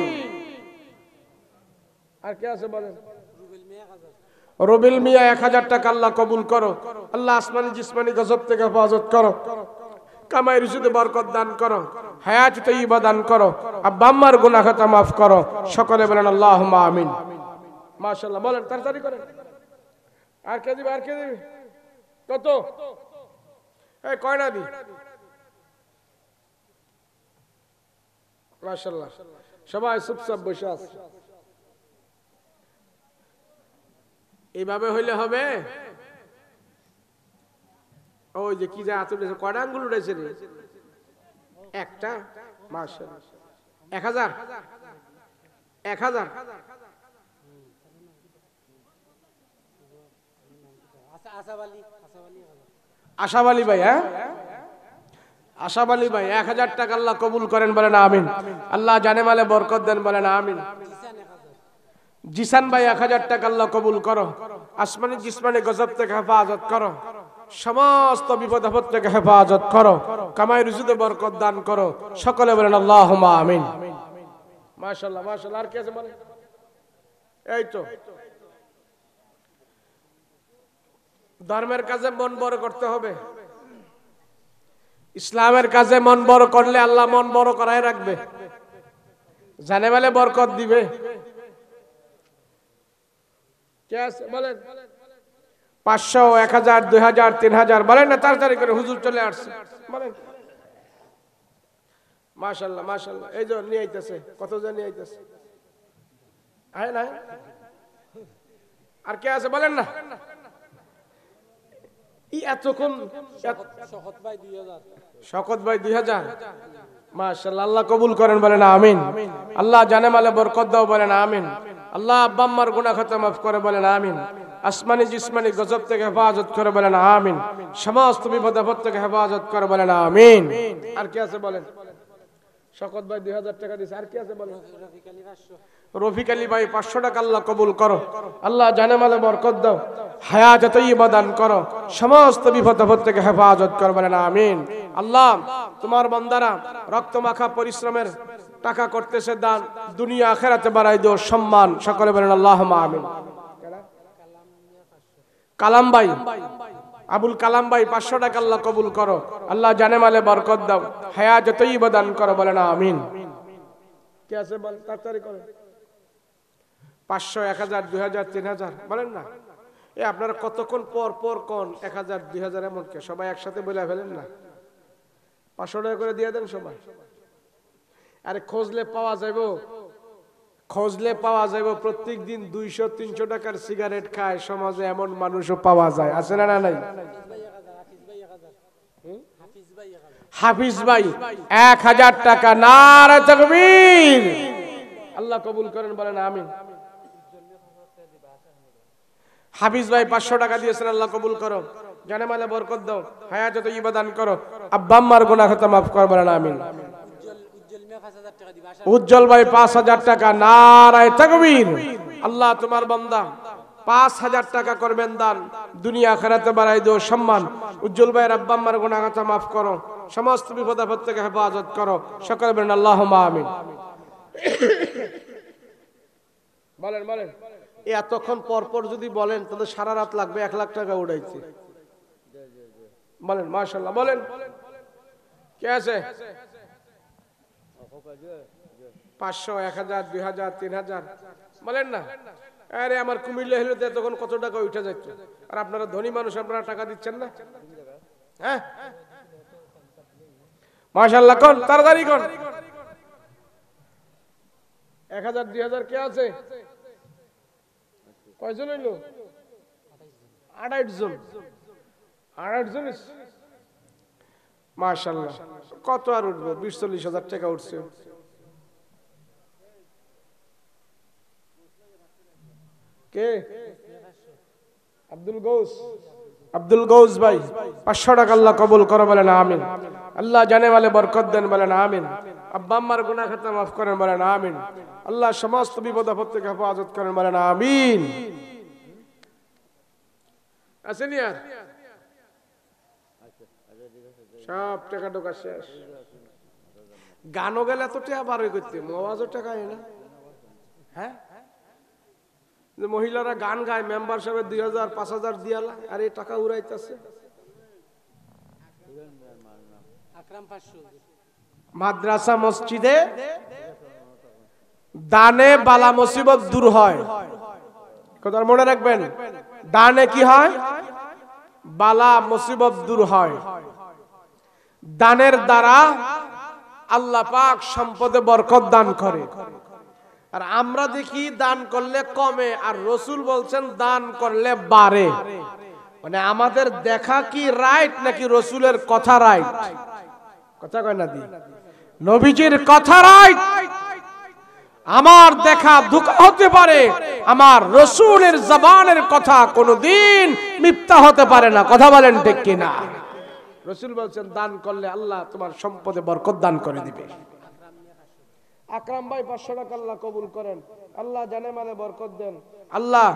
আর কে আছে বলেন? রুবেল মিয়া 1000 টাকা, আল্লাহ কবুল করো, আল্লাহ আসমানি জিসমানি গজব থেকে হেফাজত করো, কামাই রুজিতে বরকত দান করো, হায়াত তৈয়বা দান করো, আব্বা আম্মার গুনাহ খাতা মাফ করো। সকলে বলেন আল্লাহুম্মা আমিন। মাশাআল্লাহ, বলেন তাড়াতাড়ি করেন। আর কে দিবে? আর কে দিবে? কত? এই কয়না দি? মাশাআল্লাহ, সবাই চুপচাপ বসে আছে। এইভাবে হইলে হবে? ওই যে কি যা হাত উঠেছে, কয়টা আঙ্গুল উঠেছে রে? একটা। মাশাআল্লাহ। 1000, 1000। আশাব আলী ভাই, হ্যাঁ আশাব আলী ভাই 1000 টাকা, আল্লাহ কবুল করেন, বলেন আমিন। আল্লাহ জানে মালে বরকত দেন, বলেন আমিন। জিসান ভাই 1000 টাকা, আল্লাহ কবুল করো, আসমানি জিসমানি গজব থেকে হেফাজত করো, সমস্ত বিপদ আপদ থেকে হেফাজত করো, কামাই রুজিতে বরকত দান করো। সকলে বলেন আল্লাহুম্মা আমিন। মাশাআল্লাহ, মাশাআল্লাহ। আর কে আছে বলেন? এই তো ধর্মের কাজে মন বড় করতে হবে। ইসলামের কাজে মন বড় করলে আল্লাহ মন বড় করাই রাখবে, জানে মালে বরকত দিবে। কে আছে বলেন? 500, 1000, 2000, 3000 বলেন না, তাড়াতাড়ি করে, হুজুর চলে আসছে, বলেন। মাশাআল্লাহ মাশাআল্লাহ, এই যে নিয়ে আইতেছে, কত জন নিয়ে আইতেছে, আয় না আর কে আছে বলেন না। এতক্ষণ শকত ভাই 2000, মাশাআল্লাহ, আল্লাহ কবুল করেন বলেন আমিন। আল্লাহ জানে মালে বরকত দাও বলেন আমিন। আল্লাহ আব্বা আম্মার গুনাহ খাতা মাফ করে বলেন আমিন। আসমানি জিসমানি গজব থেকে হেফাজত করে বলেন আমিন। সমস্ত বিপদ আপদ থেকে হেফাজত করে বলেন আমিন। আর কি আছে বলেন? শকত ভাই 2000 টাকা দিয়েছে, আর কি আছে বলেন? রফিক আলী ভাই 500 টাকা, আল্লাহ কবুল করো। আল্লাহ জানে মালে বরকত দাও, হায়াত তৈয়বা দান করো, সমস্ত বিপদ আপদ থেকে হেফাজত করে বলেন আমিন। আল্লাহ তোমার বান্দারা রক্ত মাখা পরিশ্রমের টাকা করতেছে দান, দুনিয়া আখিরাতে বাড়াই দিও সম্মান, সকলে বলেন আল্লাহুম্মা আমিন। কালাম ভাই, আবুল কালাম ভাই 500 টাকা, আল্লাহ কবুল করো। আল্লাহ জানে মালে বরকত দাও, হায়াত তৈয়বা দান করো বলেন আমিন। কি আছে বল, তাড়াতাড়ি করো। 500, 1000, 2000, 3000 বলেন না। এই আপনারা কতক্ষণ পর পর কোন 1000, 2000 এমন কে সবাই একসাথে বলে ফেলেন না। 500 টাকা করে দিয়ে দেন সবাই। আরে খোঁজলে পাওয়া যাইবো, খোঁজলে পাওয়া যাইবো। প্রত্যেক দিন 200, 300 টাকার সিগারেট খায় সমাজে এমন মানুষও পাওয়া যায়, আছে না নাই? হাফিজ ভাই 1000 টাকা, নারে তাকবীর, আল্লাহ কবুল করেন বলেন আমিন। হাফিজ ভাই 500 টাকা দিয়েছেন, আল্লাহ কবুল করো, জানে মালে বরকত দাও, হায়াত তৈয়বা দান করো, আব্বা আম্মার গুনাহ খাতা মাফ কর বলেন আমিন। উজ্জ্বল ভাই 5000 টাকা, নারে তাকবীর। আল্লাহ তোমার বান্দা 5000 টাকা করবেন দান, দুনিয়া আখিরাতে বাড়াই দিও সম্মান। উজ্জ্বল ভাইয়ের আব্বা আম্মার গুনাহ খাতা মাফ করো, সমস্ত বিপদ আপদ থেকে হেফাজত করো, সকলে বলেন আল্লাহুম্মা আমিন। বলেন বলেন। এতক্ষণ পর পর যদি বলেন তাহলে সারা রাত লাগবে, 1 লাখ টাকা উড়াইছে। বলেন মাশাআল্লাহ, বলেন কে আছে? 500, 1000, 2000, 3000 বলেন না। আরে আমার কুমিল্লা হলে তখন কত টাকা উঠে যাইতো, আর আপনারা ধনী মানুষ, আপনারা টাকা দিচ্ছেন না। হ্যাঁ মাশাআল্লাহ, কোন তাড়াতাড়ি কোন। 1000, 2000 কে আছে? কয়জন হইল? 28 জন। 28 জন মাশাআল্লাহ। কত আর উঠবো? 20-40 হাজার টাকা উঠছে। কে? আব্দুল গৌস, আব্দুল গৌস ভাই 500 টাকা, আল্লাহ কবুল করো বলেন আমিন। আল্লাহ জানে মালে বরকত দেন বলেন আমিন। আব্বা আম্মার গুনাহ খাতা মাফ করেন বলেন আমিন। আল্লাহ সমস্ত বিপদ আপদ থেকে হেফাজত করেন বলেন আমিন। আসেন ইয়ার সব টাকা ঢোকা শেষ। গানও গেলে তো টাকা বার করতে, আওয়াজও টাকা হয় না। হ্যাঁ, যে মহিলারা গান গায়, মেম্বার সাহেবের 2000, 5000 দিয়ালা, আর এই টাকা উড়াইতেছে। মাদ্রাসা মসজিদে দানে বালা মুসিবত দূর হয়, কথা মনে রাখবেন। দানে কি হয়? বালা মুসিবত দূর হয়। দানের দ্বারা আল্লাহ পাক সম্পদে বরকত দান করে। আর আমরা দেখি দান করলে কমে, আর রসুল বলছেন দান করলে বাড়ে। মানে আমাদের দেখা কি রাইট নাকি রসুলের কথা রাইট? কথা কয় না দি, নবীজির কথা রাইট। আমার দেখা ধোঁকা হতে পারে, আমার রসুলের জবানের কথা কোনদিন মিথ্যা হতে পারে না। কথা বলেন ঠিক কিনা? রসুল বলছেন দান করলে আল্লাহ তোমার সম্পদে বরকত দান করে দিবে। আকরাম ভাই 500 টাকা, আল্লাহ কবুল করেন। আল্লাহ জানে মানে বরকত দেন। আল্লাহ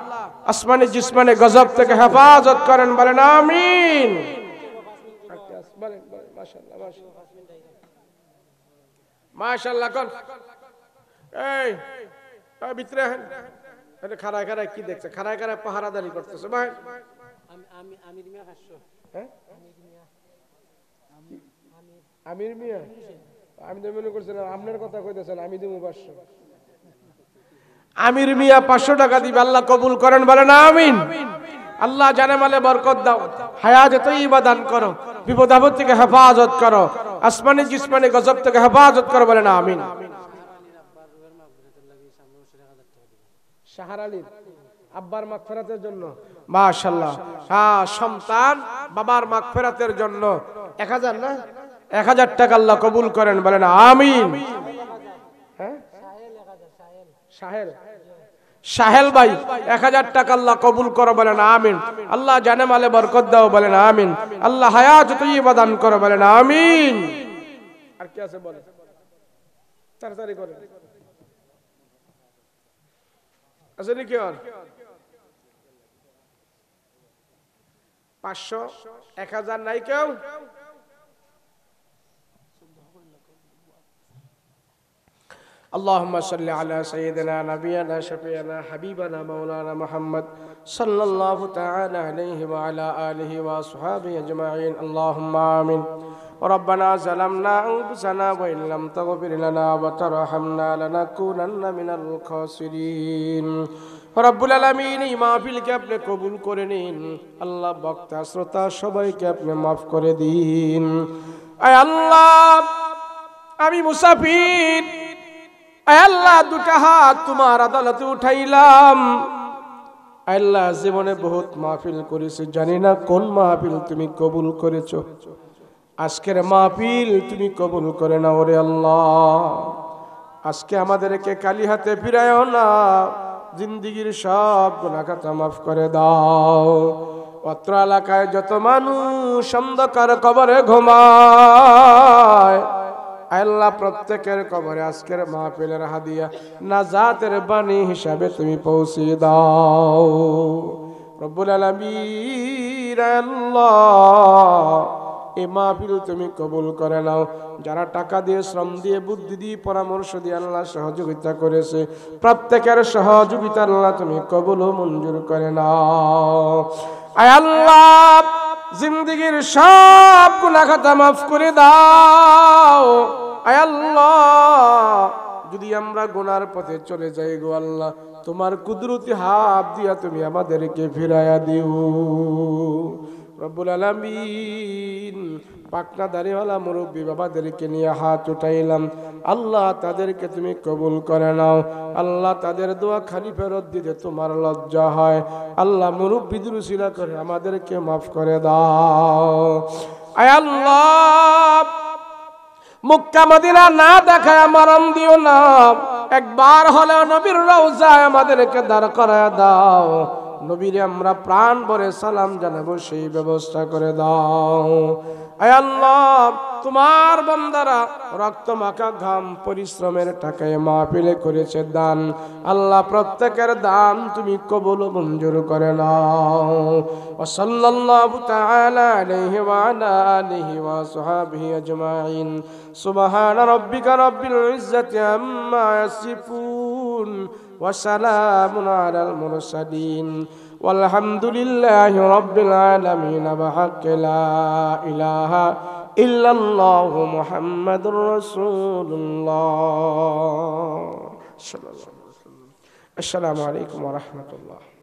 আসমানে জিসমানে গজব থেকে হেফাজত করেন বলেন আমিন। বলেন মাশাআল্লাহ মাশাআল্লাহ মাশাআল্লাহ। কোন এই ভিতরে এটা খাড়ায় খাড়ায় কি দেখছে? খাড়ায় খাড়ায় পাহারাদারি করতেছে ভাই। আমি আমির মিয়া 500। হ্যাঁ আমির মিয়া, আমি তো মনে করছিলাম আপনার কথা কইতেছেন। আমি দেবো 500। আমির মিয়া 500 টাকা দিবে, আল্লাহ কবুল করেন বলেন আমিন। আল্লাহ জানে মালে বরকত দাও, হায়াত তৈয়বা দান করো, বিপদ আপদ থেকে হেফাজত করো, আসমানি জিসমানি গজব থেকে হেফাজত করে, বলেন আমিন। শাহর আলীর আব্বার মাগফিরাতের জন্য মাশাআল্লাহ, হ্যাঁ, সন্তান বাবার মাগফিরাতের জন্য 1000 না 1000 টাকা আল্লাহ কবুল করেন, বলেন আমিন। হ্যাঁ, সাহেল ভাই 1000 টাকা আল্লাহ কবুল করো, বলেন আমিন। আল্লাহ জানে মালে বরকত দাও, বলেন আমিন। আল্লাহ হায়াত তৈয়বা দান করো, বলেন আমিন। আর কি আছে বলেন, তাড়াতাড়ি করেন। আছে নাকি আর 500 1000 নাই কেউ? اللهم صل على سيدنا نبينا شفيعنا حبيبنا مولانا محمد صلى الله تعالى عليه وعلى آله وأصحابه أجمعين، اللهم آمين. ربنا ظلمنا أنفسنا وإن لم تغفر لنا وترحمنا لنكونن من الخاسرين. রব্বুল আলামিন এই মাহফিলকে আপনি কবুল করে নিন। আল্লাহ বক্তা শ্রোতা সবাইকে আপনি মাফ করে দিন। আয় আল্লাহ, আমি মুসাফির, আয় আল্লাহ দুটা হাত তোমার আদালতে উঠাইলাম। আল্লাহ জীবনে বহুত মাহফিল করেছি, জানি না কোন মাহফিল তুমি কবুল করেছো। আজকের মাহফিল তুমি কবুল করে নাও রে আল্লাহ। আজকে আমাদেরকে খালি হাতে ফিরায়ও না, জিন্দিগির সব গুনাহ খাতা মাফ করে দাও। অত্র এলাকায় যত মানুষ অন্ধকার কবরে ঘুমায়, আল্লাহ প্রত্যেকের কবরে আজকের মাহফিলের হাদিয়া নাজাতের বাণী হিসাবে তুমি পৌঁছে দাও রব্বুল আলামিন। আল্লাহ এই মাহফিল তুমি কবুল করে নাও। যারা টাকা দিয়ে, শ্রম দিয়ে, বুদ্ধি দিয়ে, পরামর্শ দিয়ে আল্লাহ সহযোগিতা করেছে, প্রত্যেকের সহযোগিতা আল্লাহ তুমি কবুল ও মঞ্জুর করে নাও। আয় আল্লাহ জিন্দেগীর সব গুনাহ খাতা মাফ করে দাও। আয় আল্লাহ যদি আমরা গুনার পথে চলে যাই গো আল্লাহ, তোমার কুদরতি হাত দিয়া তুমি আমাদেরকে ফিরাইয়া দিও রব্বুল আলামিন। পাকনা দাড়িওয়ালা মুরব্বী বাবাদেরকে নিয়ে হাত উঠাইলাম, আল্লাহ তাদেরকে তুমি কবুল করে নাও। আল্লাহ তাদের দোয়া খালি ফেরত দিতে তোমার লজ্জা হয়। আল্লাহ মুরব্বী দুরুসিলা করে আমাদেরকে মাফ করে দাও। আয় আল্লাহ মক্কা মদিনা না দেখায় মরণ দিও না, একবার হলেও নবীর রওজায় আমাদেরকে দাঁড় করায় দাও। নবীরে আমরা প্রাণ ভরে সালাম জানাবো, সেই ব্যবস্থা করে দাও। আয় আল্লাহ তোমার বান্দারা রক্ত মাখা ঘাম পরিশ্রমের টাকায় মাহফিলে করেছে দান, আল্লাহ প্রত্যেকের দান তুমি কবুল ও মঞ্জুর করে নাও। ওয়া সাল্লাল্লাহু তাআলা আলাইহি ওয়া আলা আলিহি ওয়া সাহবিহি আজমাইন। সুবহান রাব্বিকা রাব্বিল ইজ্জাতি আম্মা ইয়াসিফুন ওয়া সালামুন আলাল মুরসালিন ওয়ালহামদুলিল্লাহি রাব্বিল আলামিন। বিহাক্কি লা ইলাহা ইল্লাল্লাহু মুহাম্মাদুর রাসূলুল্লাহ সাল্লাল্লাহু আলাইহি ওয়াসাল্লাম। আসসালামু আলাইকুম ওয়া রাহমাতুল্লাহ।